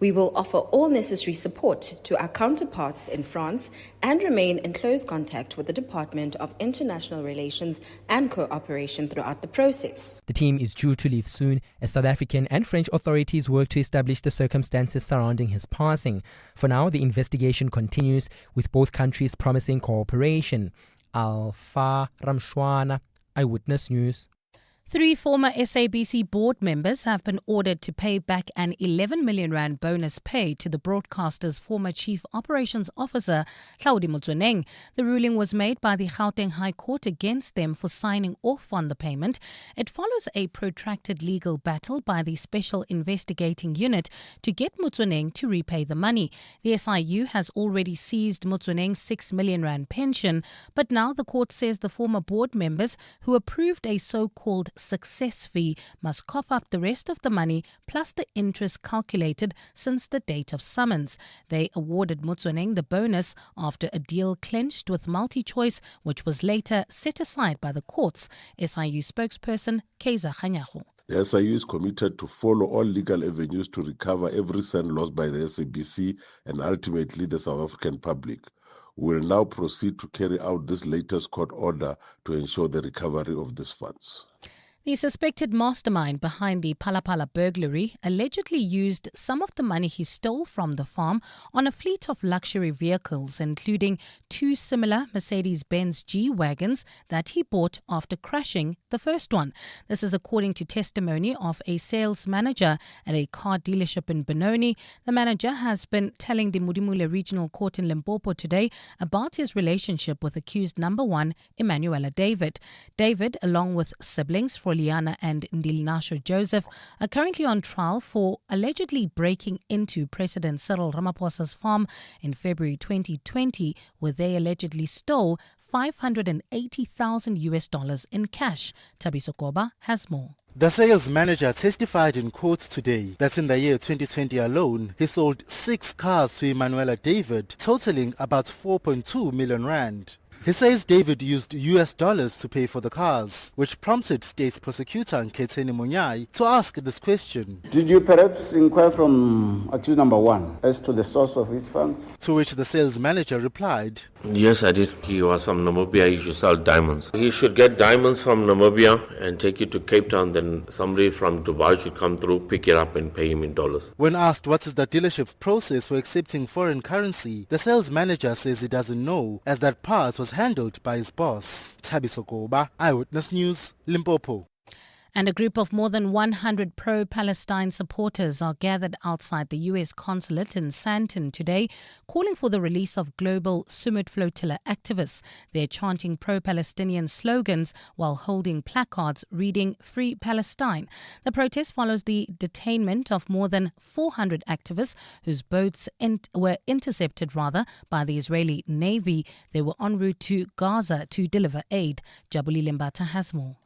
We will offer all necessary support to our counterparts in France and remain in close contact with the Department of International Relations and cooperation throughout the process. The team is due to leave soon as South African and French authorities work to establish the circumstances surrounding his passing. For now, the investigation continues, with both countries promising cooperation. Alfa Ramshwana, Eyewitness News. 3 former SABC board members have been ordered to pay back an 11 million rand bonus pay to the broadcaster's former chief operations officer, Hlaudi Motsoeneng. The ruling was made by the Gauteng High Court against them for signing off on the payment. It follows a protracted legal battle by the Special Investigating Unit to get Motsoeneng to repay the money. The SIU has already seized Motsoeneng's 6 million rand pension, but now the court says the former board members who approved a so-called success fee must cough up the rest of the money plus the interest calculated since the date of summons. They awarded Motsoeneng the bonus after a deal clinched with MultiChoice, which was later set aside by the courts. SIU spokesperson Kaiser Khanyago. The SIU is committed to follow all legal avenues to recover every cent lost by the SABC and ultimately the South African public. We will now proceed to carry out this latest court order to ensure the recovery of these funds. The suspected mastermind behind the Palapala burglary allegedly used some of the money he stole from the farm on a fleet of luxury vehicles, including 2 similar Mercedes-Benz G-Wagons that he bought after crashing the first one. This is according to testimony of a sales manager at a car dealership in Benoni. The manager has been telling the Mudimule Regional Court in Limpopo today about his relationship with accused number 1, Emanuela David. David, along with siblings Froliana and Ndilinasho Joseph, are currently on trial for allegedly breaking into President Cyril Ramaphosa's farm in February 2020, where they allegedly stole $580,000 in cash. Tabiso Koba has more. The sales manager testified in court today that in the year 2020 alone, he sold 6 cars to Emanuela David, totaling about 4.2 million rand. He says David used US dollars to pay for the cars, which prompted State Prosecutor Nketeni Munyai to ask this question. Did you perhaps inquire from accused number 1 as to the source of his funds? To which the sales manager replied, Yes, I did. He was from Namibia. He should sell diamonds. He should get diamonds from Namibia and take it to Cape Town. Then somebody from Dubai should come through, pick it up and pay him in dollars. When asked what is the dealership's process for accepting foreign currency, the sales manager says he doesn't know, as that part was handled by his boss. Tabiso Koba, Eyewitness News, Limpopo. And a group of more than 100 pro-Palestine supporters are gathered outside the U.S. consulate in Sandton today, calling for the release of global Sumud Flotilla activists. They're chanting pro-Palestinian slogans while holding placards reading Free Palestine. The protest follows the detainment of more than 400 activists whose boats were intercepted by the Israeli Navy. They were en route to Gaza to deliver aid. Jabuli Limbata has more.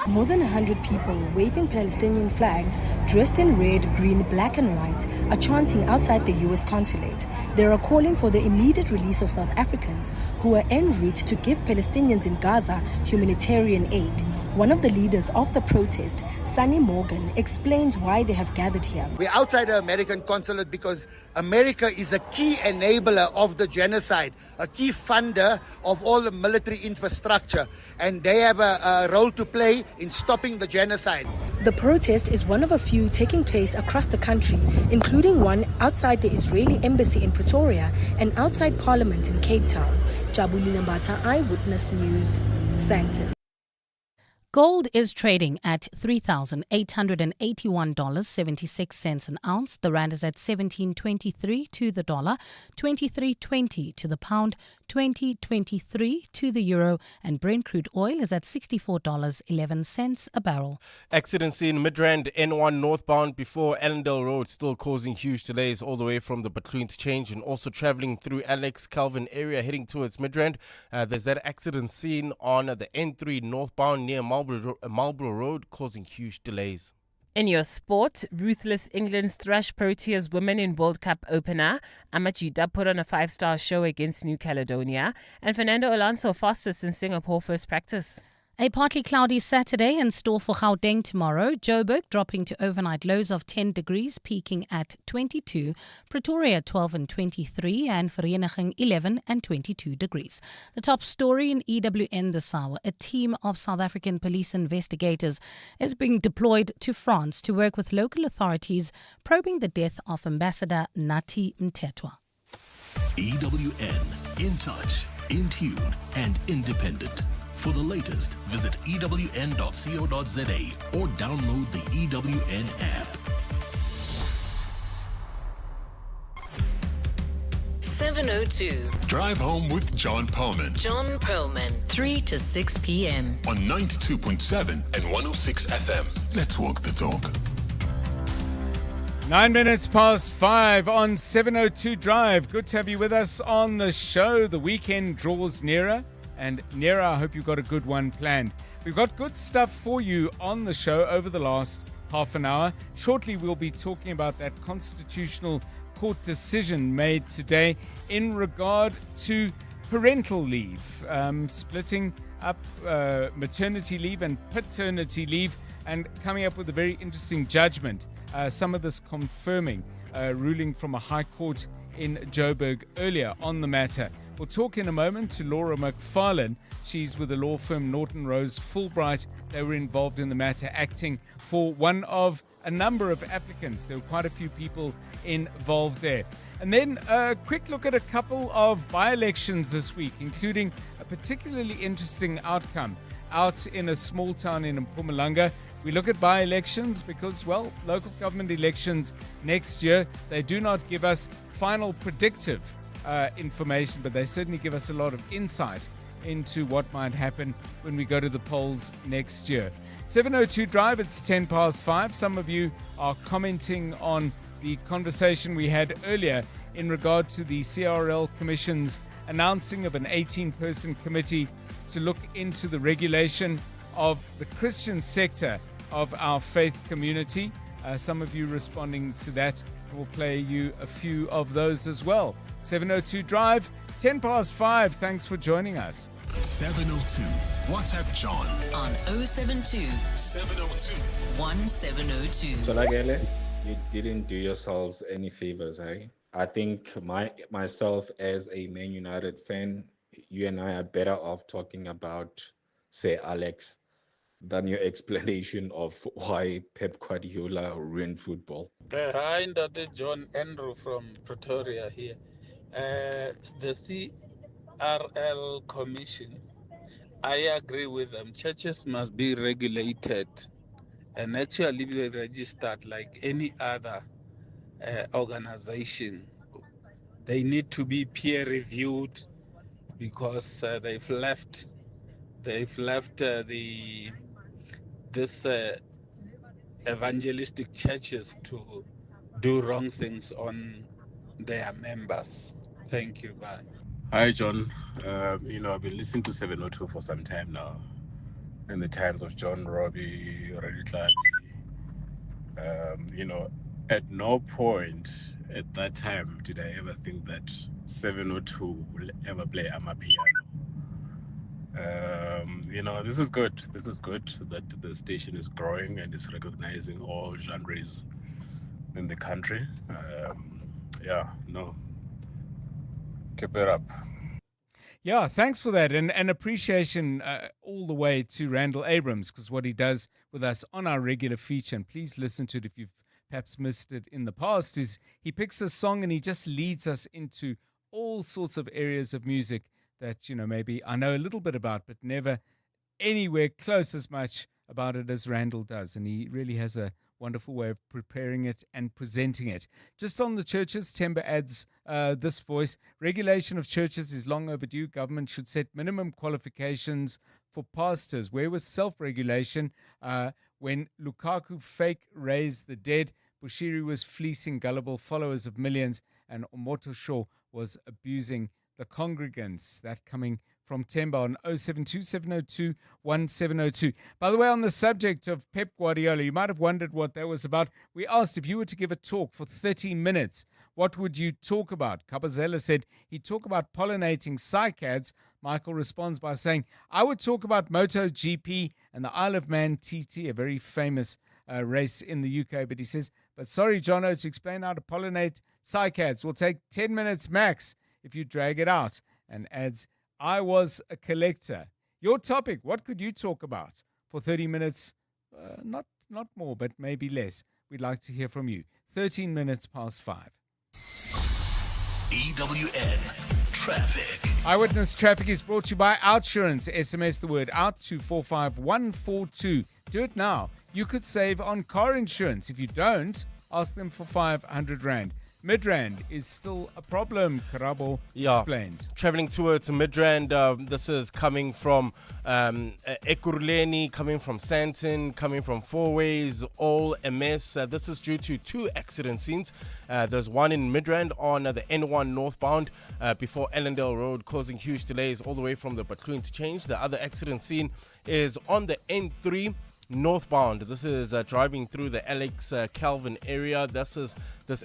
More than 100 people waving Palestinian flags, dressed in red, green, black and white, are chanting outside the U.S. consulate. They are calling for the immediate release of South Africans who are en route to give Palestinians in Gaza humanitarian aid. One of the leaders of the protest, Sonny Morgan, explains why they have gathered here. We're outside the American consulate because America is a key enabler of the genocide, a key funder of all the military infrastructure, and they have a role to play in stopping the genocide. The protest is one of a few taking place across the country, including one outside the Israeli embassy in Pretoria and outside Parliament in Cape Town. Jabuli Nambata, Eyewitness News, Sandton. Gold is trading at $3,881.76 an ounce. The rand is at 17.23 to the dollar, 23.20 to the pound, 20.23 to the euro, and Brent crude oil is at $64.11 a barrel. Accidents in Midrand N1 northbound before Allendale Road still causing huge delays all the way from the Butlu interchange and also traveling through Alex Calvin area heading towards Midrand. There's that accident seen on the N3 northbound near Marlborough Road causing huge delays. In your sport, ruthless England thrash Proteas women in World Cup opener. Amachida put on a 5-star show against New Caledonia. And Fernando Alonso fastest in Singapore first practice. A partly cloudy Saturday in store for Gauteng tomorrow. Joburg dropping to overnight lows of 10 degrees, peaking at 22. Pretoria 12 and 23, and Vereeniging 11 and 22 degrees. The top story in EWN this hour: a team of South African police investigators is being deployed to France to work with local authorities probing the death of Ambassador Nathi Mthethwa. EWN, in touch, in tune, and independent. For the latest, visit ewn.co.za or download the EWN app. 7:02. Drive home with John Perlman. John Perlman, 3 to 6 p.m. on 92.7 and 106 FM. Let's walk the talk. 9 minutes past 5 on 702 Drive. Good to have you with us on the show. The weekend draws nearer, And Nera, I hope you've got a good one planned. We've got good stuff for you on the show over the last half an hour. Shortly, we'll be talking about that constitutional court decision made today in regard to parental leave, splitting up maternity leave and paternity leave, and coming up with a very interesting judgment. Some of this confirming a ruling from a high court in Joburg earlier on the matter. We'll talk in a moment to Laura McFarlane. She's with the law firm Norton Rose Fulbright. They were involved in the matter, acting for one of a number of applicants. There were quite a few people involved there. And then a quick look at a couple of by-elections this week, including a particularly interesting outcome out in a small town in Mpumalanga. We look at by-elections because, well, local government elections next year, they do not give us final predictive information, but they certainly give us a lot of insight into what might happen when we go to the polls next year. 702 Drive, it's 10 past 5. Some of you are commenting on the conversation we had earlier in regard to the CRL Commission's announcing of an 18-person committee to look into the regulation of the Christian sector of our faith community. Some of you responding to that. We'll play you a few of those as well. 702 Drive, 10 past 5. Thanks for joining us. 702. WhatsApp John on 072 702 1702. Tolagele, you didn't do yourselves any favors, eh? I think myself as a Man United fan, you and I are better off talking about, say, Alex, than your explanation of why Pep Guardiola ruined football. Hi, Dr. John Andrew from Pretoria here. The CRL Commission, I agree with them. Churches must be regulated and actually be registered like any other organization. They need to be peer reviewed because they've left this evangelistic churches to do wrong things on their members. Thank you. Bye. Hi, John. I've been listening to 702 for some time now. In the times of John Robbie, Reditlabi. At no point at that time did I ever think that 702 will ever play Amapiano. This is good. This is good that the station is growing and is recognizing all genres in the country. Keep it up. Yeah, thanks for that. And appreciation all the way to Randall Abrams, because what he does with us on our regular feature, and please listen to it if you've perhaps missed it in the past, is he picks a song and he just leads us into all sorts of areas of music that, maybe I know a little bit about, but never anywhere close as much about it as Randall does. And he really has a wonderful way of preparing it and presenting it. Just on the churches, Temba adds this voice. Regulation of churches is long overdue. Government should set minimum qualifications for pastors. Where was self-regulation when Lukaku fake raised the dead? Bushiri was fleecing gullible followers of millions, and Omoto Shaw was abusing the congregants. That coming from Temba on 072-702-1702. By the way, on the subject of Pep Guardiola, you might have wondered what that was about. We asked if you were to give a talk for 30 minutes, what would you talk about? Kabazela said he'd talk about pollinating cycads. Michael responds by saying, I would talk about MotoGP and the Isle of Man TT, a very famous race in the UK. But he says, but sorry, Jono, to explain how to pollinate cycads will take 10 minutes max if you drag it out. And adds, I was a collector. Your topic, what could you talk about for 30 minutes? Not more, but maybe less. We'd like to hear from you. 13 minutes past 5. EWN Traffic. Eyewitness Traffic is brought to you by Outsurance. SMS the word out to 45142. Do it now. You could save on car insurance. If you don't, ask them for 500 Rand. Midrand is still a problem, Karabo explains. Traveling towards Midrand, this is coming from Ekurhuleni, coming from Sandton, coming from Four Ways, all a mess. This is due to two accident scenes. There's one in Midrand on the N1 northbound before Ellendale Road, causing huge delays all the way from the Butlu interchange. The other accident scene is on the N3 northbound. This is driving through the Alex Calvin area. This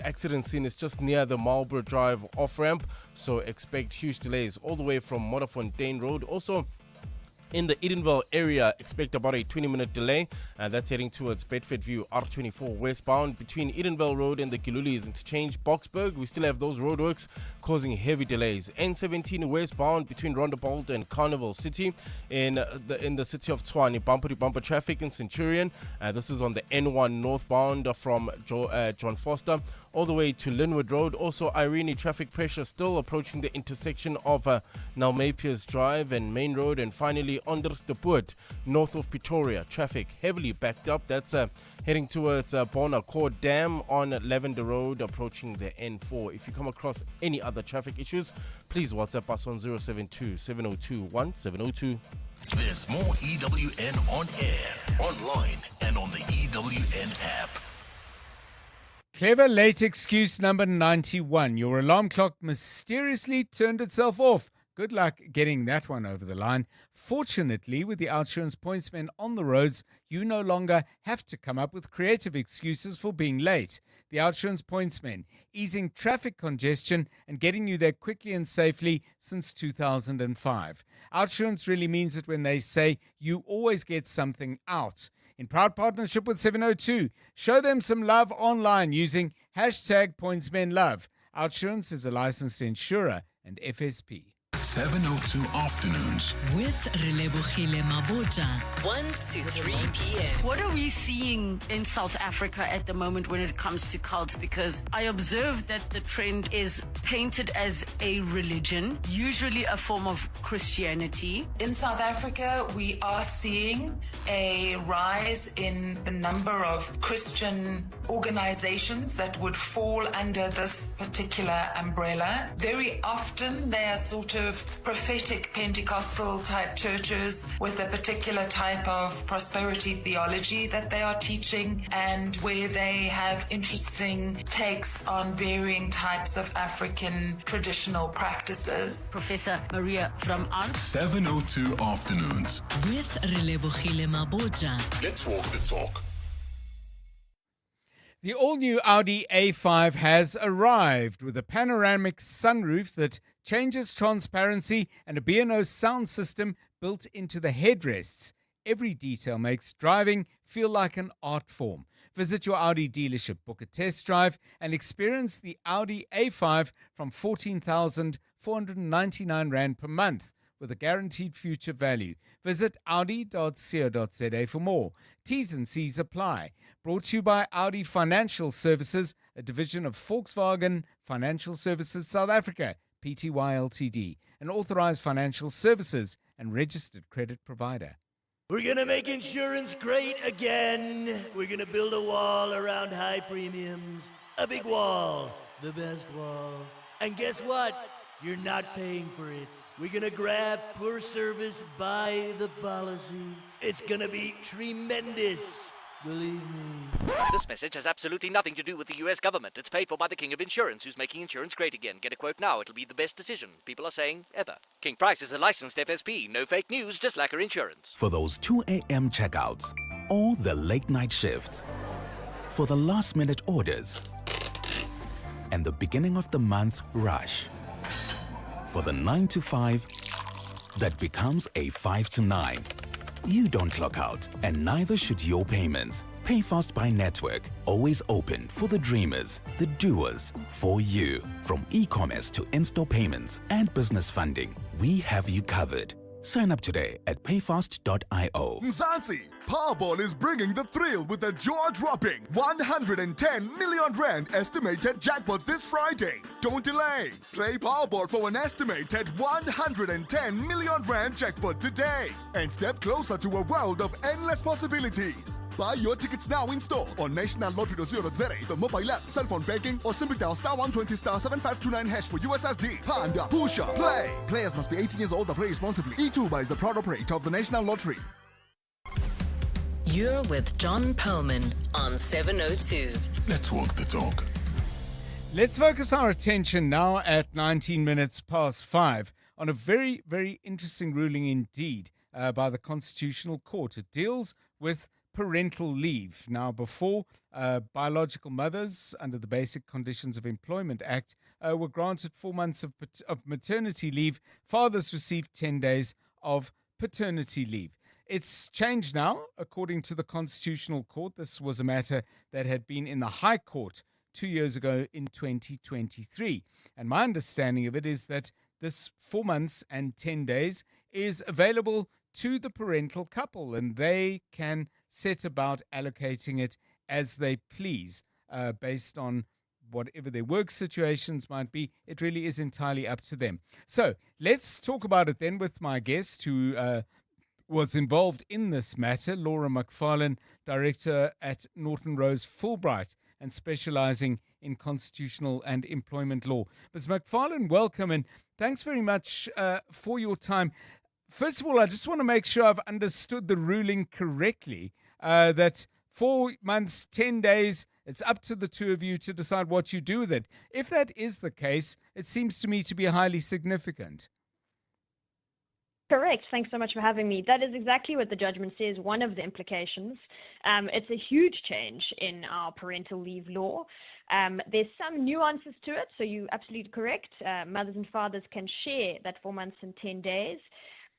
accident scene is just near the Marlborough Drive off-ramp, so expect huge delays all the way from Modderfontein Road. Also in the Edenville area, expect about a 20-minute delay. That's heading towards Bedford View, R24 westbound. Between Edenville Road and the Gilulis interchange, Boksburg, we still have those roadworks causing heavy delays. N17 westbound between Rondebolt and Carnival City. In the city of Tshwane, bumper-to-bumper traffic in Centurion. This is on the N1 northbound from John Foster all the way to Linwood Road. Also, Irene traffic pressure still approaching the intersection of Nalmapiers Drive and Main Road. And finally, Onderstepoort, north of Pretoria, traffic heavily backed up. That's heading towards Bonaccord Dam on Lavender Road, approaching the N4. If you come across any other traffic issues, please WhatsApp us on 072-702-1702. There's more EWN on air, online, and on the EWN app. Clever late excuse number 91. Your alarm clock mysteriously turned itself off. Good luck getting that one over the line. Fortunately, with the OUTsurance pointsmen on the roads, you no longer have to come up with creative excuses for being late. The OUTsurance pointsmen, easing traffic congestion and getting you there quickly and safely since 2005. OUTsurance really means it when they say you always get something out. In proud partnership with 702, show them some love online using #PointsmenLove. OUTsurance is a licensed insurer and FSP. 702 Afternoons with Relebohile Maboja, 1 to 3 p.m. What are we seeing in South Africa at the moment when it comes to cults? Because I observe that the trend is painted as a religion, usually a form of Christianity. In South Africa, we are seeing a rise in the number of Christian organizations that would fall under this particular umbrella. Very often they are sort of prophetic Pentecostal type churches with a particular type of prosperity theology that they are teaching, and where they have interesting takes on varying types of African traditional practices. Professor Maria from Ant. 702 Afternoons with Relebohile Maboja. Let's walk the talk. The all-new Audi A5 has arrived with a panoramic sunroof that changes transparency and a B&O sound system built into the headrests. Every detail makes driving feel like an art form. Visit your Audi dealership, book a test drive, and experience the Audi A5 from 14,499 Rand per month with a guaranteed future value. Visit audi.co.za for more. T's and C's apply. Brought to you by Audi Financial Services, a division of Volkswagen Financial Services South Africa, Pty Ltd, an authorized financial services and registered credit provider. We're gonna make insurance great again. We're gonna build a wall around high premiums. A big wall, the best wall. And guess what? You're not paying for it. We're gonna grab poor service by the policy. It's gonna be tremendous. Believe me. This message has absolutely nothing to do with the US government. It's paid for by the King of Insurance, who's making insurance great again. Get a quote now. It'll be the best decision. People are saying ever. King Price is a licensed FSP. No fake news, just like her insurance. For those 2 a.m. checkouts or the late night shifts. For the last minute orders and the beginning of the month rush. For the 9 to 5 that becomes a 5 to 9. You don't clock out, and neither should your payments. Pay fast by network, always open for the dreamers, the doers, for you. From e-commerce to in-store payments and business funding, we have you covered. Sign up today at payfast.io. Mzansi, Powerball is bringing the thrill with the jaw-dropping 110 million Rand estimated jackpot this Friday. Don't delay. Play Powerball for an estimated 110 million Rand jackpot today and step closer to a world of endless possibilities. Buy your tickets now in store on nationallottery.co.za, the mobile app, cell phone banking, or simply dial *120 *7529# for USSD. Panda, Pusha, play. Players must be 18 years old and play responsibly. E2 is the proud operator of the National Lottery. You're with John Perlman on 702. Let's walk the talk. Let's focus our attention now at 19 minutes past 5 on a very, very interesting ruling indeed by the Constitutional Court. It deals with parental leave. Now, before, biological mothers under the Basic Conditions of Employment Act were granted 4 months of maternity leave. Fathers received 10 days of paternity leave. It's changed now, according to the Constitutional Court. This was a matter that had been in the High Court 2 years ago in 2023. And my understanding of it is that this 4 months and 10 days is available to the parental couple, and they can set about allocating it as they please based on whatever their work situations might be. It really is entirely up to them. So let's talk about it then with my guest who was involved in this matter, Laura McFarlane, Director at Norton Rose Fulbright and specializing in constitutional and employment law. Ms. McFarlane, welcome, and thanks very much for your time. First of all, I just want to make sure I've understood the ruling correctly, that 4 months, 10 days, it's up to the two of you to decide what you do with it. If that is the case, it seems to me to be highly significant. Correct. Thanks so much for having me. That is exactly what the judgment says, one of the implications. It's a huge change in our parental leave law. There's some nuances to it, so you're absolutely correct. Mothers and fathers can share that 4 months and 10 days.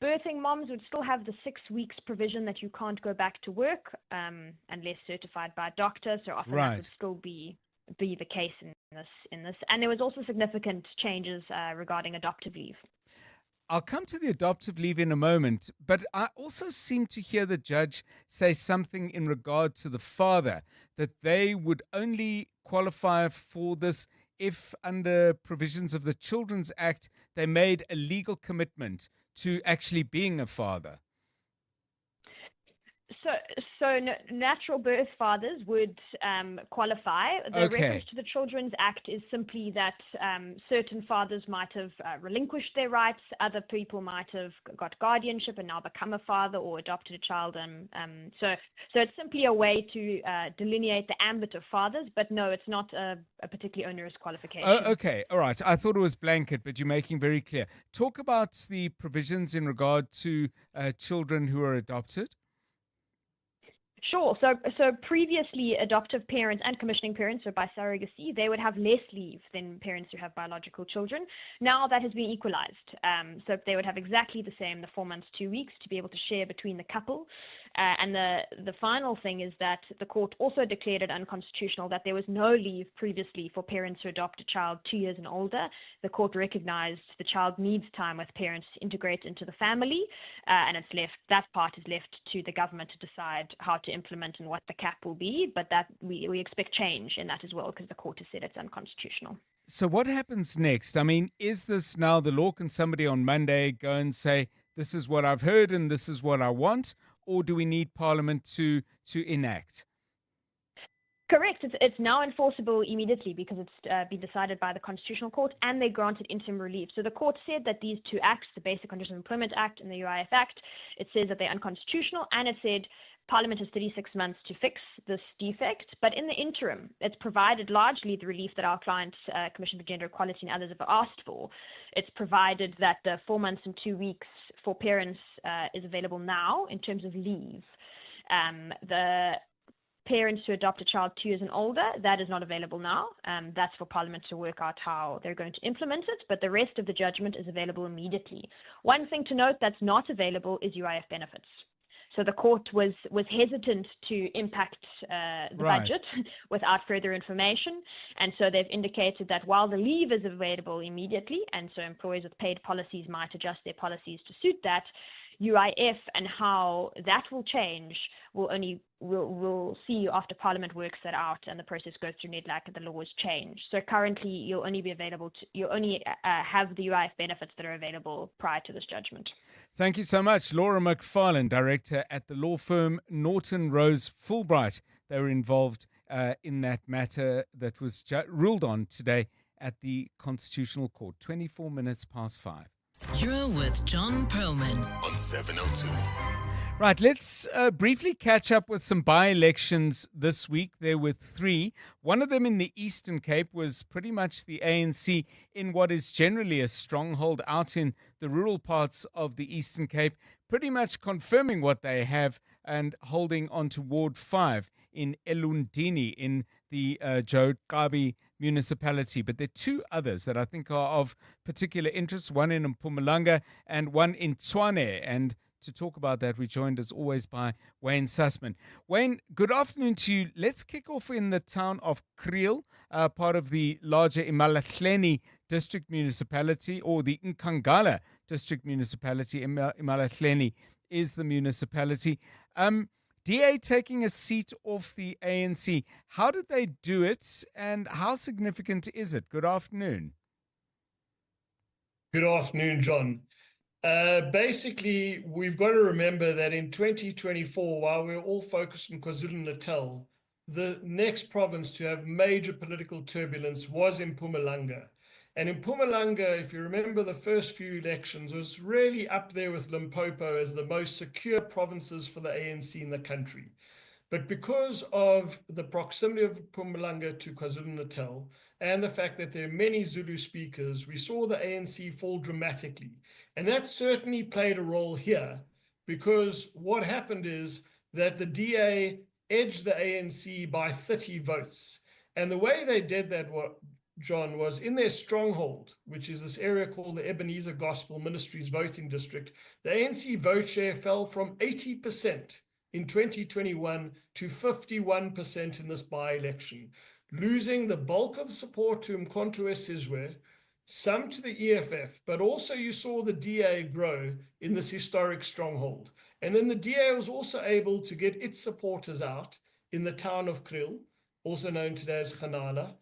Birthing moms would still have the 6 weeks provision that you can't go back to work unless certified by a doctor, so often that would still be the case in this. And there was also significant changes regarding adoptive leave. I'll come to the adoptive leave in a moment, but I also seem to hear the judge say something in regard to the father, that they would only qualify for this if, under provisions of the Children's Act, they made a legal commitment to actually being a father. So natural birth fathers would qualify. The reference to the Children's Act is simply that certain fathers might have relinquished their rights, other people might have got guardianship and now become a father or adopted a child. So it's simply a way to delineate the ambit of fathers, but no, it's not a particularly onerous qualification. Okay, all right. I thought it was blanket, but you're making very clear. Talk about the provisions in regard to children who are adopted. Sure. So previously, adoptive parents and commissioning parents, so by surrogacy, they would have less leave than parents who have biological children. Now that has been equalized. So they would have exactly the same, the 4 months, 2 weeks, to be able to share between the couple. And the final thing is that the court also declared it unconstitutional that there was no leave previously for parents who adopt a child 2 years and older. The court recognized the child needs time with parents to integrate into the family, and that part is left to the government to decide how to implement and what the cap will be. But that we expect change in that as well, because the court has said it's unconstitutional. So what happens next? I mean, is this now the law? Can somebody on Monday go and say, this is what I've heard and this is what I want? Or do we need Parliament to enact? Correct. It's now enforceable immediately because it's been decided by the Constitutional Court, and they granted interim relief. So the court said that these two acts, the Basic Conditions of Employment Act and the UIF Act, it says that they're unconstitutional, and it said Parliament has 36 months to fix this defect. But in the interim, it's provided largely the relief that our client, Commission for Gender Equality and others, have asked for. It's provided that the 4 months and 2 weeks for parents is available now in terms of leave. The parents who adopt a child 2 years and older, that is not available now. That's for Parliament to work out how they're going to implement it, but the rest of the judgment is available immediately. One thing to note that's not available is UIF benefits. So the court was hesitant to impact the budget without further information. And so they've indicated that while the leave is available immediately, and so employers with paid policies might adjust their policies to suit that, UIF and how that will change we'll see after Parliament works that out and the process goes through NEDLAC and the laws change. So currently you'll only have the UIF benefits that are available prior to this judgment. Thank you so much. Laura McFarlane, director at the law firm Norton Rose Fulbright. They were involved in that matter that was ruled on today at the Constitutional Court. 24 minutes past 5. You're with John Perlman on 702. Right, let's briefly catch up with some by-elections this week. There were 3. One of them in the Eastern Cape was pretty much the ANC in what is generally a stronghold out in the rural parts of the Eastern Cape, pretty much confirming what they have and holding on to Ward 5 in Elundini in the Joe Qabi municipality. But there are 2 others that I think are of particular interest, one in Mpumalanga and one in Tshwane. And to talk about that, we're joined as always by Wayne Sussman. Wayne, good afternoon to you. Let's kick off in the town of Kriel, part of the larger Imalahleni district municipality, or the Nkangala district municipality. Imalahleni is the municipality. DA taking a seat off the ANC. How did they do it and how significant is it? Good afternoon. Good afternoon, John. Basically, we've got to remember that in 2024, while we're all focused on KwaZulu-Natal, the next province to have major political turbulence was in Mpumalanga. And in Mpumalanga, if you remember the first few elections, was really up there with Limpopo as the most secure provinces for the ANC in the country. But because of the proximity of Mpumalanga to KwaZulu-Natal and the fact that there are many Zulu speakers, we saw the ANC fall dramatically. And that certainly played a role here, because what happened is that the DA edged the ANC by 30 votes. And the way they did that, John, was in their stronghold, which is this area called the Ebenezer Gospel Ministries voting district, the ANC vote share fell from 80% in 2021 to 51% in this by-election, losing the bulk of support to Mkhonto Sizwe, some to the EFF, but also you saw the DA grow in this historic stronghold. And then the DA was also able to get its supporters out in the town of Kriel, also known today as Khanala.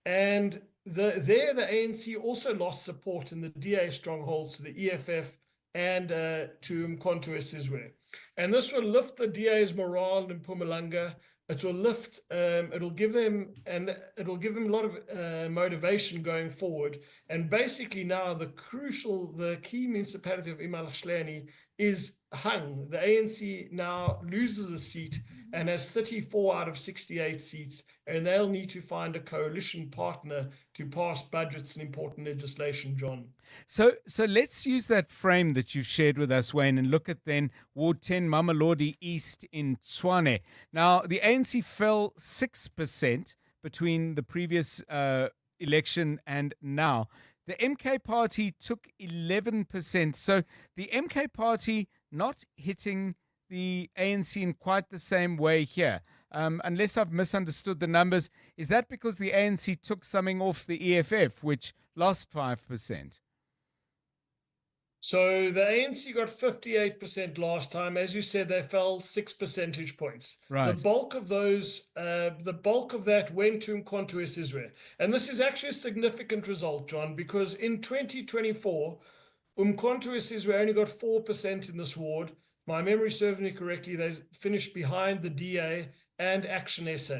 And the ANC also lost support in the DA strongholds to the EFF and to Mkhonto Sizwe. And this will lift the DA's morale in Mpumalanga. It will lift, it'll give them a lot of motivation going forward. And basically now the key municipality of Imalahleni is hung. The ANC now loses a seat and has 34 out of 68 seats, and they'll need to find a coalition partner to pass budgets and important legislation, John. So let's use that frame that you've shared with us, Wayne, and look at then Ward 10, Mamelodi East in Tshwane. Now, the ANC fell 6% between the previous election and now. The MK party took 11%. So the MK party not hitting the ANC in quite the same way here. Unless I've misunderstood the numbers, is that because the ANC took something off the EFF, which lost 5%? So the ANC got 58% last time. As you said, they fell 6 percentage points. Right. The bulk of that went to Mkhonto Sizwe. And this is actually a significant result, John, because in 2024, Mkhonto Sizwe only got 4% in this ward. If my memory serves me correctly, they finished behind the DA and Action SA.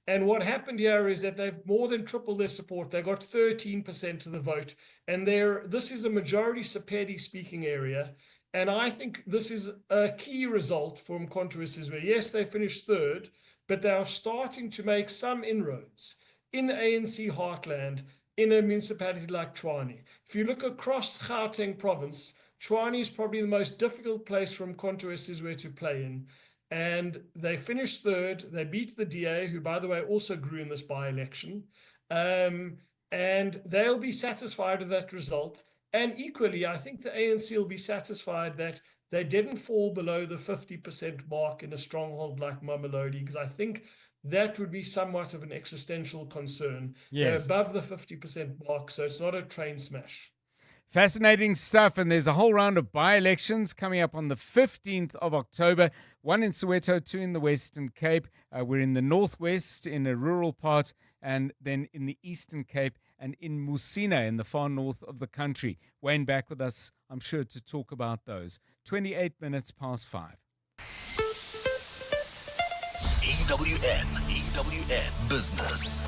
And what happened here is that they've more than tripled their support. They got 13% of the vote. And this is a majority Sepedi speaking area. And I think this is a key result for Mkhonto Sizwe. Yes, they finished third, but they are starting to make some inroads in ANC heartland in a municipality like Tshwane. If you look across Gauteng province, Tshwane is probably the most difficult place for Mkhonto Sizwe to play in. And they finished third. They beat the DA, who, by the way, also grew in this by-election. And they'll be satisfied with that result. And equally, I think the ANC will be satisfied that they didn't fall below the 50% mark in a stronghold like Mamelodi, because I think that would be somewhat of an existential concern. Yes. They're above the 50% mark, so it's not a train smash. Fascinating stuff, and there's a whole round of by-elections coming up on the 15th of October, one in Soweto, two in the Western Cape. We're in the Northwest, in a rural part, and then in the Eastern Cape and in Musina, in the far north of the country. Wayne back with us, I'm sure, to talk about those. 28 minutes past 5. EWN Business.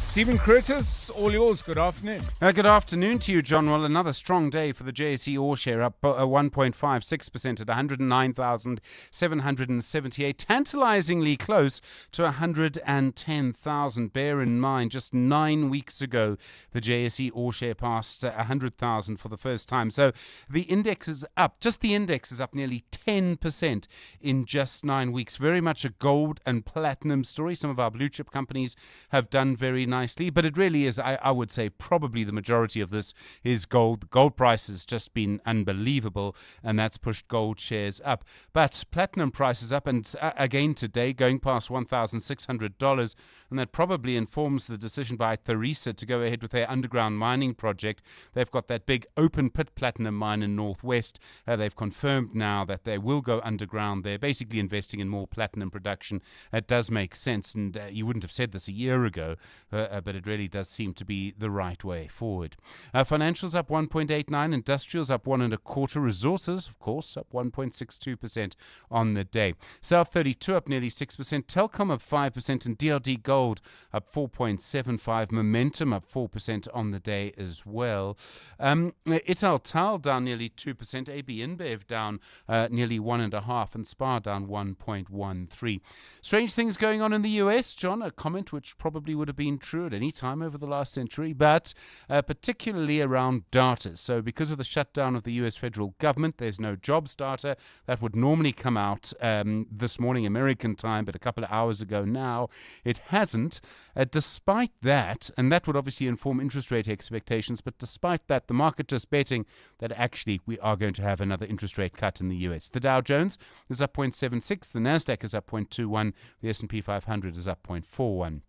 Stephen Curtis, all yours. Good afternoon. Good afternoon to you, John. Well, another strong day for the JSE All Share, up 1.56% at 109,778. Tantalizingly close to 110,000. Bear in mind, just 9 weeks ago, the JSE All Share passed 100,000 for the first time. So the index is up. Just the index is up nearly 10% in just 9 weeks. Very much a gold and platinum story. Some of our blue chip companies have done very nicely, but it really is, I would say, probably the majority of this is gold. Gold price has just been unbelievable, and that's pushed gold shares up. But platinum price is up, and again today, going past $1,600, and that probably informs the decision by Tharisa to go ahead with their underground mining project. They've got that big open pit platinum mine in Northwest. They've confirmed now that they will go underground. They're basically investing in more platinum production. It does make sense, and you wouldn't have said this a year ago, but it really does seem to be the right way forward. Financials up 1.89%, industrials up 1.25%, resources, of course, up 1.62% on the day. South 32 up nearly 6%, Telkom up 5%, and DRD Gold up 4.75%, Momentum up 4% on the day as well. Italtal down nearly 2%, AB InBev down nearly 1.5%, and SPAR down 1.13%. Strange things going on in the US, John, a comment which probably would have been true at any time over the last century, but particularly around data. So because of the shutdown of the US federal government, there's no jobs data. That would normally come out this morning American time, but a couple of hours ago now it hasn't. Despite that, and that would obviously inform interest rate expectations, but despite that, the market just betting that actually we are going to have another interest rate cut in the US. The Dow Jones is up 0.76, the Nasdaq is up 0.21, the S&P 500 is up 0.41.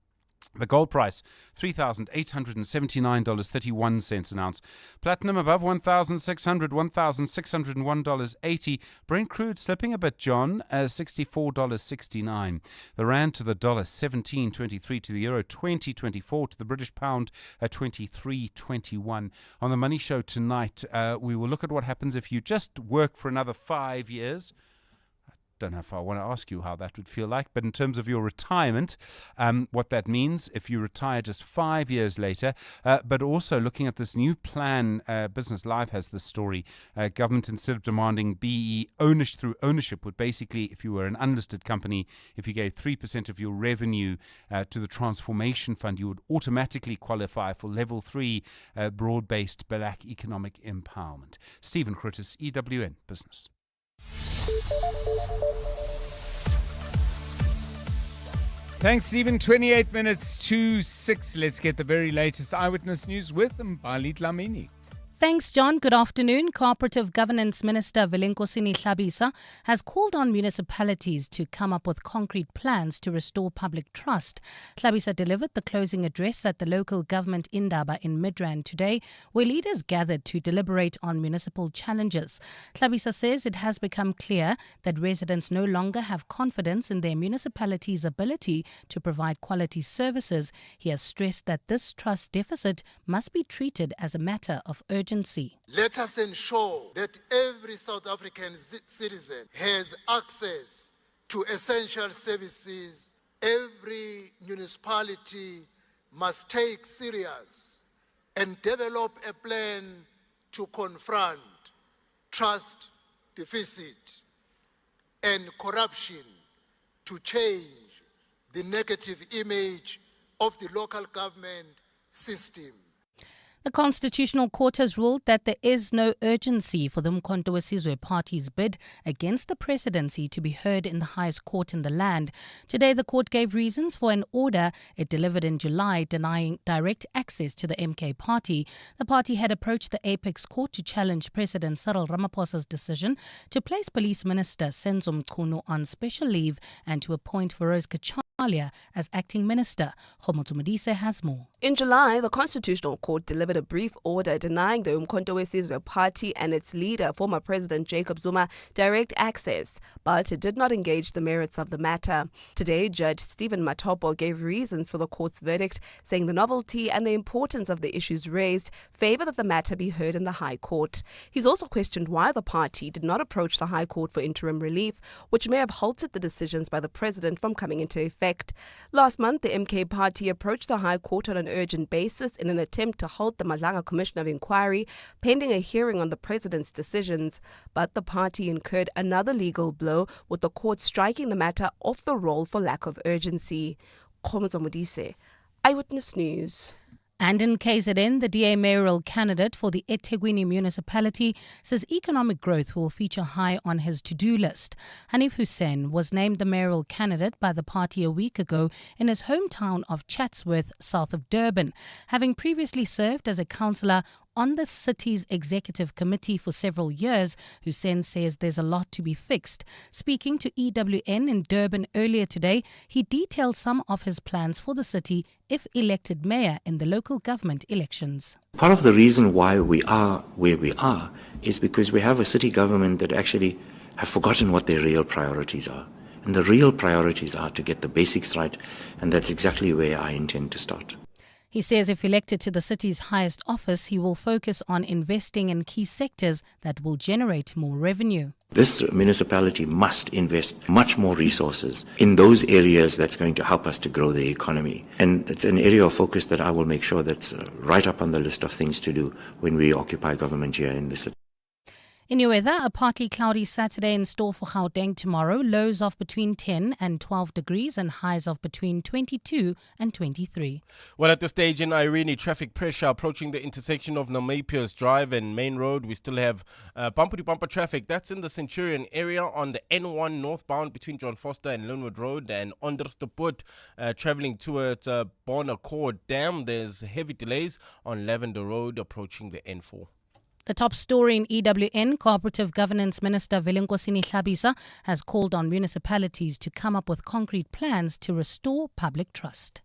The gold price, $3,879.31 an ounce. Platinum above $1,600, $1,601.80. Brent crude slipping a bit, John, as $64.69. The rand to the dollar, 17.23 to the euro, 20.24 to the British pound, 23.21. On the Money Show tonight, we will look at what happens if you just work for another 5 years. Don't know if I want to ask you how that would feel like, but in terms of your retirement, what that means if you retire just 5 years later, but also looking at this new plan. Business Live has this story. Government, instead of demanding BE through ownership, would basically, if you were an unlisted company, if you gave 3% of your revenue to the Transformation Fund, you would automatically qualify for Level 3 broad-based black economic empowerment. Stephen Curtis, EWN Business. Thanks, Stephen. 28 minutes to 6. Let's get the very latest eyewitness news with Mbali Dlamini. Thanks, John. Good afternoon. Cooperative Governance Minister Velenkosini Hlabisa has called on municipalities to come up with concrete plans to restore public trust. Hlabisa delivered the closing address at the local government Indaba in Midrand today, where leaders gathered to deliberate on municipal challenges. Hlabisa says it has become clear that residents no longer have confidence in their municipality's ability to provide quality services. He has stressed that this trust deficit must be treated as a matter of urgency. Let us ensure that every South African citizen has access to essential services. Every municipality must take serious and develop a plan to confront trust deficit and corruption, to change the negative image of the local government system. The Constitutional Court has ruled that there is no urgency for the Umkhonto weSizwe Party's bid against the presidency to be heard in the highest court in the land. Today, the court gave reasons for an order it delivered in July denying direct access to the MK party. The party had approached the Apex Court to challenge President Cyril Ramaphosa's decision to place Police Minister Senzo Mchunu on special leave and to appoint Feroz Kachana as acting minister. Khomotso Modise has more. In July, the Constitutional Court delivered a brief order denying the Umkhonto weSizwe Party and its leader, former President Jacob Zuma, direct access, but it did not engage the merits of the matter. Today, Judge Stephen Matopo gave reasons for the court's verdict, saying the novelty and the importance of the issues raised favor that the matter be heard in the High Court. He's also questioned why the party did not approach the High Court for interim relief, which may have halted the decisions by the President from coming into effect. Last month, the MK party approached the High Court on an urgent basis in an attempt to halt the Madlaga Commission of Inquiry, pending a hearing on the President's decisions. But the party incurred another legal blow, with the court striking the matter off the roll for lack of urgency. Khomotso Modise, Eyewitness News. And in KZN, the DA mayoral candidate for the eThekwini municipality says economic growth will feature high on his to-do list. Hanif Hussein was named the mayoral candidate by the party a week ago in his hometown of Chatsworth, south of Durban. Having previously served as a councillor on the city's executive committee for several years, Hussein says there's a lot to be fixed. Speaking to EWN in Durban earlier today, he detailed some of his plans for the city if elected mayor in the local government elections. Part of the reason why we are where we are is because we have a city government that actually have forgotten what their real priorities are. And the real priorities are to get the basics right, and that's exactly where I intend to start. He says if elected to the city's highest office, he will focus on investing in key sectors that will generate more revenue. This municipality must invest much more resources in those areas that's going to help us to grow the economy. And it's an area of focus that I will make sure that's right up on the list of things to do when we occupy government here in the city. In your weather, a partly cloudy Saturday in store for Gauteng tomorrow. Lows of between 10 and 12 degrees and highs of between 22 and 23. Well, at this stage in Irene, traffic pressure approaching the intersection of Namapiers Drive and Main Road. We still have bumper-to-bumper traffic. That's in the Centurion area on the N1 northbound between John Foster and Linwood Road, and Ondersteput traveling towards Bonaccord Dam. There's heavy delays on Lavender Road approaching the N4. The top story in EWN, Cooperative Governance Minister Vilinkosini Hlabisa has called on municipalities to come up with concrete plans to restore public trust.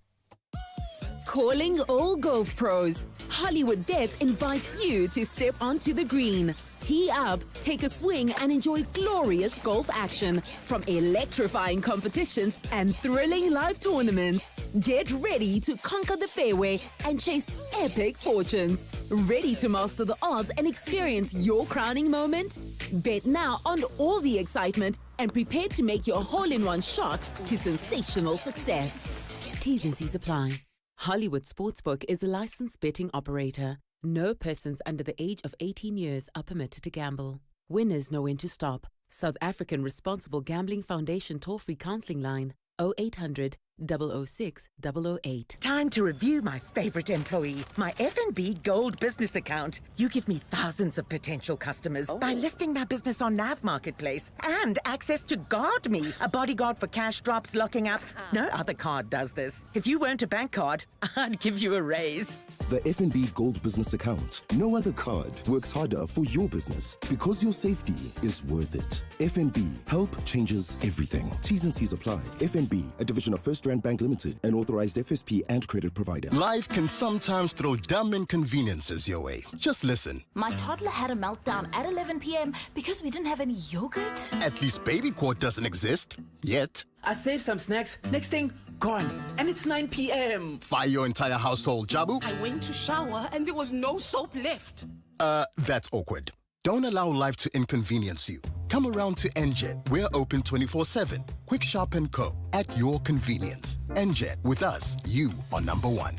Calling all golf pros. Hollywood Bets invites you to step onto the green. Tee up, take a swing and enjoy glorious golf action from electrifying competitions and thrilling live tournaments. Get ready to conquer the fairway and chase epic fortunes. Ready to master the odds and experience your crowning moment? Bet now on all the excitement and prepare to make your hole-in-one shot to sensational success. T's and C's apply. Hollywood Sportsbook is a licensed betting operator. No persons under the age of 18 years are permitted to gamble. Winners know when to stop. South African Responsible Gambling Foundation toll-free counseling line 0800 006 008. Time to review my favorite employee, my FNB Gold business account. You give me thousands of potential customers by listing my business on NAV Marketplace and access to Guard Me, a bodyguard for cash drops, locking up. No other card does this. If you weren't a bank card, I'd give you a raise. The FNB Gold business account. No other card works harder for your business because your safety is worth it. FNB, help changes everything. T's and C's apply. FNB, a division of First Rand Bank Limited, an authorized FSP and credit provider. Life can sometimes throw dumb inconveniences your way. Just listen. My toddler had a meltdown at 11 p.m. because we didn't have any yogurt. At least baby quart doesn't exist. Yet. I saved some snacks. Next thing, gone. And it's 9 p.m. Fire your entire household, Jabu. I went to shower and there was no soap left. That's awkward. Don't allow life to inconvenience you. Come around to NJET. We're open 24/7. Quick, sharp, and co. At your convenience. NJET. With us, you are number one.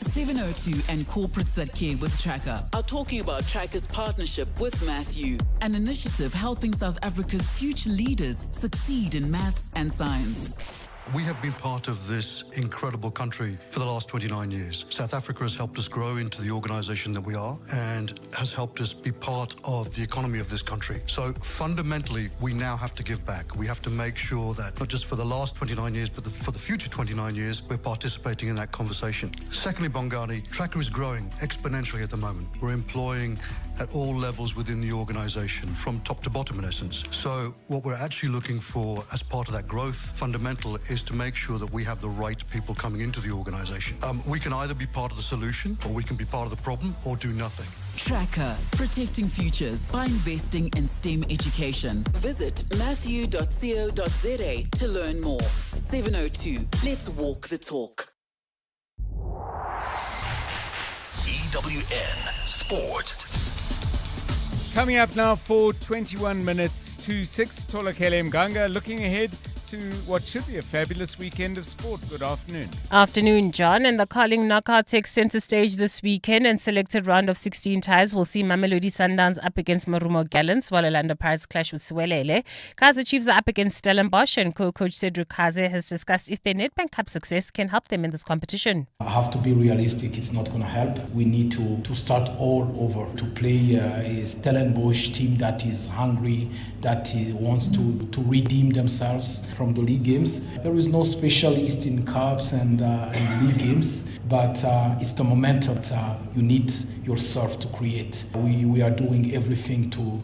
702 and corporates that care with Tracker are talking about Tracker's partnership with Matthew, an initiative helping South Africa's future leaders succeed in maths and science. We have been part of this incredible country for the last 29 years. South Africa has helped us grow into the organization that we are and has helped us be part of the economy of this country. So fundamentally, we now have to give back. We have to make sure that not just for the last 29 years, but for the future 29 years, we're participating in that conversation. Secondly, Bongani, Tracker is growing exponentially at the moment. We're employing at all levels within the organization, from top to bottom in essence. So what we're actually looking for as part of that growth fundamental is is to make sure that we have the right people coming into the organisation. We can either be part of the solution or we can be part of the problem or do nothing. Tracker, protecting futures by investing in STEM education. Visit matthew.co.za to learn more. 702, let's walk the talk. EWN Sport. Coming up now for 21 minutes to 6, Tolakele Mganga looking ahead to what should be a fabulous weekend of sport. Good afternoon. Afternoon, John. And the curling knockout takes center stage this weekend, and selected round of 16 ties will see Mamelodi Sundowns up against Marumo Gallants, while Orlando Pirates clash with Siwelele. Kaizer Chiefs are up against Stellenbosch, and co-coach Cedric Kaze has discussed if their Nedbank Cup success can help them in this competition. I have to be realistic. It's not going to help. We need to start all over, to play a Stellenbosch team that is hungry, that wants to redeem themselves from the league games. There is no specialist in cups and league games, but it's the momentum that you need yourself to create. We are doing everything to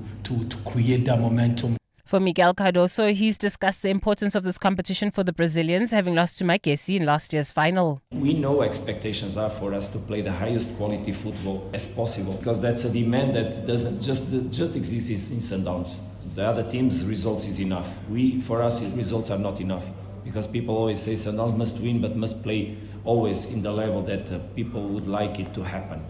create that momentum. For Miguel Cardoso, he's discussed the importance of this competition for the Brazilians, having lost to Makesi in last year's final. We know expectations are for us to play the highest quality football as possible, because that's a demand that doesn't just exist in Sundowns. The other teams' results is enough. For us, results are not enough, because people always say Sundowns must win, but must play always in the level that people would like it to happen.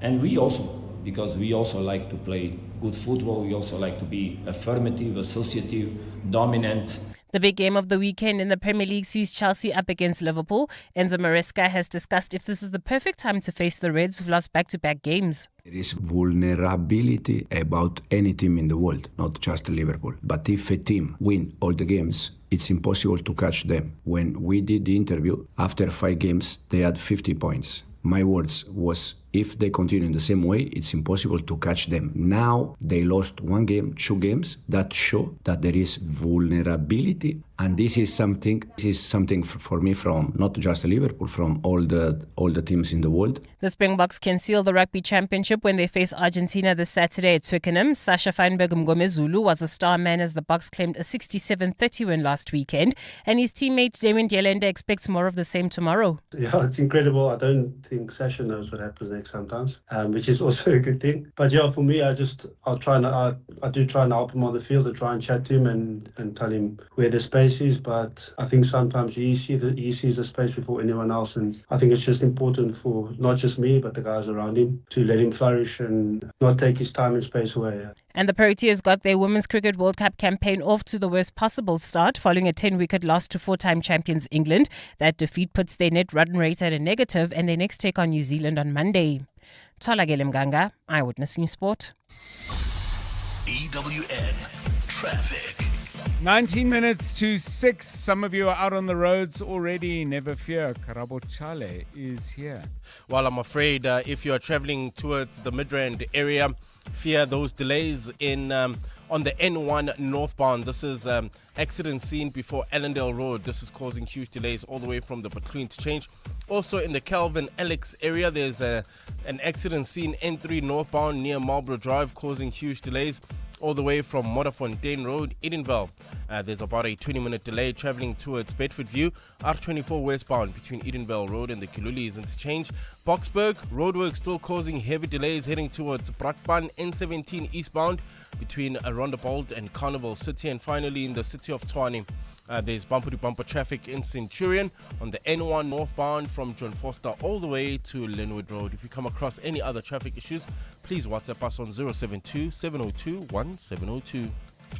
And we also, because we also like to play good football, we also like to be affirmative, associative, dominant. The big game of the weekend in the Premier League sees Chelsea up against Liverpool. Enzo Maresca has discussed if this is the perfect time to face the Reds, who've lost back-to-back games. There is vulnerability about any team in the world, not just Liverpool. But if a team win all the games, it's impossible to catch them. When we did the interview, after 5 games, they had 50 points. My words was, if they continue in the same way, it's impossible to catch them. Now they lost 1 game, 2 games that show that there is vulnerability, and this is something for me from not just Liverpool, from all the teams in the world. The Springboks can seal the rugby championship when they face Argentina this Saturday at Twickenham. Sasha Feinberg Mgomezulu was a star man as the Boks claimed a 67-30 win last weekend, and his teammate Damien Dialende expects more of the same tomorrow. Yeah, it's incredible. I don't think Sasha knows what happens next sometimes, which is also a good thing. But yeah, for me, I do try and help him on the field, and try and chat to him and tell him where the space is. But I think sometimes he sees the space before anyone else, and I think it's just important for not just me but the guys around him to let him flourish and not take his time and space away. And the Proteas got their Women's Cricket World Cup campaign off to the worst possible start following a 10-wicket loss to 4-time champions England. That defeat puts their net run rate at a negative, and they next take on New Zealand on Monday. Tolakele Mganga, Eyewitness News Sport. EWN Traffic. 19 minutes to 6. Some of you are out on the roads already. Never fear. Karabo Chale is here. Well, I'm afraid if you are traveling towards the Midrand area, fear those delays on the N1 northbound. This is accident scene before Allendale Road. This is causing huge delays all the way from the Butler interchange. Also in the Calvin Alex area, there's an accident scene N3 northbound near Marlborough Drive, causing huge delays all the way from Modderfontein Road, Edenvale. There's about a 20-minute delay traveling towards Bedfordview, R24 westbound between Edenvale Road and the Kilulis interchange. Boksburg, roadwork still causing heavy delays heading towards Brakpan, N17 eastbound between Rondebolt and Carnival City. And finally in the city of Tshwane, there's bumper-to-bumper traffic in Centurion on the N1 northbound from John Foster all the way to Linwood Road. If you come across any other traffic issues, please WhatsApp us on 072-702-1702.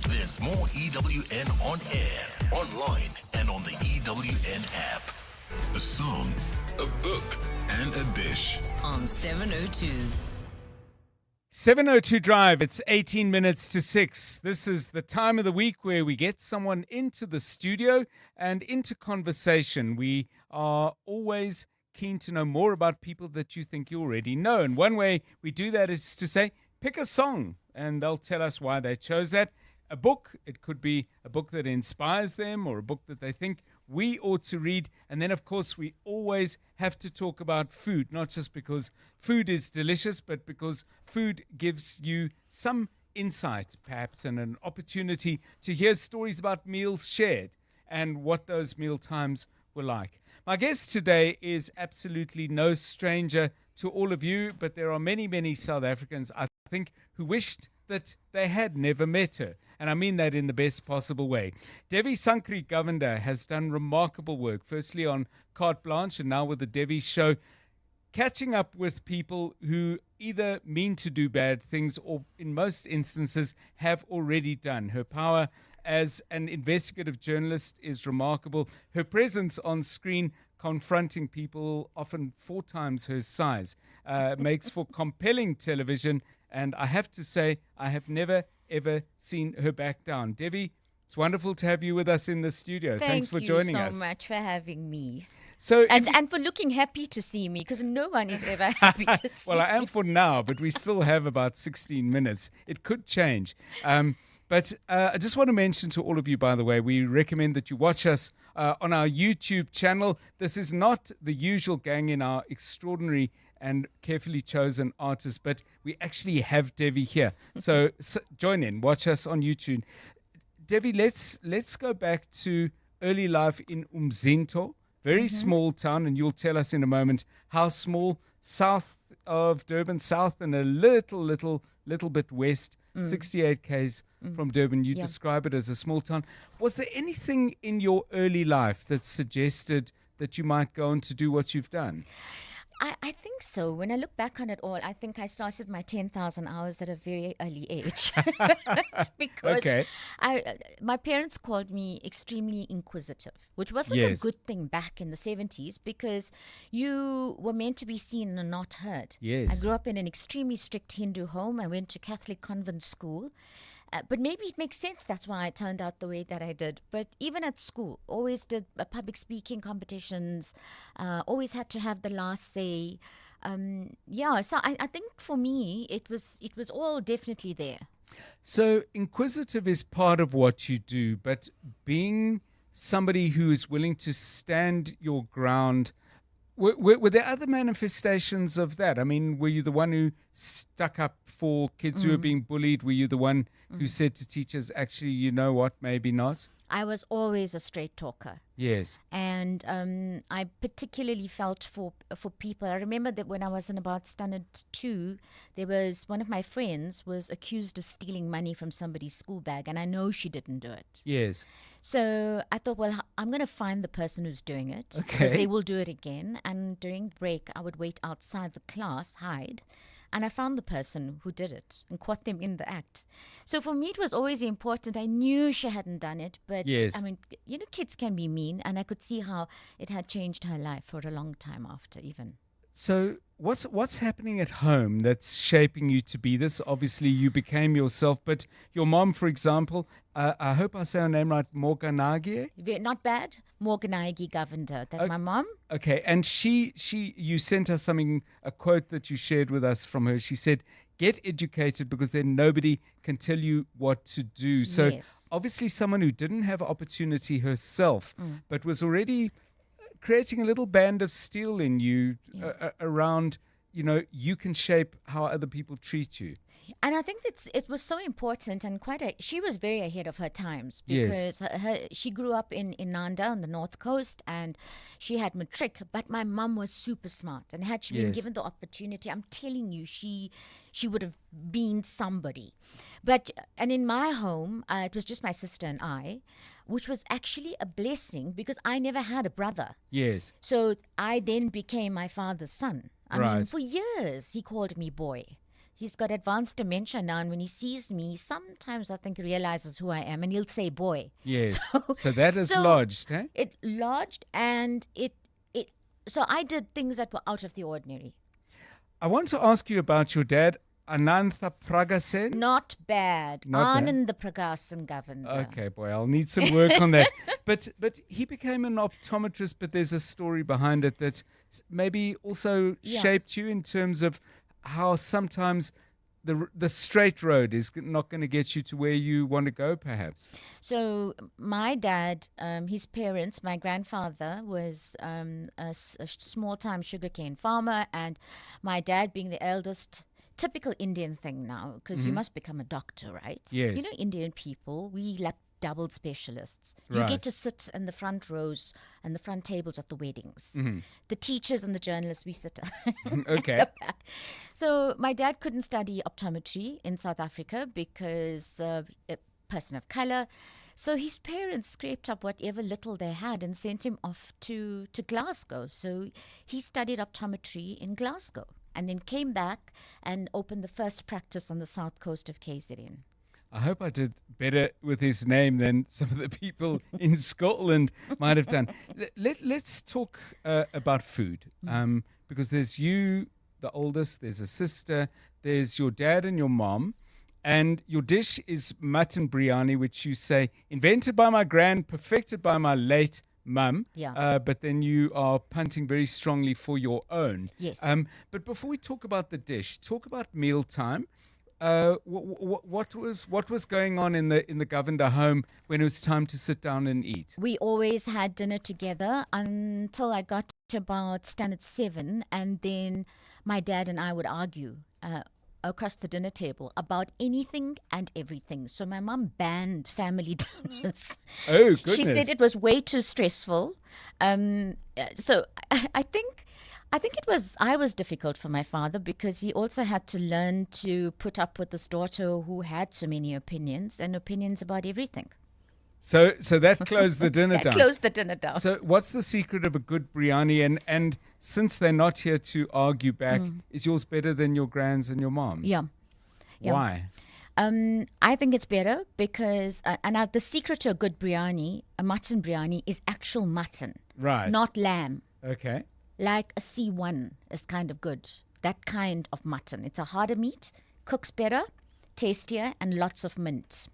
There's more EWN on air, online, and on the EWN app. A song, a book, and a dish. On 702. 702 Drive, it's 18 minutes to 6. This is the time of the week where we get someone into the studio and into conversation. We are always keen to know more about people that you think you already know. And one way we do that is to say, pick a song, and they'll tell us why they chose that. A book, it could be a book that inspires them or a book that they think we ought to read. And then, of course, we always have to talk about food, not just because food is delicious, but because food gives you some insight, perhaps, and an opportunity to hear stories about meals shared. and what those meal times were like. My guest today is absolutely no stranger to all of you, but there are many, many South Africans, I think, who wished that they had never met her. And I mean that in the best possible way. Devi Sankri Govender has done remarkable work, firstly on Carte Blanche and now with the Devi Show, catching up with people who either mean to do bad things or in most instances have already done. Her power as an investigative journalist is remarkable. Her presence on screen confronting people often 4 times her size makes for compelling television. And I have to say, I have never, ever seen her back down. Devi, it's wonderful to have you with us in the studio. Thanks for joining us. Thank you so much for having me. So and for looking happy to see me, because no one is ever happy to see me. Well, I am for now, but we still have about 16 minutes. It could change. But I just want to mention to all of you, by the way, we recommend that you watch us on our YouTube channel. This is not the usual gang in our extraordinary and carefully chosen artists, but we actually have Devi here. So join in, watch us on YouTube. Devi, let's go back to early life in Umzinto, very small town, and you'll tell us in a moment how small, south of Durban, south and a little bit west, 68 k's from Durban. You describe it as a small town. Was there anything in your early life that suggested that you might go on to do what you've done? I think so. When I look back on it all, I think I started my 10,000 hours at a very early age. Because my parents called me extremely inquisitive, which wasn't a good thing back in the 70s because you were meant to be seen and not heard. Yes. I grew up in an extremely strict Hindu home. I went to Catholic convent school. But maybe it makes sense. That's why I turned out the way that I did. But even at school, always did public speaking competitions, always had to have the last say. So I think for me, it was all definitely there. So inquisitive is part of what you do, but being somebody who is willing to stand your ground, were there other manifestations of that? I mean, were you the one who stuck up for kids who were being bullied? Were you the one who said to teachers, actually, you know what, maybe not? I was always a straight talker. Yes. And I particularly felt for people. I remember that when I was in about standard 2, there was one of my friends was accused of stealing money from somebody's school bag, and I know she didn't do it. Yes. So I thought, well, I'm going to find the person who's doing it because they will do it again. And during break, I would wait outside the class, hide. And I found the person who did it and caught them in the act. So for me, it was always important. I knew she hadn't done it, but I mean, kids can be mean, and I could see how it had changed her life for a long time after even. So what's happening at home that's shaping you to be this? Obviously, you became yourself, but your mom, for example, I hope I say her name right, Morganagi? Not bad. Morganagi Govender. That's my mom. Okay, and you sent us a quote that you shared with us from her. She said, get educated because then nobody can tell you what to do. So obviously someone who didn't have opportunity herself, but was already creating a little band of steel in you around, you can shape how other people treat you. And I think it was so important and she was very ahead of her times because she grew up in Nanda on the North Coast and she had matric, but my mum was super smart and had she been given the opportunity, I'm telling you, she would have been somebody. And in my home, it was just my sister and I, which was actually a blessing because I never had a brother. Yes. So I then became my father's son. I mean, for years, he called me boy. He's got advanced dementia now, and when he sees me, sometimes I think he realizes who I am, and he'll say boy. Yes. So that is lodged, eh? It lodged, and so I did things that were out of the ordinary. I want to ask you about your dad, Anantha Pragasen. Not bad. Anand the Pragasen Governor. Okay, boy, I'll need some work on that. But he became an optometrist, but there's a story behind it that maybe also shaped you in terms of how sometimes the straight road is not going to get you to where you want to go, perhaps. So my dad, his parents, my grandfather was a small-time sugarcane farmer, and my dad being the eldest, typical Indian thing now, because you must become a doctor, right? Yes. You know, Indian people, we lack double specialists. You Right. get to sit in the front rows and the front tables of the weddings. Mhm. The teachers and the journalists, we sit Okay. at the back. So my dad couldn't study optometry in South Africa because a person of color. So his parents scraped up whatever little they had and sent him off to Glasgow. So he studied optometry in Glasgow and then came back and opened the first practice on the south coast of KZN. I hope I did better with his name than some of the people in Scotland might have done. Let's talk about food, because there's you, the oldest, there's a sister, there's your dad and your mom, and your dish is mutton biryani, which you say, invented by my gran, perfected by my late mum, but then you are punting very strongly for your own. Yes. But before we talk about the dish, talk about mealtime. What was going on in the Governor home when it was time to sit down and eat? We always had dinner together until I got to about standard 7, and then my dad and I would argue across the dinner table about anything and everything. So my mum banned family dinners. Oh, goodness. She said it was way too stressful. So I think I was difficult for my father because he also had to learn to put up with this daughter who had so many opinions about everything. So that closed the dinner down. Closed the dinner down. So what's the secret of a good biryani? And since they're not here to argue back, is yours better than your grand's and your mom's? Yeah. Why? I think it's better because the secret to a good biryani, a mutton biryani, is actual mutton, Right. not lamb. Okay. Like a C1 is kind of good. That kind of mutton. It's a harder meat, cooks better, tastier, and lots of mint.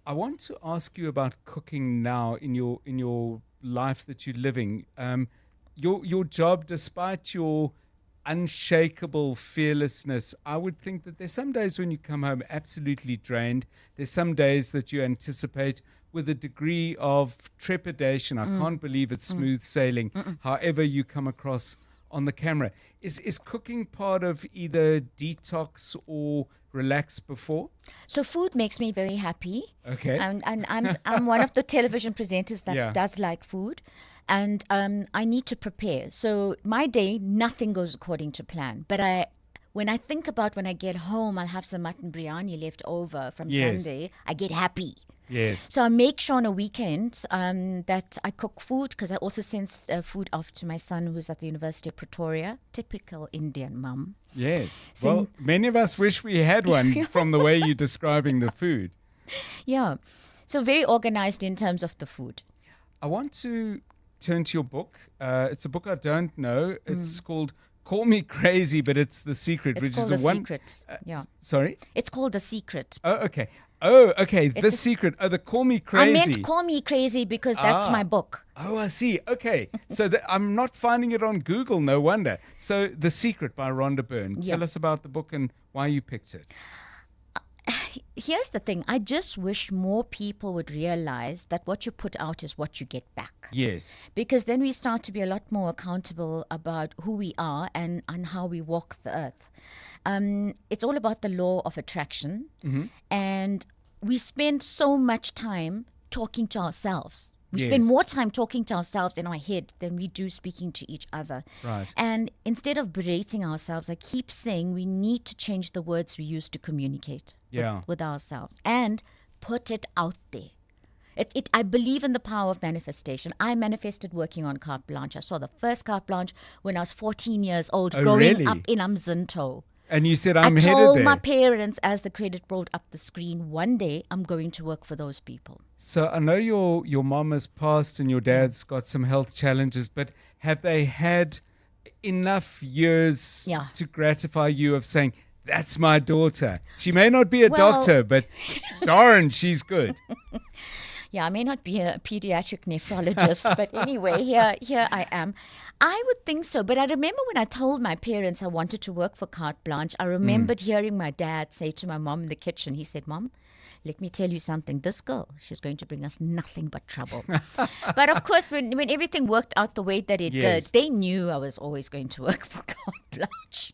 I want to ask you about cooking now in your life that you're living. Your job, despite your unshakable fearlessness, I would think that there's some days when you come home absolutely drained. There's some days that you anticipate with a degree of trepidation. I can't believe it's smooth sailing, however you come across on the camera. Is cooking part of either detox or relax before? So food makes me very happy. Okay. And I'm one of the television presenters that does like food. And I need to prepare. So my day, nothing goes according to plan. But when I think about when I get home, I'll have some mutton biryani left over from Sunday, I get happy. Yes. So I make sure on a weekend that I cook food because I also send food off to my son who's at the University of Pretoria. Typical Indian mum. Yes. Well, many of us wish we had one from the way you're describing the food. Yeah. So very organized in terms of the food. I want to turn to your book. It's a book I don't know. It's called Call Me Crazy, but it's The Secret, It's which called is The a Secret. Sorry? It's called The Secret. Oh, okay. Oh, okay. The Secret. Oh, the Call Me Crazy. I meant Call Me Crazy because that's my book. Oh, I see. Okay. So I'm not finding it on Google, no wonder. So The Secret by Rhonda Byrne. Yeah. Tell us about the book and why you picked it. Here's the thing. I just wish more people would realize that what you put out is what you get back. Yes. Because then we start to be a lot more accountable about who we are and how we walk the earth. It's all about the law of attraction. And we spend so much time talking to ourselves. We spend more time talking to ourselves in our head than we do speaking to each other. Right. And instead of berating ourselves, I keep saying we need to change the words we use to communicate with ourselves and put it out there. I believe in the power of manifestation. I manifested working on carte blanche. I saw the first carte blanche when I was 14 years old, growing up in Umzinto. And you said, I'm headed there. I told my parents as the credit rolled up the screen, one day I'm going to work for those people. So I know your mom has passed and your dad's got some health challenges, but have they had enough years to gratify you of saying, that's my daughter? She may not be a doctor, but darn, she's good. Yeah, I may not be a pediatric nephrologist, but anyway, here I am. I would think so, but I remember when I told my parents I wanted to work for Carte Blanche, I remembered hearing my dad say to my mom in the kitchen, he said, Mom, let me tell you something. This girl, she's going to bring us nothing but trouble. But of course, when everything worked out the way that it did, they knew I was always going to work for Carte Blanche.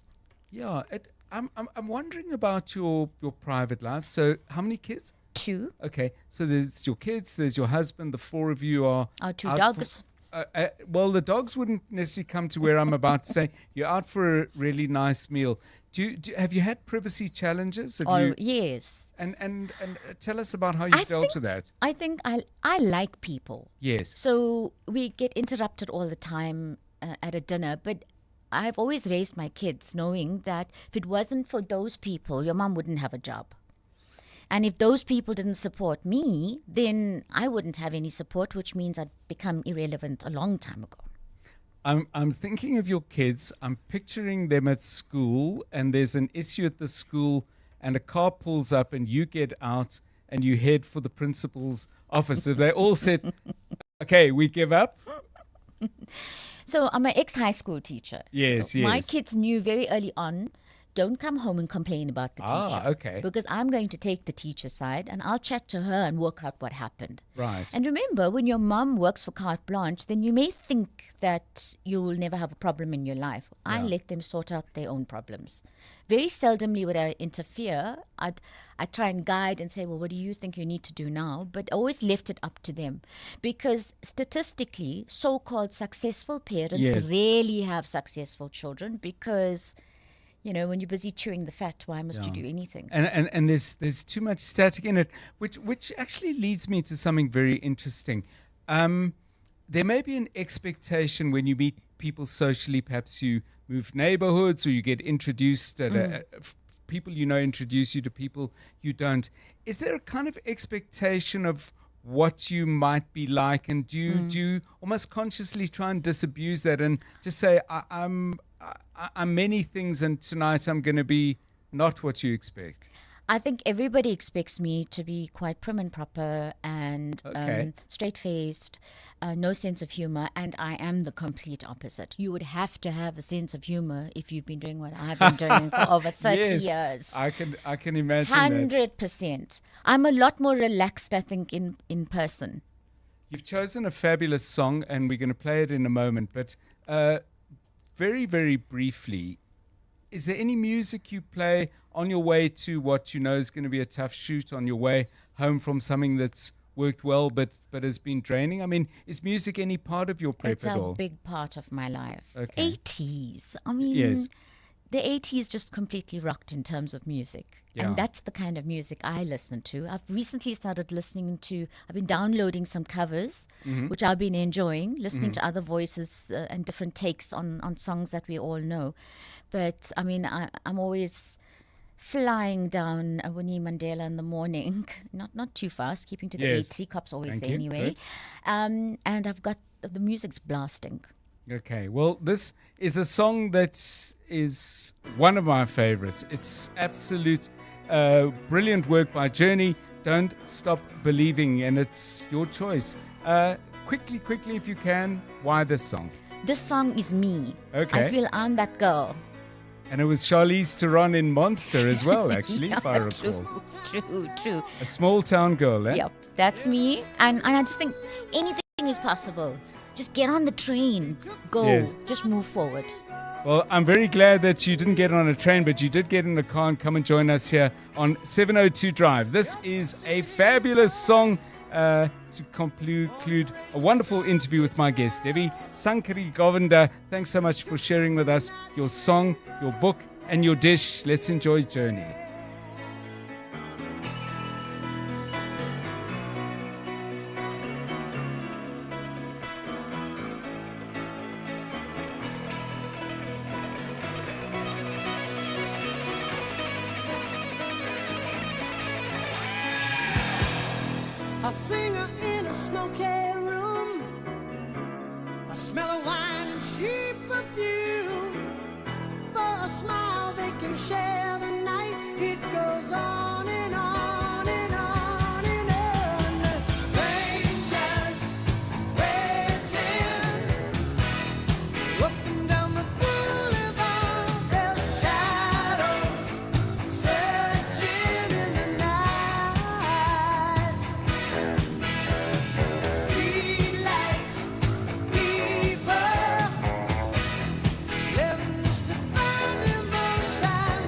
Yeah, I'm wondering about your private life. So how many kids? 2. Okay, so there's your kids, there's your husband, the 4 of you are Our 2 out dogs. Well, the dogs wouldn't necessarily come to where I'm about to say. You're out for a really nice meal. Have you had privacy challenges? Yes. And tell us about how you've dealt with that. I think I like people. Yes. So we get interrupted all the time at a dinner, but I've always raised my kids knowing that if it wasn't for those people, your mom wouldn't have a job. And if those people didn't support me, then I wouldn't have any support, which means I'd become irrelevant a long time ago. I'm thinking of your kids. I'm picturing them at school, and there's an issue at the school, and a car pulls up, and you get out, and you head for the principal's office. If they all said, okay, we give up. So I'm an ex-high school teacher. Yes, yes. My kids knew very early on, don't come home and complain about the teacher. Okay. Because I'm going to take the teacher's side and I'll chat to her and work out what happened. Right. And remember, when your mum works for carte blanche, then you may think that you will never have a problem in your life. Yeah. I let them sort out their own problems. Very seldomly would I interfere. I'd try and guide and say, well, what do you think you need to do now? But always left it up to them. Because statistically, so-called successful parents rarely have successful children because... You know, when you're busy chewing the fat, why must you do anything? And there's too much static in it, which actually leads me to something very interesting. There may be an expectation when you meet people socially, perhaps you move neighborhoods or you get introduced at people you know introduce you to people you don't. Is there a kind of expectation of what you might be like, and do you almost consciously try and disabuse that and just say, I'm many things, and tonight I'm going to be not what you expect? I think everybody expects me to be quite prim and proper and straight-faced, no sense of humor, and I am the complete opposite. You would have to have a sense of humor if you've been doing what I've been doing for over 30 years. I can imagine 100%. I'm a lot more relaxed, I think, in person. You've chosen a fabulous song, and we're going to play it in a moment, but very, very briefly, is there any music you play on your way to what you know is going to be a tough shoot, on your way home from something that's worked well but has been draining? I mean, is music any part of your prep at all? It's a big part of my life. Okay. 80s. I mean, the 80s just completely rocked in terms of music. Yeah. And that's the kind of music I listen to. I've recently started I've been downloading some covers, which I've been enjoying, listening to other voices and different takes on songs that we all know. But, I mean, I'm always flying down Winnie Mandela in the morning, not too fast, keeping to the 80. Cop's always there anyway. And I've got the music's blasting. Okay, well, this is a song that is one of my favorites. It's absolute brilliant work by Journey. Don't Stop Believing, and it's your choice. Quickly, if you can, why this song? This song is me. Okay. I feel I'm that girl. And it was Charlize Theron in Monster as well, actually, if I recall. True. A small town girl, eh? Yep, that's me. And I just think anything is possible. Just get on the train. Go. Just move forward. Well, I'm very glad that you didn't get on a train, but you did get in a car and come and join us here on 702 Drive. This is a fabulous song to conclude a wonderful interview with my guest, Devi Sankari Govinda. Thanks so much for sharing with us your song, your book, and your dish. Let's enjoy Journey. A singer in a smoky room, a smell of wine and cheap perfume. For a smile they can share the night. It goes on and on and on and on. Strangers waiting up and down the boulevard. Their shadows searching in the night. Living just to find emotion.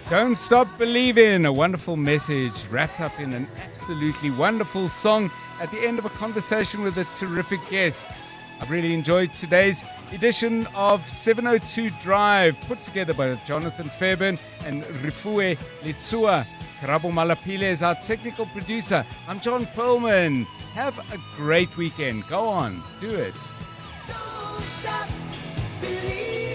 Don't Stop Believing, a wonderful message wrapped up in an absolutely wonderful song at the end of a conversation with a terrific guest. I've really enjoyed today's edition of 702 Drive, put together by Jonathan Fairburn and Rifue Litsua. Karabo Malapile is our technical producer. I'm John Perlman. Have a great weekend. Go on, do it. Don't stop believing.